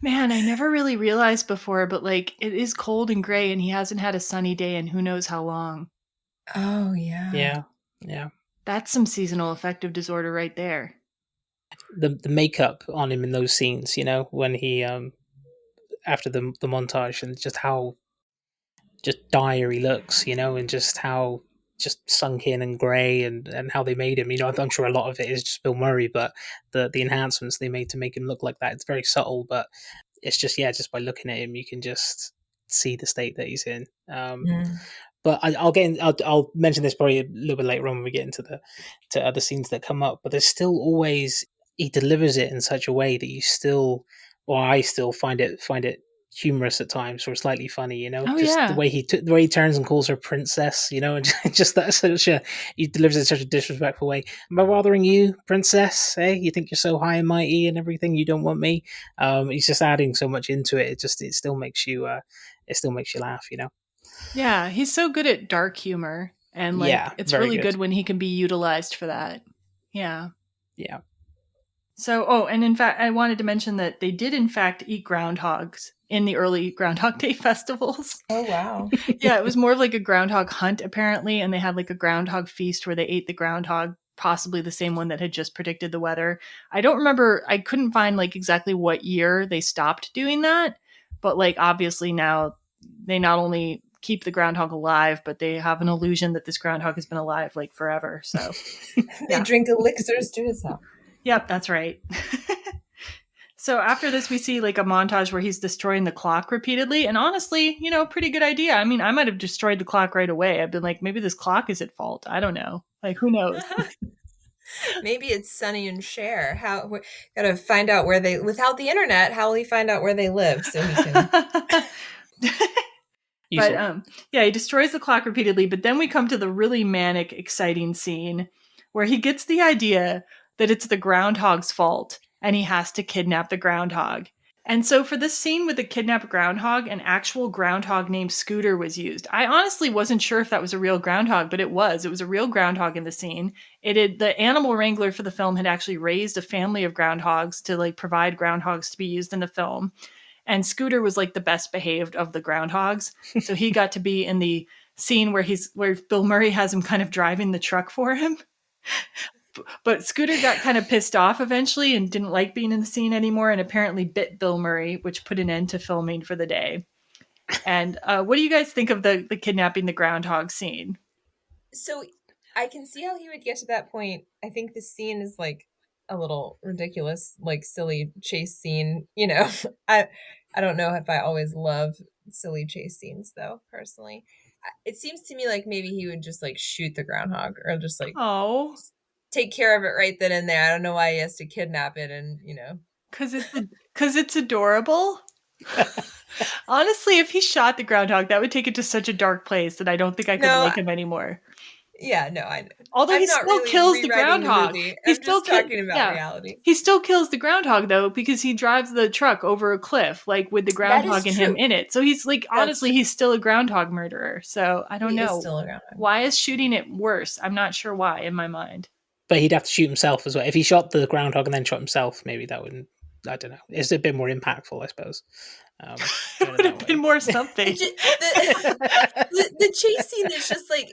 Man, I never really realized before, but like it is cold and gray and he hasn't had a sunny day in who knows how long. Oh, yeah. Yeah. That's some seasonal affective disorder right there. The makeup on him in those scenes, when he after the montage, and just how just dire he looks, and just how just sunk in and grey, and how they made him. I'm sure a lot of it is just Bill Murray, but the enhancements they made to make him look like that, it's very subtle, but it's just, just by looking at him you can just see the state that he's in. Mm. But I'll mention this probably a little bit later on when we get into to other scenes that come up. But there's still always, he delivers it in such a way that you still, or I still find it humorous at times, or slightly funny. Oh, just yeah. the way he turns and calls her princess. And just that he delivers it in such a disrespectful way. Am I bothering you, princess? Hey, you think you're so high and mighty and everything? You don't want me? He's just adding so much into it. It still makes you laugh. Yeah, he's so good at dark humor. And like Yeah, it's very really good. good when he can be utilized for that. Yeah. Yeah. So, and in fact, I wanted to mention that they did in fact eat groundhogs in the early Groundhog Day festivals. Oh, wow. Yeah, it was more of like a groundhog hunt apparently, and they had like a groundhog feast where they ate the groundhog, possibly the same one that had just predicted the weather. I don't remember, I couldn't find like exactly what year they stopped doing that, but like obviously now they not only keep the groundhog alive, but they have an illusion that this groundhog has been alive like forever. So They drink elixirs to his health. Yep, that's right. So after this, we see like a montage where he's destroying the clock repeatedly. And honestly, pretty good idea. I mean, I might have destroyed the clock right away. I've been like, maybe this clock is at fault. I don't know. Like, who knows? Maybe it's Sonny and Cher. Gotta find out where they, without the internet, how will he find out where they live so he can... But he destroys the clock repeatedly. But then we come to the really manic, exciting scene where he gets the idea that it's the groundhog's fault and he has to kidnap the groundhog. And so for this scene with the kidnapped groundhog, an actual groundhog named Scooter was used. I honestly wasn't sure if that was a real groundhog, but it was. It was a real groundhog in the scene. The animal wrangler for the film had actually raised a family of groundhogs to like provide groundhogs to be used in the film. And Scooter was like the best behaved of the groundhogs. So he got to be in the scene where Bill Murray has him kind of driving the truck for him. But Scooter got kind of pissed off eventually and didn't like being in the scene anymore, and apparently bit Bill Murray, which put an end to filming for the day. And what do you guys think of the kidnapping the groundhog scene? So I can see how he would get to that point. I think the scene is like a little ridiculous, like silly chase scene. I don't know if I always love silly chase scenes though, personally. It seems to me like maybe he would just like shoot the groundhog or just like take care of it right then and there. I don't know why he has to kidnap it, and because it's adorable. Honestly, if he shot the groundhog, that would take it to such a dark place that I don't think I could like him anymore. Yeah, no, I know. Although he still kills the groundhog. He's still talking about reality. He still kills the groundhog though, because he drives the truck over a cliff, like with the groundhog and him in it. So he's like, honestly, he's still a groundhog murderer. So I don't know. Is still a groundhog. Why is shooting it worse? I'm not sure why in my mind. But he'd have to shoot himself as well. If he shot the groundhog and then shot himself, maybe that wouldn't. I don't know. It's a bit more impactful, I suppose. It would have been more something. The chase scene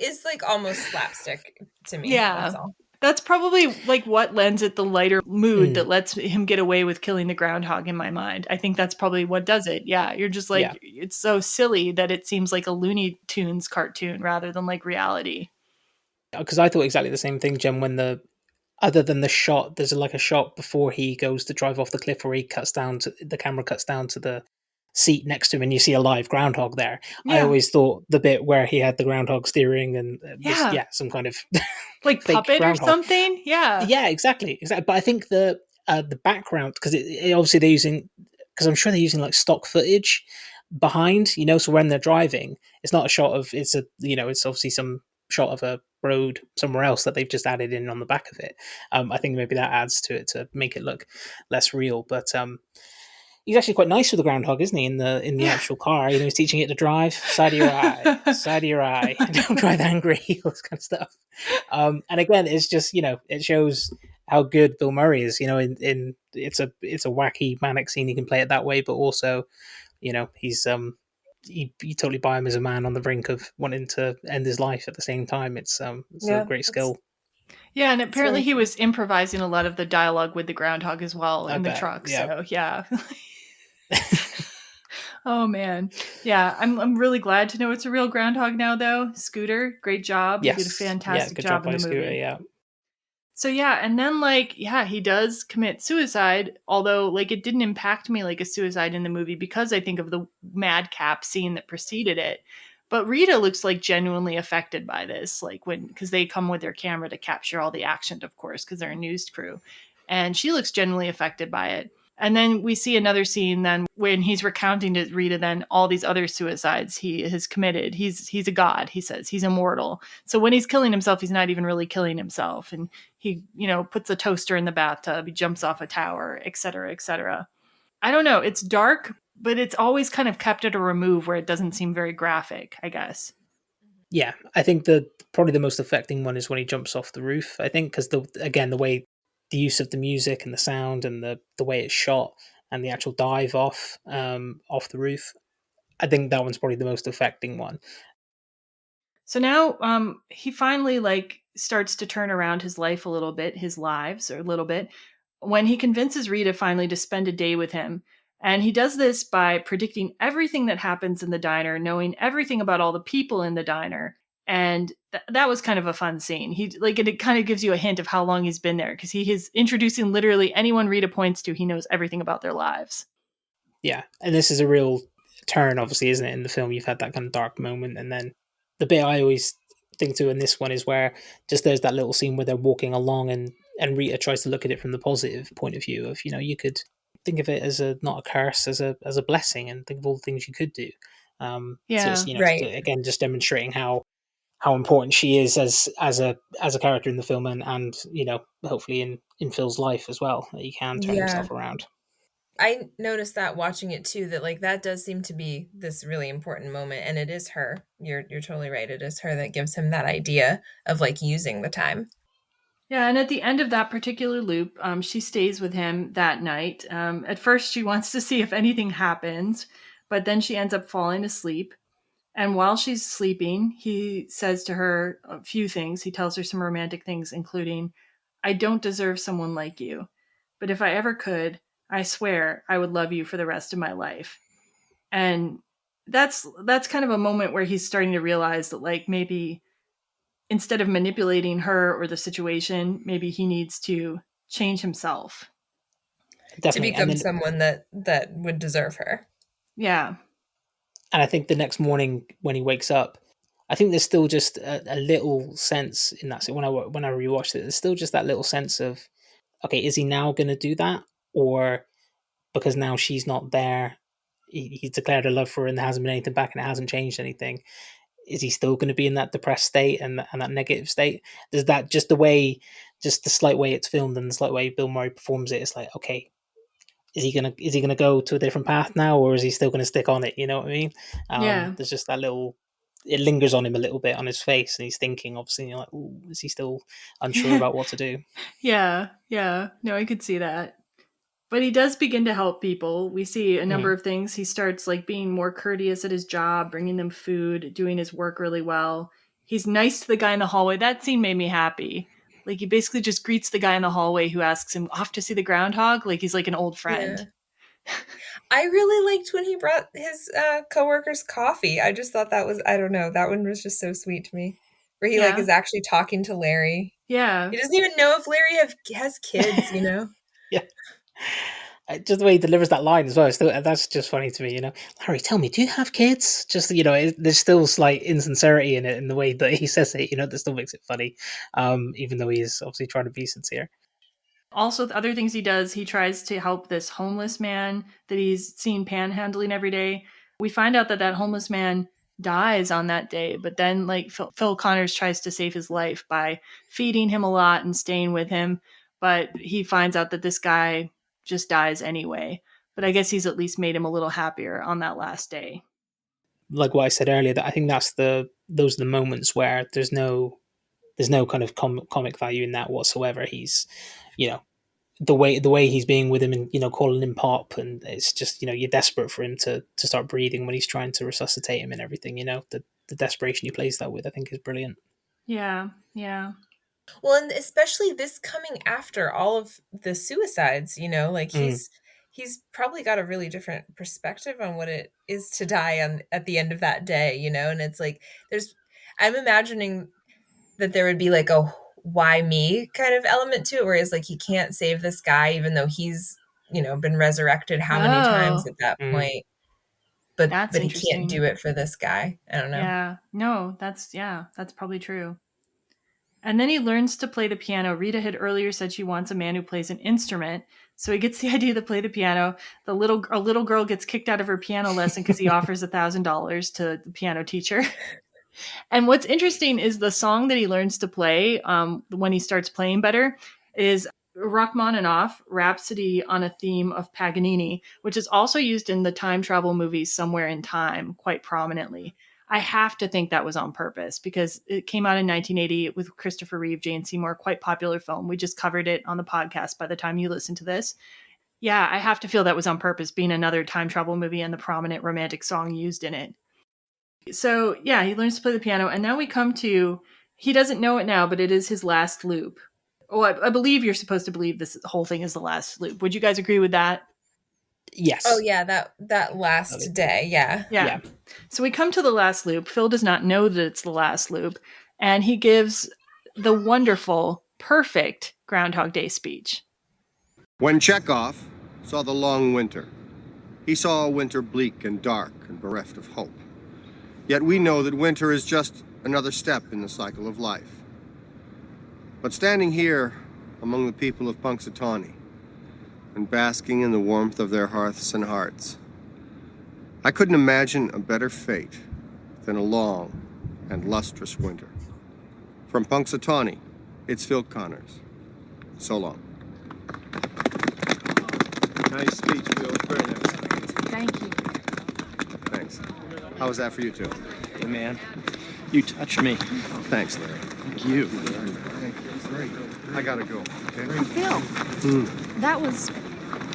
is like almost slapstick to me. Yeah, that's probably like what lends it the lighter mood that lets him get away with killing the groundhog. In my mind, I think that's probably what does it. Yeah, you're just like it's so silly that it seems like a Looney Tunes cartoon rather than like reality. Because I thought exactly the same thing, Jen. When other than the shot, there's like a shot before he goes to drive off the cliff where the camera cuts down to the seat next to him and you see a live groundhog there. Yeah. I always thought the bit where he had the groundhog steering and some kind of like puppet groundhog. Or something. Yeah, exactly. But I think the background, because it obviously they're using, because I'm sure they're using like stock footage behind, so when they're driving, it's not a shot of, it's obviously some shot of a road somewhere else that they've just added in on the back of it. I think maybe that adds to it to make it look less real. But he's actually quite nice with the groundhog, isn't he? In the actual car, he's teaching it to drive. Side of your eye, don't drive angry, all this kind of stuff. And again, it's just it shows how good Bill Murray is. In it's a wacky manic scene, he can play it that way, but also, he's you totally buy him as a man on the brink of wanting to end his life at the same time. It's a Yeah, great skill. Yeah, and it's apparently really he cool. was improvising a lot of the dialogue with the groundhog as well I in the bet. truck. Yeah. So yeah. Oh man. Yeah, I'm really glad to know it's a real groundhog now though. Scooter, great job. You did a Yes. Yeah. fantastic Good job job in by the Scooter. movie. Yeah. So yeah, and then he does commit suicide, although it didn't impact me like a suicide in the movie because I think of the madcap scene that preceded it. But Rita looks like genuinely affected by this, because they come with their camera to capture all the action, of course, because they're a news crew. And she looks genuinely affected by it. And then we see another scene then when he's recounting to Rita then all these other suicides he has committed. He's a god, he says. He's immortal. So when he's killing himself, he's not even really killing himself. And he, puts a toaster in the bathtub, he jumps off a tower, etc., etc. I don't know. It's dark, but it's always kind of kept at a remove where it doesn't seem very graphic, I guess. Yeah, I think probably the most affecting one is when he jumps off the roof. I think because the way the use of the music and the sound and the way it's shot and the actual dive off the roof, I think that one's probably the most affecting one. So now he finally starts to turn around his life a little bit, his lives a little bit, when he convinces Rita finally to spend a day with him. And he does this by predicting everything that happens in the diner, knowing everything about all the people in the diner. And that was kind of a fun scene. It kind of gives you a hint of how long he's been there because he is introducing literally anyone Rita points to. He knows everything about their lives. Yeah, and this is a real turn, obviously, isn't it? In the film, you've had that kind of dark moment, and then the bit I always think to in this one is where just there's that little scene where they're walking along, and Rita tries to look at it from the positive point of view of you could think of it as not a curse, as a blessing, and think of all the things you could do. So it's Yeah. Right. again just demonstrating how important she is as a character in the film, and hopefully in Phil's life as well, that he can turn Yeah. himself around. I noticed that watching it too, that that does seem to be this really important moment, and it is her. You're totally right. It is her that gives him that idea of using the time. Yeah, and at the end of that particular loop, she stays with him that night. At first, she wants to see if anything happens, but then she ends up falling asleep. And while she's sleeping, he says to her a few things. He tells her some romantic things, including, "I don't deserve someone like you, but if I ever could, I swear I would love you for the rest of my life." And that's kind of a moment where he's starting to realize that maybe instead of manipulating her or the situation, maybe he needs to change himself. To Definitely, and become then someone that would deserve her. Yeah. and I think the next morning when he wakes up, I think there's still just a little sense in that. So when I rewatched it, there's still just that little sense of, okay, is he now going to do that, or because now she's not there, he's declared a love for her and there hasn't been anything back and it hasn't changed anything. Is he still going to be in that depressed state and that negative state? Does that just the slight way it's filmed and the slight way Bill Murray performs it? It's like, okay, is he gonna go to a different path now, or is he still gonna stick on it? You know what I mean? Yeah. There's just that little. It lingers on him a little bit on his face, and he's thinking. Obviously, you're like, ooh, is he still unsure about what to do? Yeah. Yeah. No, I could see that. But he does begin to help people. We see a number of things. He starts being more courteous at his job, bringing them food, doing his work really well. He's nice to the guy in the hallway. That scene made me happy. He basically just greets the guy in the hallway who asks him off to see the groundhog. He's like an old friend. Yeah. I really liked when he brought his coworkers coffee. I just thought that was, I don't know, that one was just so sweet to me. Where he Yeah. is actually talking to Larry. Yeah. He doesn't even know if Larry has kids, Yeah. Just the way he delivers that line as well. That's just funny to me, Larry, tell me, do you have kids? Just, there's still slight insincerity in it in the way that he says it, that still makes it funny, even though he is obviously trying to be sincere. Also, the other things he does, he tries to help this homeless man that he's seen panhandling every day. We find out that homeless man dies on that day, but then Phil Connors tries to save his life by feeding him a lot and staying with him, but he finds out that this guy just dies anyway. But I guess he's at least made him a little happier on that last day. Like what I said earlier, that I think those are the moments where there's no kind of comic value in that whatsoever. He's the way he's being with him and calling him Pop, and it's just you're desperate for him to start breathing when he's trying to resuscitate him and everything. The desperation he plays that with, I think, is brilliant. Yeah. Well, and especially this coming after all of the suicides, like he's probably got a really different perspective on what it is to die at the end of that day, and it's like I'm imagining that there would be like a why me kind of element to it, whereas like he can't save this guy even though he's been resurrected how many times at that point, but he can't do it for this guy. I don't know. Yeah, no, that's probably true. And then he learns to play the piano. Rita had earlier said she wants a man who plays an instrument. So he gets the idea to play the piano. A little girl gets kicked out of her piano lesson because he offers $1,000 to the piano teacher. And what's interesting is the song that he learns to play when he starts playing better is Rachmaninoff, Rhapsody on a Theme of Paganini, which is also used in the time travel movie Somewhere in Time quite prominently. I have to think that was on purpose because it came out in 1980 with Christopher Reeve, Jane Seymour, quite popular film. We just covered it on the podcast by the time you listen to this. Yeah, I have to feel that was on purpose, being another time travel movie and the prominent romantic song used in it. So, yeah, he learns to play the piano. And now we come to, he doesn't know it now, but it is his last loop. Oh, I believe you're supposed to believe this whole thing is the last loop. Would you guys agree with that? Yes. Oh, yeah, that last day, yeah. So we come to the last loop. Phil does not know that it's the last loop. And he gives the wonderful, perfect Groundhog Day speech. When Chekhov saw the long winter, he saw a winter bleak and dark and bereft of hope. Yet we know that winter is just another step in the cycle of life. But standing here among the people of Punxsutawney and basking in the warmth of their hearths and hearts, I couldn't imagine a better fate than a long and lustrous winter. From Punxsutawney, it's Phil Connors. So long. Nice speech, Phil. Very nice. Thank you. Thanks. How was that for you two? Hey, man. You touched me. Thanks, Larry. Thank you. I gotta go. Okay? Phil, that was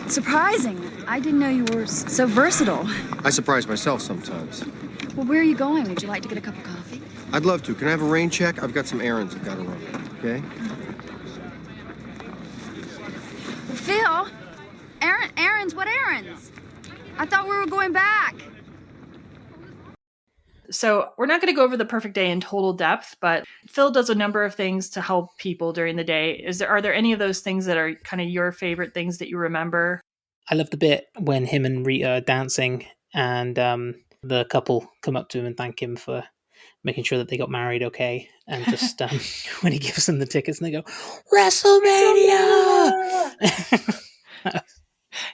surprising. I didn't know you were so versatile. I surprise myself sometimes. Well, where are you going? Would you like to get a cup of coffee? I'd love to. Can I have a rain check? I've got some errands I've got to run. Okay? Phil, errands? What errands? I thought we were going back. So we're not going to go over the perfect day in total depth, but Phil does a number of things to help people during the day. Are there any of those things that are kind of your favorite things that you remember? I love the bit when him and Rita are dancing and the couple come up to him and thank him for making sure that they got married okay. And just when he gives them the tickets and they go, WrestleMania!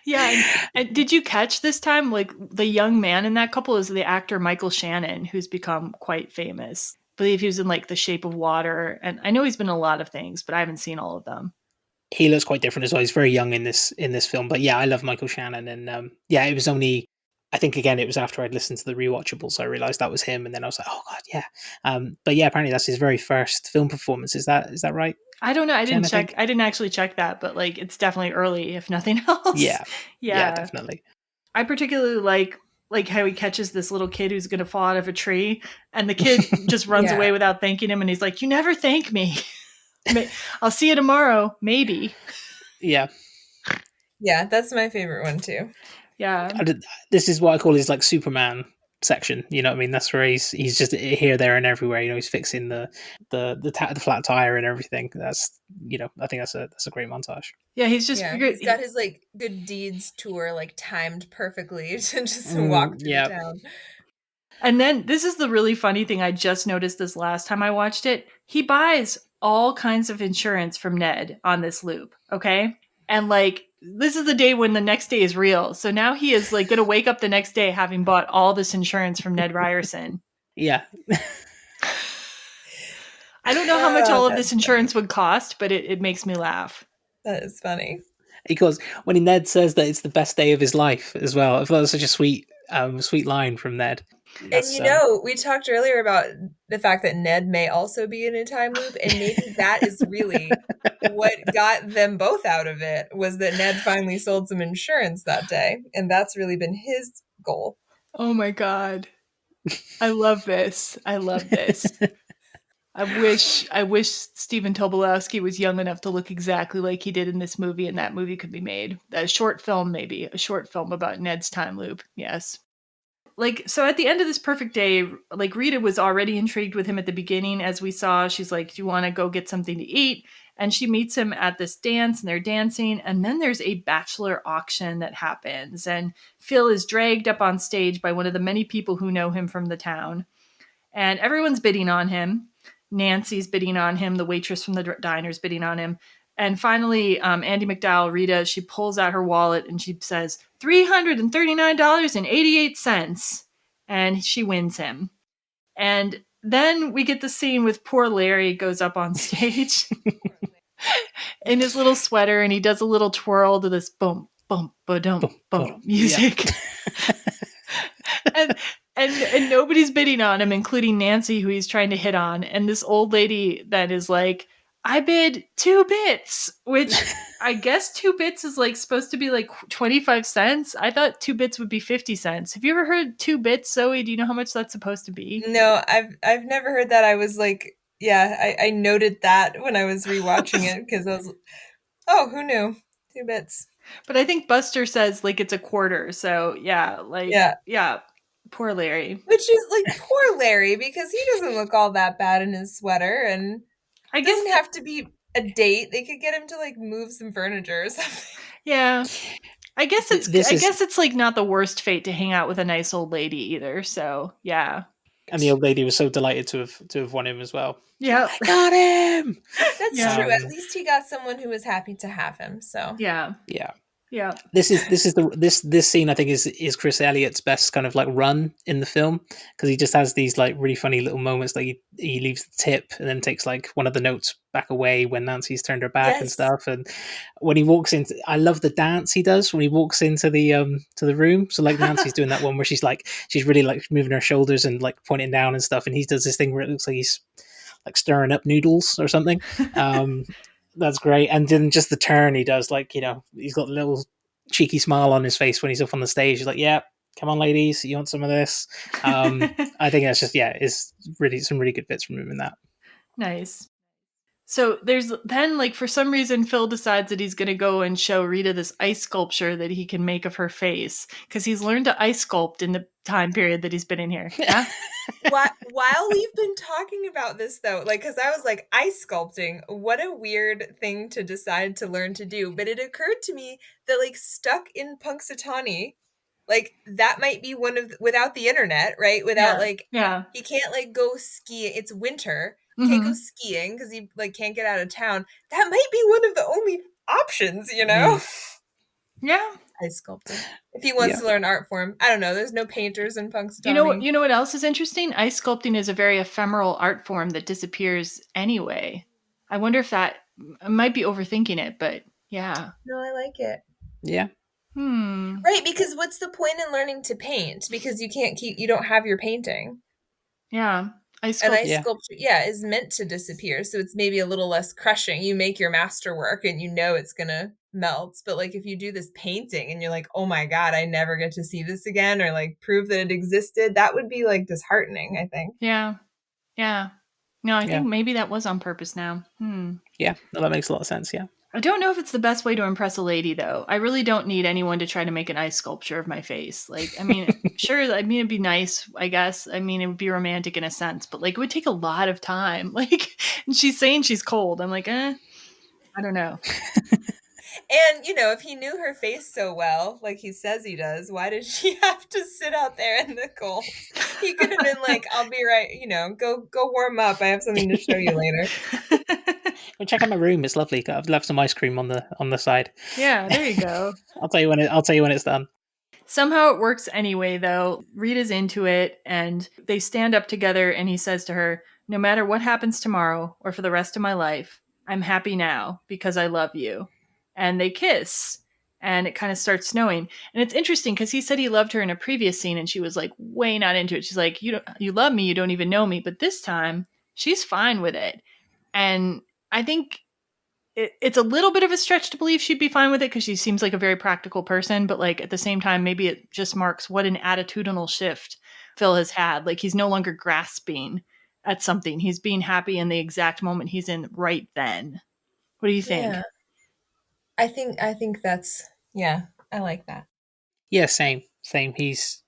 Yeah, and did you catch this time, like, the young man in that couple is the actor Michael Shannon, who's become quite famous. I believe he was in, like, The Shape of Water, and I know he's been in a lot of things, but I haven't seen all of them. He looks quite different as well. He's very young in this film, but yeah, I love Michael Shannon, and yeah, it was only, I think again, it was after I'd listened to the rewatchables, so I realized that was him, and then I was like, oh god, yeah. But yeah, apparently that's his very first film performance. Is that right? I don't know. I didn't check. I didn't actually check that, but like, it's definitely early, if nothing else. Yeah, definitely. I particularly like how he catches this little kid who's going to fall out of a tree, and the kid just runs away without thanking him, and he's like, "You never thank me. I'll see you tomorrow, maybe." Yeah, that's my favorite one too. Yeah, this is what I call his like Superman section. You know what I mean? That's where he's just here, there, and everywhere. You know, he's fixing the flat tire and everything. That's, you know, I think that's a great montage. Yeah, he's got his like good deeds tour like timed perfectly to just walk through the town. And then this is the really funny thing. I just noticed this last time I watched it. He buys all kinds of insurance from Ned on this loop. Okay, and like, this is the day when the next day is real. So now he is like going to wake up the next day having bought all this insurance from Ned Ryerson. Yeah. I don't know how much all of this insurance would cost, but it makes me laugh. That is funny. Because when Ned says that it's the best day of his life as well, I thought it was such a sweet sweet line from Ned. And we talked earlier about the fact that Ned may also be in a time loop, and maybe that is really what got them both out of it, was that Ned finally sold some insurance that day, and that's really been his goal. Oh my God. I love this. I love this. I wish Stephen Tobolowsky was young enough to look exactly like he did in this movie, and that movie could be made. A short film, maybe. A short film about Ned's time loop. Yes. So at the end of this perfect day, Rita was already intrigued with him at the beginning. As we saw, she's like, do you want to go get something to eat? And she meets him at this dance, and they're dancing. And then there's a bachelor auction that happens. And Phil is dragged up on stage by one of the many people who know him from the town. And everyone's bidding on him. Nancy's bidding on him. The waitress from the diner's bidding on him. And finally, Andy McDowell, Rita, she pulls out her wallet and she says, $339.88. And she wins him. And then we get the scene with poor Larry goes up on stage in his little sweater, and he does a little twirl to this bump, bump, ba-dum, bump music. Yeah. And nobody's bidding on him, including Nancy, who he's trying to hit on. And this old lady then is like, I bid 2 bits, which I guess 2 bits is supposed to be 25 cents. I thought 2 bits would be 50 cents. Have you ever heard 2 bits, Zoe? Do you know how much that's supposed to be? No, I've never heard that. I was I noted that when I was rewatching it, because I was, oh, who knew? 2 bits. But I think Buster says it's a quarter. So yeah, poor Larry. Which is poor Larry, because he doesn't look all that bad in his sweater, and it doesn't have to be a date. They could get him to move some furniture or something. Yeah. I guess it's not the worst fate to hang out with a nice old lady either. So yeah. And the old lady was so delighted to have won him as well. Yeah. I got him. That's true. At least he got someone who was happy to have him. So yeah. Yeah. Yeah. This scene, I think, is Chris Elliott's best kind of run in the film, because he just has these really funny little moments. He leaves the tip and then takes one of the notes back away when Nancy's turned her back and stuff. And when he walks into, I love the dance he does when he walks into the room. So Nancy's doing that one where she's really moving her shoulders and pointing down and stuff, and he does this thing where it looks like he's stirring up noodles or something. That's great. And then just the turn he does, he's got a little cheeky smile on his face when he's up on the stage. He's like, yeah, come on, ladies, you want some of this? I think that's just, it's really some really good bits from him in that. Nice. So there's then, for some reason, Phil decides that he's going to go and show Rita this ice sculpture that he can make of her face, because he's learned to ice sculpt in the time period that he's been in here. Yeah. While we've been talking about this, though, because I was ice sculpting, what a weird thing to decide to learn to do. But it occurred to me that stuck in Punxsutawney, that might be one of, without the internet, right? Without he can't go ski. It's winter. Can't go skiing because he can't get out of town. That might be one of the only options, Yeah. Ice sculpting. If he wants to learn art form. I don't know. There's no painters in Punxsutawney. You know what else is interesting? Ice sculpting is a very ephemeral art form that disappears anyway. I wonder if I might be overthinking it, but yeah. No, I like it. Yeah. Right, because what's the point in learning to paint? Because you don't have your painting. Yeah. Ice sculpture, is meant to disappear, so it's maybe a little less crushing. You make your masterwork, and it's gonna melt. But if you do this painting, and you're like, oh my god, I never get to see this again, or prove that it existed, that would be disheartening, I think. Yeah. No, I think maybe that was on purpose now. Yeah, no, that makes a lot of sense. Yeah. I don't know if it's the best way to impress a lady, though. I really don't need anyone to try to make an ice sculpture of my face. Sure, it'd be nice, I guess. It would be romantic in a sense, but it would take a lot of time. And she's saying she's cold. I'm I don't know. And, if he knew her face so well, like he says he does, why did she have to sit out there in the cold? He could have been I'll be right, go warm up. I have something to show you later. Go check out my room. It's lovely. I've left some ice cream on the side. Yeah, there you go. I'll tell you when it's done. Somehow it works anyway, though. Rita's into it, and they stand up together, and he says to her, no matter what happens tomorrow or for the rest of my life, I'm happy now because I love you. And they kiss. and it kind of starts snowing. And it's interesting because he said he loved her in a previous scene, and she was like way not into it. She's like, you love me, you don't even know me. But this time, she's fine with it. And I think it's a little bit of a stretch to believe she'd be fine with it because she seems like a very practical person. But like at the same time, maybe it just marks what an attitudinal shift Phil has had. Like he's no longer grasping at something. He's being happy in the exact moment he's in right then. What do you think? Yeah. I think that's, yeah, I like that. Yeah, same. He's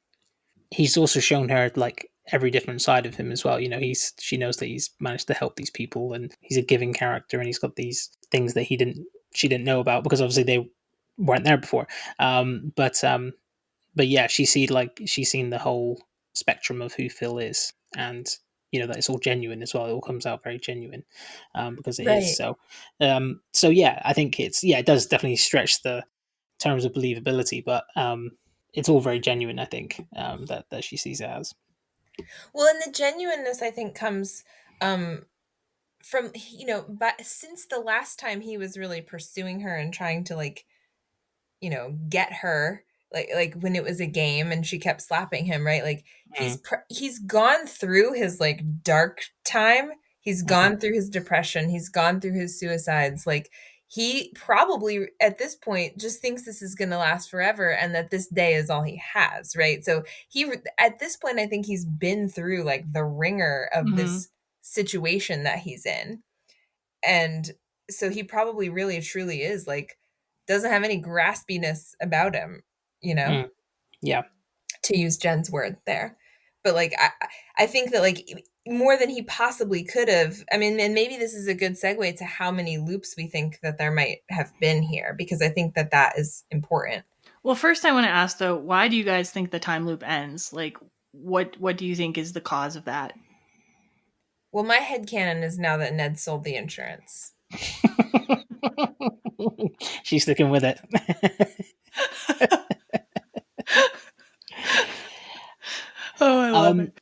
also shown her like every different side of him as well. She knows that he's managed to help these people, and he's a giving character, and he's got these things that she didn't know about because obviously they weren't there before. But yeah, she's seen the whole spectrum of who Phil is, and that it's all genuine as well. It all comes out very genuine because it is. Right. So yeah, I think it does definitely stretch the terms of believability, but it's all very genuine. I think that she sees it as. Well, and the genuineness I think comes from, but since the last time he was really pursuing her and trying to like, get her, like when it was a game and she kept slapping him, right? Like he's gone through his like dark time. He's gone through his depression. He's gone through his suicides. Like he probably at this point just thinks this is going to last forever and that this day is all he has, right? So at this point I think he's been through like the ringer of this situation that he's in. And so he probably really truly is like doesn't have any graspiness about him, Yeah. To use Jen's word there. But like I think that like more than he possibly could have. I mean, and maybe this is a good segue to how many loops we think that there might have been here, because I think that is important. Well, first I want to ask though, why do you guys think the time loop ends? Like what do you think is the cause of that? Well, my headcanon is now that Ned sold the insurance. She's sticking with it. Oh, I love it.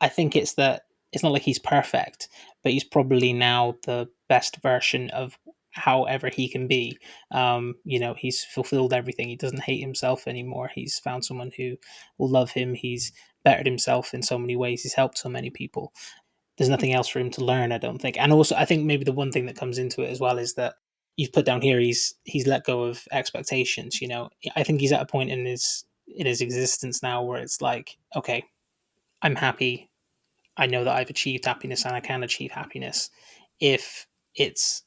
I think it's that it's not like he's perfect, but he's probably now the best version of however he can be. He's fulfilled everything. He doesn't hate himself anymore. He's found someone who will love him. He's bettered himself in so many ways. He's helped so many people. There's nothing else for him to learn, I don't think. And also, I think maybe the one thing that comes into it as well is that you've put down here he's let go of expectations. I think he's at a point in his existence now where it's like, okay, I'm happy. I know that I've achieved happiness and I can achieve happiness. If it's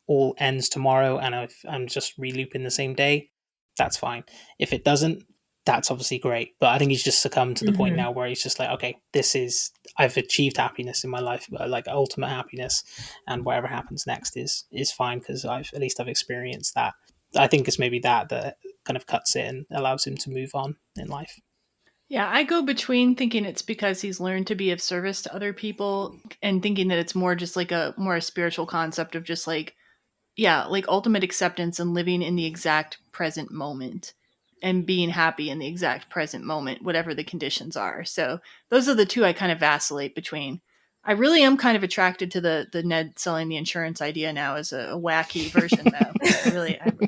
all ends tomorrow and I'm just relooping the same day, that's fine. If it doesn't, that's obviously great. But I think he's just succumbed to the point now where he's just like, okay, I've achieved happiness in my life, like ultimate happiness, and whatever happens next is fine because I've experienced that. I think it's maybe that kind of cuts it and allows him to move on in life. Yeah, I go between thinking it's because he's learned to be of service to other people and thinking that it's more just like a spiritual concept of just like, yeah, like ultimate acceptance and living in the exact present moment and being happy in the exact present moment, whatever the conditions are. So those are the two I kind of vacillate between. I really am kind of attracted to the Ned selling the insurance idea now as a wacky version, though.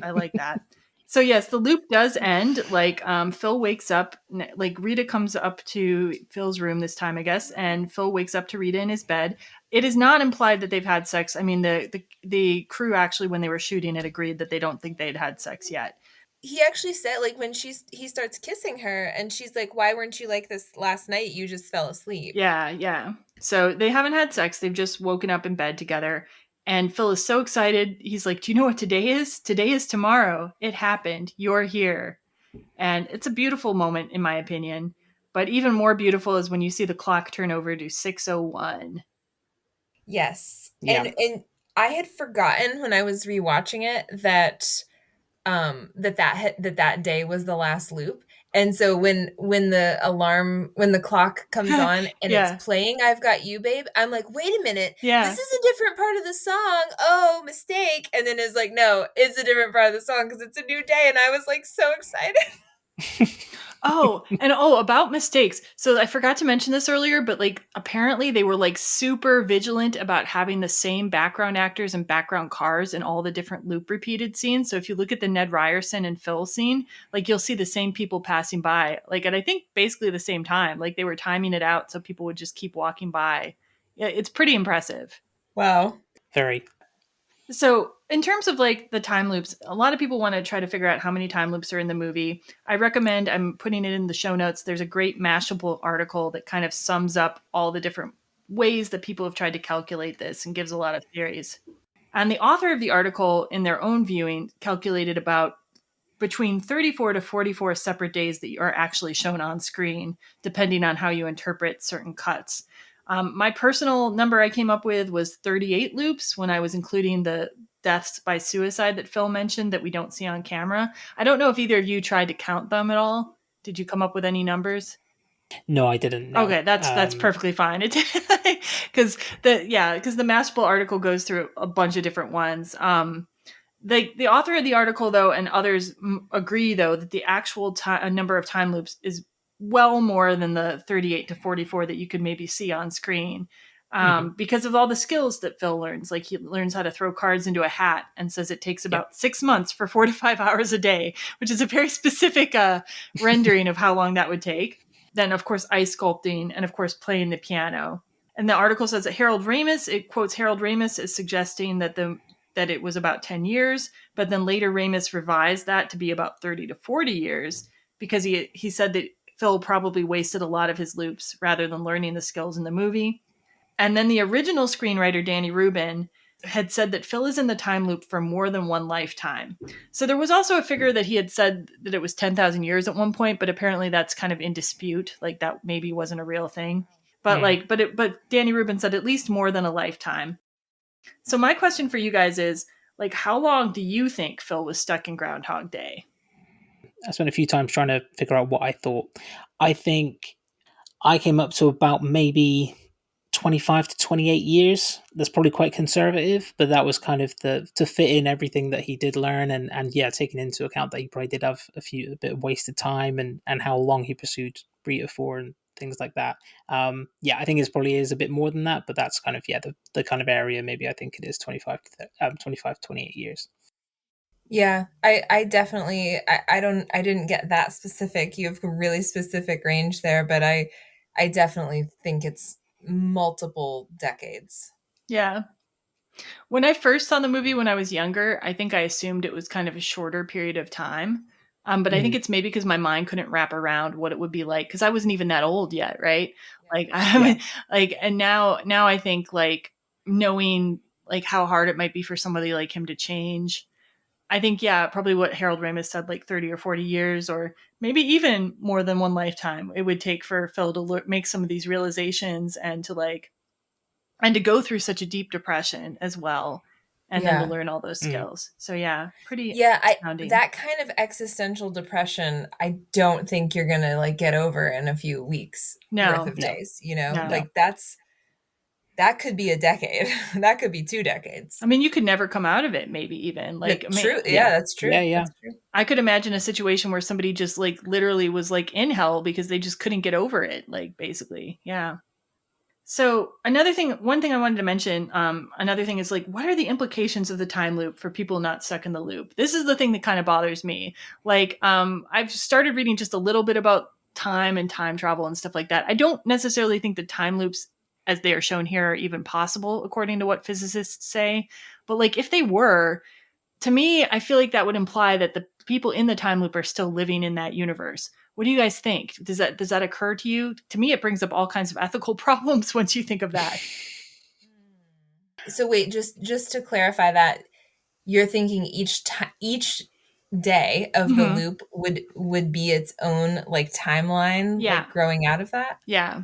I like that. So yes, the loop does end. Like Phil wakes up, like Rita comes up to Phil's room this time, I guess, and Phil wakes up to Rita in his bed. It is not implied that they've had sex. I mean, the crew actually, when they were shooting it, agreed that they don't think they'd had sex yet. He actually said, like, when he starts kissing her and she's like, why weren't you like this last night? You just fell asleep. Yeah. So they haven't had sex. They've just woken up in bed together. And Phil is so excited. He's like, do you know what today is? Today is tomorrow. It happened. You're here. And it's a beautiful moment, in my opinion. But even more beautiful is when you see the clock turn over to 6:01. Yes. Yeah. And I had forgotten when I was rewatching it that that day was the last loop. And so when the clock comes on and it's playing I've Got You, Babe, I'm like, wait a minute, this is a different part of the song. Oh, mistake. And then it's like, no, it's a different part of the song because it's a new day. And I was like so excited. About mistakes. So I forgot to mention this earlier, but like apparently they were like super vigilant about having the same background actors and background cars in all the different loop repeated scenes. So if you look at the Ned Ryerson and Phil scene, like you'll see the same people passing by, like at I think basically the same time. Like they were timing it out so people would just keep walking by. Yeah, it's pretty impressive. Wow. Very. So, in terms of like the time loops, a lot of people want to try to figure out how many time loops are in the movie. I recommend, I'm putting it in the show notes. There's a great Mashable article that kind of sums up all the different ways that people have tried to calculate this and gives a lot of theories. And the author of the article, in their own viewing, calculated about between 34 to 44 separate days that are actually shown on screen, depending on how you interpret certain cuts. My personal number I came up with was 38 loops when I was including the deaths by suicide that Phil mentioned that we don't see on camera. I don't know if either of you tried to count them at all. Did you come up with any numbers? No, I didn't. No. Okay, that's perfectly fine. It because the Mashable article goes through a bunch of different ones. The author of the article, though, and others agree, though, that the actual number of time loops is well more than the 38 to 44 that you could maybe see on screen because of all the skills that Phil learns. Like he learns how to throw cards into a hat and says it takes about 6 months for 4 to 5 hours a day, which is a very specific rendering of how long that would take. Then, of course, ice sculpting and, of course, playing the piano. And the article says that it quotes Harold Ramis as suggesting that it was about 10 years, but then later Ramis revised that to be about 30 to 40 years because he said that Phil probably wasted a lot of his loops rather than learning the skills in the movie. And then the original screenwriter, Danny Rubin, had said that Phil is in the time loop for more than one lifetime. So there was also a figure that he had said that it was 10,000 years at one point, but apparently that's kind of in dispute. Like that maybe wasn't a real thing. But but Danny Rubin said at least more than a lifetime. So my question for you guys is, like, how long do you think Phil was stuck in Groundhog Day? I spent a few times trying to figure out what I thought. I think I came up to about maybe 25 to 28 years. That's probably quite conservative, but that was kind of to fit in everything that he did learn and taking into account that he probably did have a bit of wasted time and how long he pursued Brita for and things like that. I think it probably is a bit more than that, but that's kind of the kind of area maybe I think it is 25 to 28 years. Yeah, I definitely I didn't get that specific. You have a really specific range there, but I definitely think it's multiple decades. Yeah. When I first saw the movie when I was younger, I think I assumed it was kind of a shorter period of time. But I think it's maybe because my mind couldn't wrap around what it would be like because I wasn't even that old yet, right? Like and now I think like knowing like how hard it might be for somebody like him to change. I think, probably what Harold Ramis said, like 30 or 40 years, or maybe even more than one lifetime it would take for Phil to make some of these realizations and to go through such a deep depression as well. And then to learn all those skills. So pretty astounding. That kind of existential depression, I don't think you're going to like get over in a few weeks worth of days, like that could be a decade. That could be 2 decades. I mean, you could never come out of it, maybe even. Like, true. Yeah, that's true. Yeah. That's true. I could imagine a situation where somebody just like literally was like in hell because they just couldn't get over it. Like basically. Yeah. So one thing I wanted to mention, another thing is like, what are the implications of the time loop for people not stuck in the loop? This is the thing that kind of bothers me. Like, I've started reading just a little bit about time and time travel and stuff like that. I don't necessarily think the time loops as they are shown here are even possible, according to what physicists say. But like, if they were, to me, I feel like that would imply that the people in the time loop are still living in that universe. What do you guys think? Does that occur to you? To me, it brings up all kinds of ethical problems once you think of that. So wait, just to clarify that, you're thinking each day of the loop would be its own like timeline, like growing out of that? Yeah.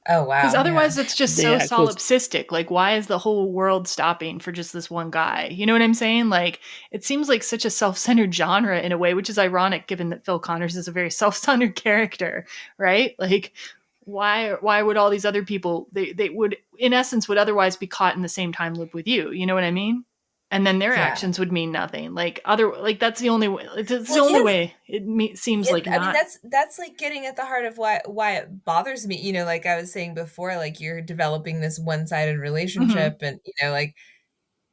Oh, wow. Because otherwise it's just so solipsistic. Like, why is the whole world stopping for just this one guy? You know what I'm saying? Like, it seems like such a self-centered genre in a way, which is ironic given that Phil Connors is a very self-centered character, right? Like, why would all these other people, they would, in essence, would otherwise be caught in the same time loop with you? You know what I mean? and then their Yeah. actions would mean nothing. That's the only way. It's the Well, only yes. way. Seems like I not. mean, that's like getting at the heart of why it bothers me. You know, like I was saying before, like you're developing this one-sided relationship, and you know, like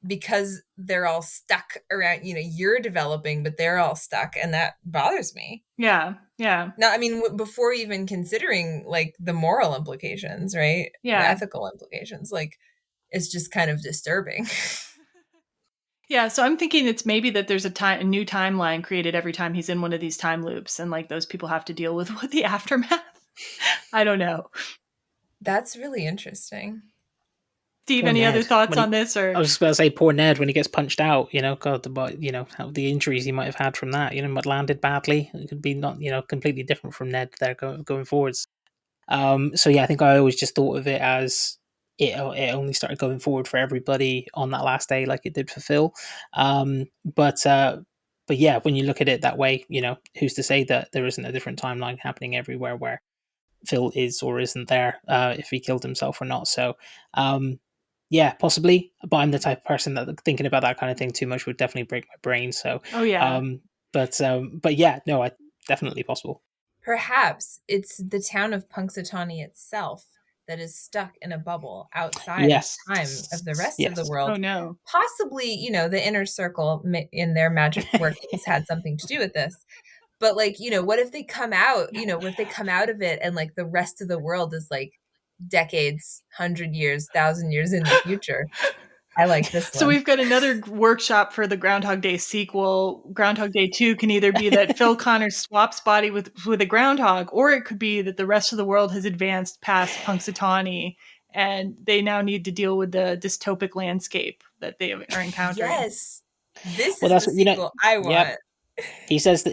because they're all stuck around. You know, you're developing, but they're all stuck, and that bothers me. Yeah, yeah. Now, I mean, before even considering like the moral implications, right? The Yeah. ethical implications, like it's just kind of disturbing. Yeah, so I'm thinking it's maybe that there's a new timeline created every time he's in one of these time loops, and like those people have to deal with the aftermath. I don't know. That's really interesting. Steve, Poor any other Ned. thoughts on this? Or I was just about to say, poor Ned when he gets punched out. God, how the injuries he might have had from that. Might landed badly. It could be not, completely different from Ned there going forwards. So yeah, I think I always just thought of it as it only started going forward for everybody on that last day, like it did for Phil. But yeah, when you look at it that way, who's to say that there isn't a different timeline happening everywhere where Phil is or isn't there, if he killed himself or not. So, yeah, possibly. But I'm the type of person that thinking about that kind of thing too much would definitely break my brain. So, oh yeah, but yeah, no, definitely possible. Perhaps it's the town of Punxsutawney itself that is stuck in a bubble outside Yes. of time of the rest of the Yes. world. oh no. Possibly, the inner circle in their magic workings had something to do with this. But like, what if they come out, what if they come out of it and like the rest of the world is like decades, 100 years, 1,000 years in the future? I like this one. So we've got another workshop for the Groundhog Day sequel. Groundhog Day 2 can either be that Phil Connors swaps body with a groundhog, or it could be that the rest of the world has advanced past Punxsutawney and they now need to deal with the dystopic landscape that they are encountering. Yes. This Well, is the sequel I want. Yep. He says,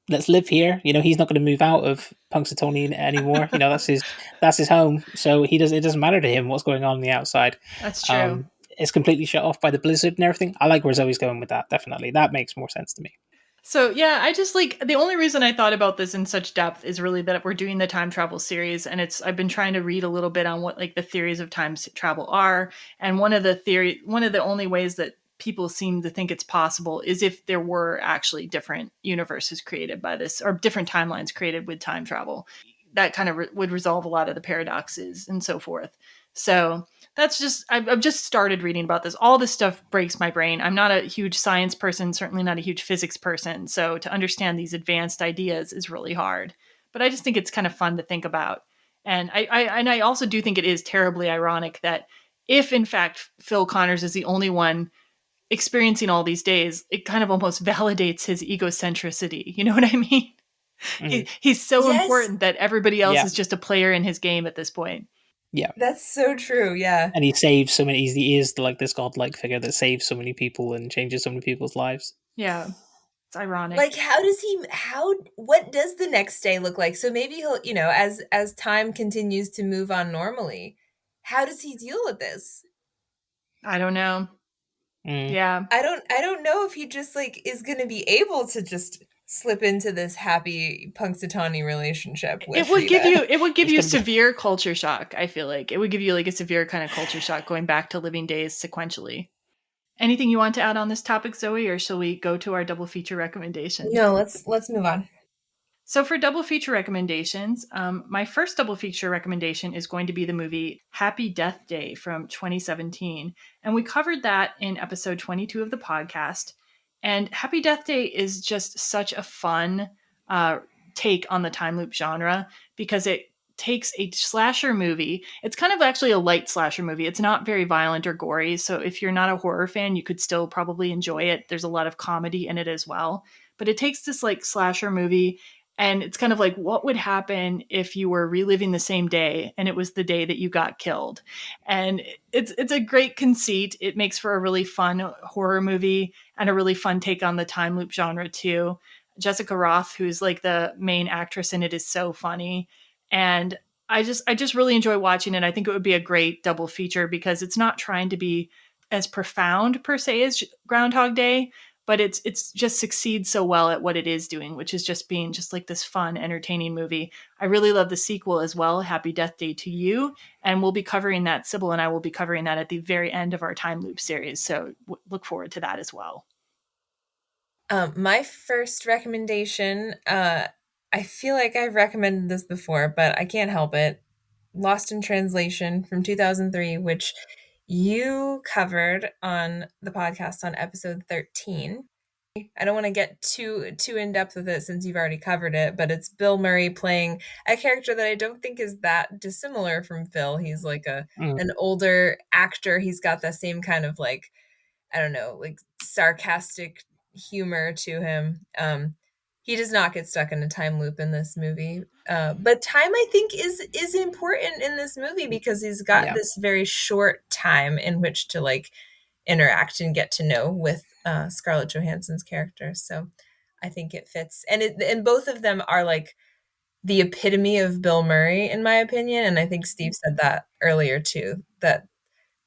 let's live here. He's not going to move out of Punxsutawney anymore. That's his home. So it doesn't matter to him what's going on the outside. That's true. It's completely shut off by the blizzard and everything. I like where Zoe's going with that. Definitely. That makes more sense to me. So yeah, I just the only reason I thought about this in such depth is really that we're doing the time travel series, and I've been trying to read a little bit on what like the theories of time travel are, and one of the only ways that people seem to think it's possible is if there were actually different universes created by this, or different timelines created with time travel. That kind of would resolve a lot of the paradoxes and so forth. So that's just, I've just started reading about this. All this stuff breaks my brain. I'm not a huge science person, certainly not a huge physics person. So to understand these advanced ideas is really hard. But I just think it's kind of fun to think about. And I also do think it is terribly ironic that if in fact Phil Connors is the only one experiencing all these days, it kind of almost validates his egocentricity. You know what I mean? Mm. He's so Yes. important that everybody else Yeah. is just a player in his game at this point. Yeah. That's so true. Yeah. And he saves so many. He is like this godlike figure that saves so many people and changes so many people's lives. Yeah. It's ironic. Like, what does the next day look like? So maybe he'll, as time continues to move on normally, how does he deal with this? I don't know. Mm. Yeah. I don't know if he just like is going to be able to just slip into this happy Punxsutawney relationship with It would Rita. give you severe culture shock. I feel like it would give you like a severe kind of culture shock going back to living days sequentially. Anything you want to add on this topic, Zoe, or shall we go to our double feature recommendations? No, let's move on. So for double feature recommendations, my first double feature recommendation is going to be the movie Happy Death Day from 2017. And we covered that in episode 22 of the podcast. And Happy Death Day is just such a fun take on the time loop genre because it takes a slasher movie. It's kind of actually a light slasher movie. It's not very violent or gory. So if you're not a horror fan, you could still probably enjoy it. There's a lot of comedy in it as well. But it takes this like slasher movie, and it's kind of like, what would happen if you were reliving the same day and it was the day that you got killed? And it's a great conceit. It makes for a really fun horror movie and a really fun take on the time loop genre too. Jessica Roth, who's like the main actress in it, is so funny. And I just really enjoy watching it. I think it would be a great double feature because it's not trying to be as profound per se as Groundhog Day, but it's just succeeds so well at what it is doing, which is just being just like this fun, entertaining movie. I really love the sequel as well, Happy Death Day to You, and we'll be covering that. Sybil and I will be covering that at the very end of our Time Loop series, so look forward to that as well. My first recommendation, I feel like I've recommended this before, but I can't help it. Lost in Translation from 2003, which you covered on the podcast on episode 13. I don't want to get too in depth with it since you've already covered it, but it's Bill Murray playing a character that I don't think is that dissimilar from Phil. He's like an older actor. He's got the same kind of like, I don't know, like sarcastic humor to him. He does not get stuck in a time loop in this movie. But time, I think, is important in this movie because he's got this very short time in which to like interact and get to know with Scarlett Johansson's character. So I think it fits. And both of them are like the epitome of Bill Murray, in my opinion. And I think Steve said that earlier too, that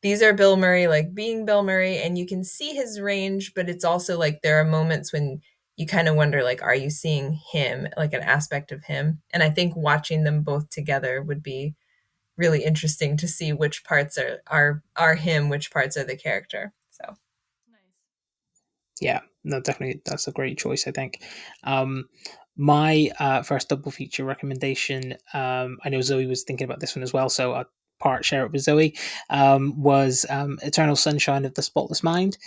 these are Bill Murray, like being Bill Murray, and you can see his range, but it's also like there are moments when you kind of wonder, like, are you seeing him, like an aspect of him? And I think watching them both together would be really interesting to see which parts are him, which parts are the character. So yeah, no, definitely that's a great choice, I think. My first double feature recommendation, I know Zoe was thinking about this one as well, so I'll share it with Zoe, was Eternal Sunshine of the Spotless Mind.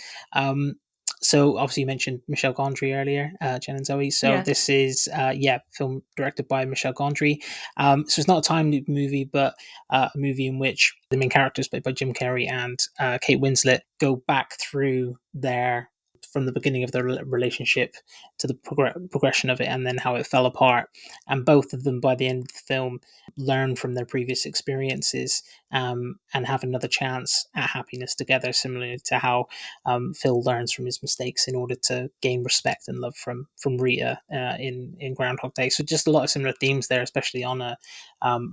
So obviously you mentioned Michel Gondry earlier, Jen and Zoe. So Yes. this is, film directed by Michel Gondry. So it's not a time loop movie, but a movie in which the main characters played by Jim Carrey and Kate Winslet go back through from the beginning of their relationship to the progression of it and then how it fell apart. And both of them, by the end of the film, learn from their previous experiences and have another chance at happiness together, similarly to how Phil learns from his mistakes in order to gain respect and love from Rita in Groundhog Day. So just a lot of similar themes there, especially on a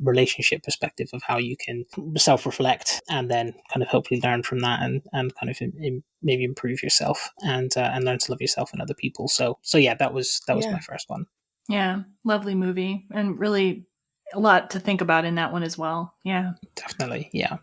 relationship perspective of how you can self-reflect and then kind of hopefully learn from that and kind of maybe improve yourself and learn to love yourself and other people. So yeah, that was my first one. Yeah, lovely movie and really a lot to think about in that one as well. Yeah, definitely. Yeah.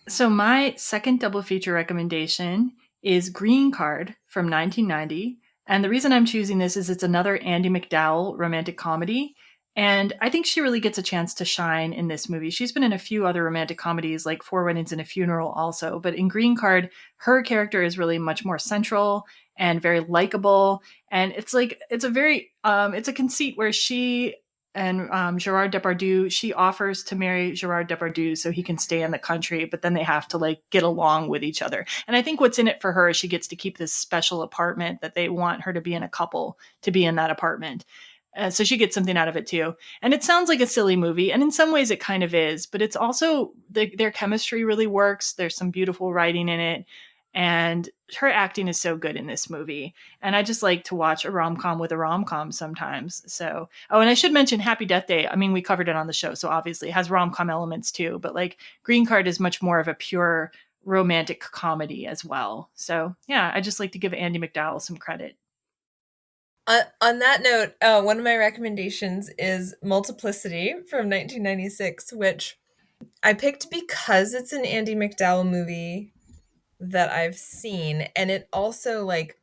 So my second double feature recommendation is Green Card from 1990. And the reason I'm choosing this is it's another Andie MacDowell romantic comedy. And I think she really gets a chance to shine in this movie. She's been in a few other romantic comedies like Four Weddings and a Funeral also. But in Green Card, her character is really much more central and very likable. And it's a conceit where she and Gerard Depardieu, she offers to marry Gerard Depardieu so he can stay in the country, but then they have to like get along with each other. And I think what's in it for her is she gets to keep this special apartment that they want her to be in a couple to be in that apartment. So she gets something out of it too. And it sounds like a silly movie, and in some ways it kind of is, but it's also their chemistry really works. There's some beautiful writing in it. And her acting is so good in this movie. And I just like to watch a rom-com with a rom-com sometimes. So, and I should mention Happy Death Day. I mean, we covered it on the show, so obviously it has rom-com elements too. But like Green Card is much more of a pure romantic comedy as well. So yeah, I just like to give Andie MacDowell some credit. On that note, one of my recommendations is Multiplicity from 1996, which I picked because it's an Andie MacDowell movie that I've seen, and it also, like,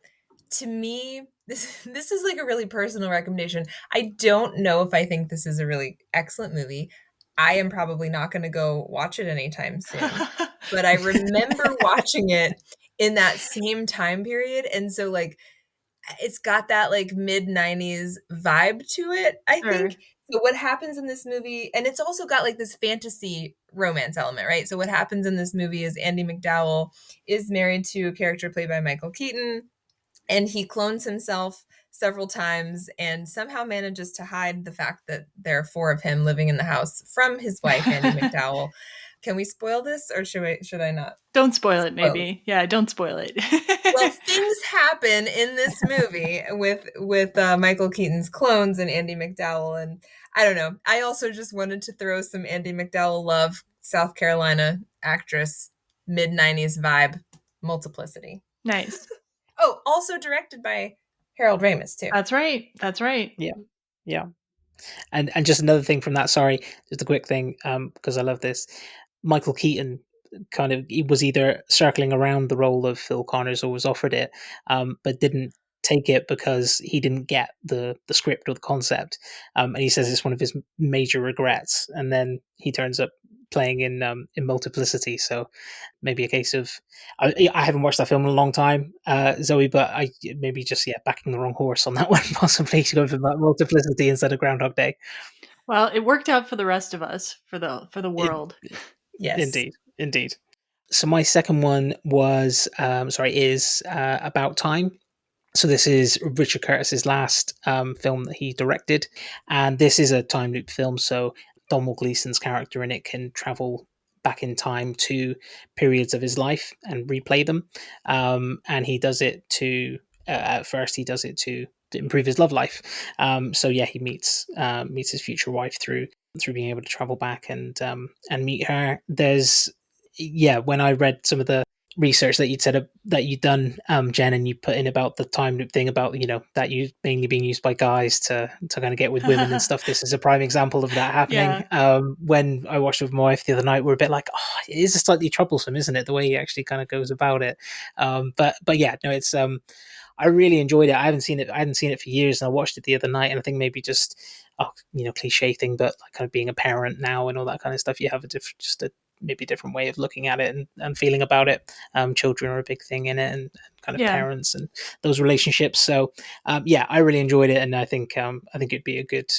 to me, this is like a really personal recommendation. I don't know if I think this is a really excellent movie. I am probably not going to go watch it anytime soon, but I remember watching it in that same time period, and so like it's got that like mid-90s vibe to it, I think. So what happens in this movie, and it's also got like this fantasy romance element, right? So what happens in this movie is Andie MacDowell is married to a character played by Michael Keaton, and he clones himself several times and somehow manages to hide the fact that there are four of him living in the house from his wife, Andie MacDowell. Can we spoil this, or should I not? Don't spoil it, maybe. Yeah, don't spoil it. Well, things happen in this movie with Michael Keaton's clones and Andie MacDowell, and I don't know. I also just wanted to throw some Andie MacDowell love, South Carolina actress, mid-90s vibe, Multiplicity. Nice. Oh, also directed by Harold Ramis too. That's right. That's right. Yeah. And just another thing from that, sorry, just a quick thing, because I love this. Michael Keaton he was either circling around the role of Phil Connors or was offered it, but didn't take it because he didn't get the script or the concept. And he says it's one of his major regrets. And then he turns up playing in Multiplicity. So maybe a case of I haven't watched that film in a long time, Zoe, but I maybe just backing the wrong horse on that one, possibly to go for Multiplicity instead of Groundhog Day. Well, it worked out for the rest of us, for the world. Yes. Indeed. So my second one is About Time. So this is Richard Curtis's last film that he directed, and this is a time loop film. So Domhnall Gleeson's character in it can travel back in time to periods of his life and replay them, and he does it to at first he does it to improve his love life. So yeah, he meets his future wife through being able to travel back and meet her. When I read some of the research that you'd said that you'd done, Jen, and you put in about the time loop thing about that you mainly being used by guys to kind of get with women and stuff. This is a prime example of that happening. Yeah. When I watched it with my wife the other night, we're a bit like, oh, it is slightly troublesome, isn't it? The way he actually kind of goes about it. But yeah, no, it's I really enjoyed it. I hadn't seen it for years, and I watched it the other night, and I think maybe just cliche thing, but like kind of being a parent now and all that kind of stuff, you have maybe a different way of looking at it and feeling about it. Children are a big thing in it, and kind of parents and those relationships. So I really enjoyed it, and I think it'd be a good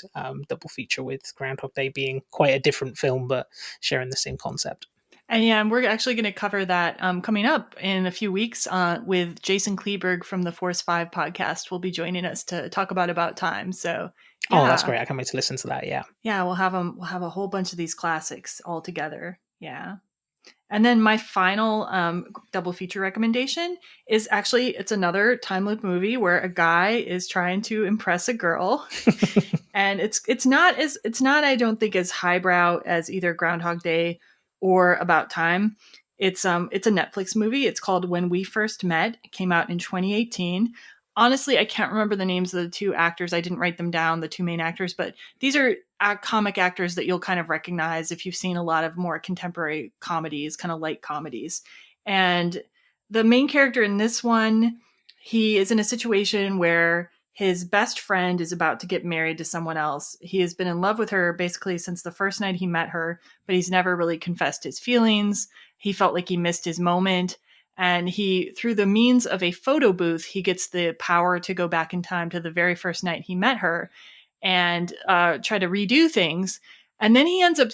double feature with Groundhog Day being quite a different film, but sharing the same concept. And we're actually going to cover that coming up in a few weeks with Jason Kleberg from the Force 5 podcast. Will be joining us to talk about Time. So, yeah. Oh, that's great! I can't wait to listen to that. Yeah, we'll have a whole bunch of these classics all together. Yeah. And then my final double feature recommendation is it's another time loop movie where a guy is trying to impress a girl, and it's not I don't think as highbrow as either Groundhog Day or About Time. It's a Netflix movie. It's called When We First Met. It came out in 2018. Honestly, I can't remember the names of the two actors. I didn't write them down, the two main actors, but these are comic actors that you'll kind of recognize if you've seen a lot of more contemporary comedies, kind of light comedies. And the main character in this one, he is in a situation where his best friend is about to get married to someone else. He has been in love with her basically since the first night he met her, but he's never really confessed his feelings. He felt like he missed his moment. And through the means of a photo booth, he gets the power to go back in time to the very first night he met her and try to redo things. And then he ends up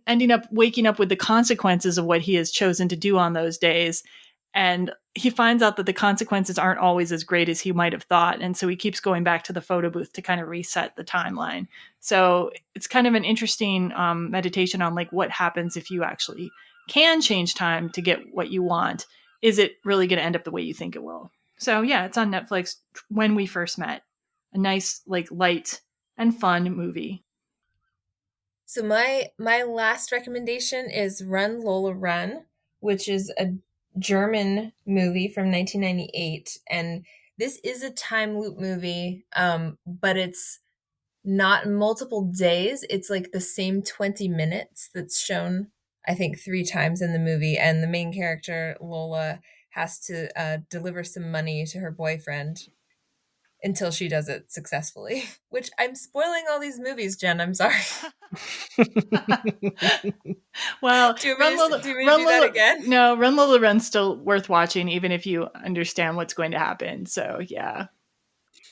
ending up waking up with the consequences of what he has chosen to do on those days. And he finds out that the consequences aren't always as great as he might have thought. And so he keeps going back to the photo booth to kind of reset the timeline. So it's kind of an interesting meditation on like what happens if you actually can change time to get what you want. Is it really going to end up the way you think it will? So yeah, it's on Netflix. When We First Met. A nice, like, light and fun movie. So my last recommendation is Run Lola Run, which is a German movie from 1998, and this is a time loop movie, but it's not multiple days. It's like the same 20 minutes that's shown, I think, 3 times in the movie, and the main character, Lola, has to deliver some money to her boyfriend until she does it successfully. Which, I'm spoiling all these movies, Jen. I'm sorry. Well, do you want me to do that again? No, Run Lola Run's still worth watching, even if you understand what's going to happen. So, yeah.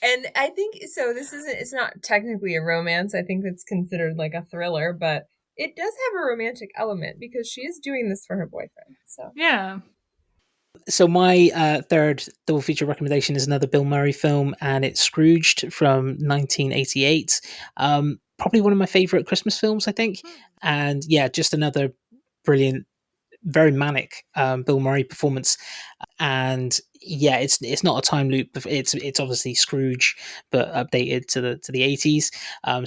And I think, so it's not technically a romance. I think it's considered like a thriller, but it does have a romantic element because she is doing this for her boyfriend. So, yeah. So my third double feature recommendation is another Bill Murray film, and it's Scrooged from 1988. Probably one of my favorite Christmas films, I think. And yeah, just another brilliant, very manic Bill Murray performance. And yeah, it's not a time loop. It's obviously Scrooge, but updated to the 80s.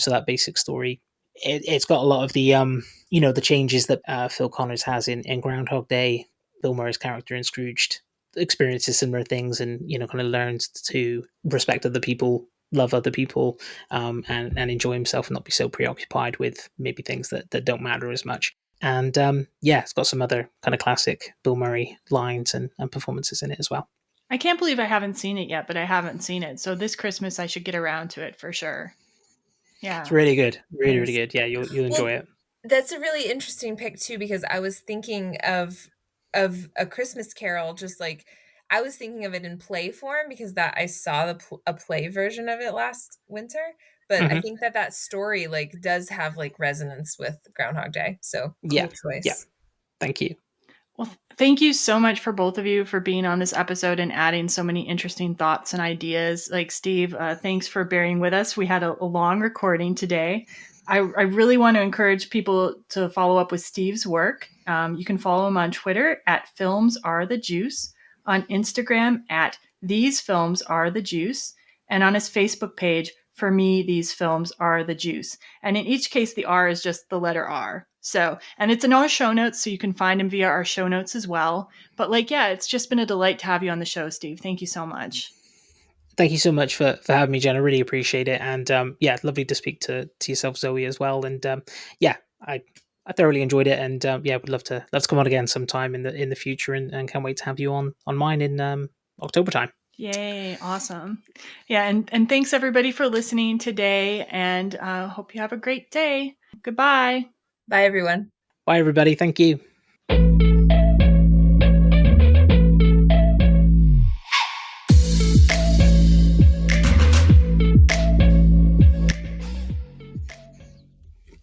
So that basic story. It's got a lot of the the changes that Phil Connors has in Groundhog Day. Bill Murray's character in Scrooged experiences similar things, and kind of learns to respect other people, love other people, and enjoy himself, and not be so preoccupied with maybe things that don't matter as much. And it's got some other kind of classic Bill Murray lines and performances in it as well. I can't believe I haven't seen it yet, but I haven't seen it. So this Christmas I should get around to it for sure. Yeah. It's really good. Really, Nice. really good. Yeah, you'll enjoy it. That's a really interesting pick too, because I was thinking of A Christmas Carol, just like I was thinking of it in play form, because that I saw a play version of it last winter. But I think that story like does have like resonance with Groundhog Day. So cool choice. Yeah. Thank you. Well, thank you so much for both of you for being on this episode and adding so many interesting thoughts and ideas. Like Steve, thanks for bearing with us. We had a long recording today. I really want to encourage people to follow up with Steve's work. You can follow him on Twitter at Films Are the Juice, on Instagram at These Films Are the Juice, and on his Facebook page, For Me, These Films Are the Juice. And in each case, the R is just the letter R. So, and it's in our show notes, so you can find him via our show notes as well. But it's just been a delight to have you on the show, Steve. Thank you so much. Thank you so much for having me, Jen. I really appreciate it. And lovely to speak to yourself, Zoe, as well. And I thoroughly enjoyed it. And would love to come on again sometime in the future, and can't wait to have you on mine in October time. Yay, awesome. Yeah, and thanks everybody for listening today, and hope you have a great day. Goodbye. Bye, everyone. Bye, everybody. Thank you.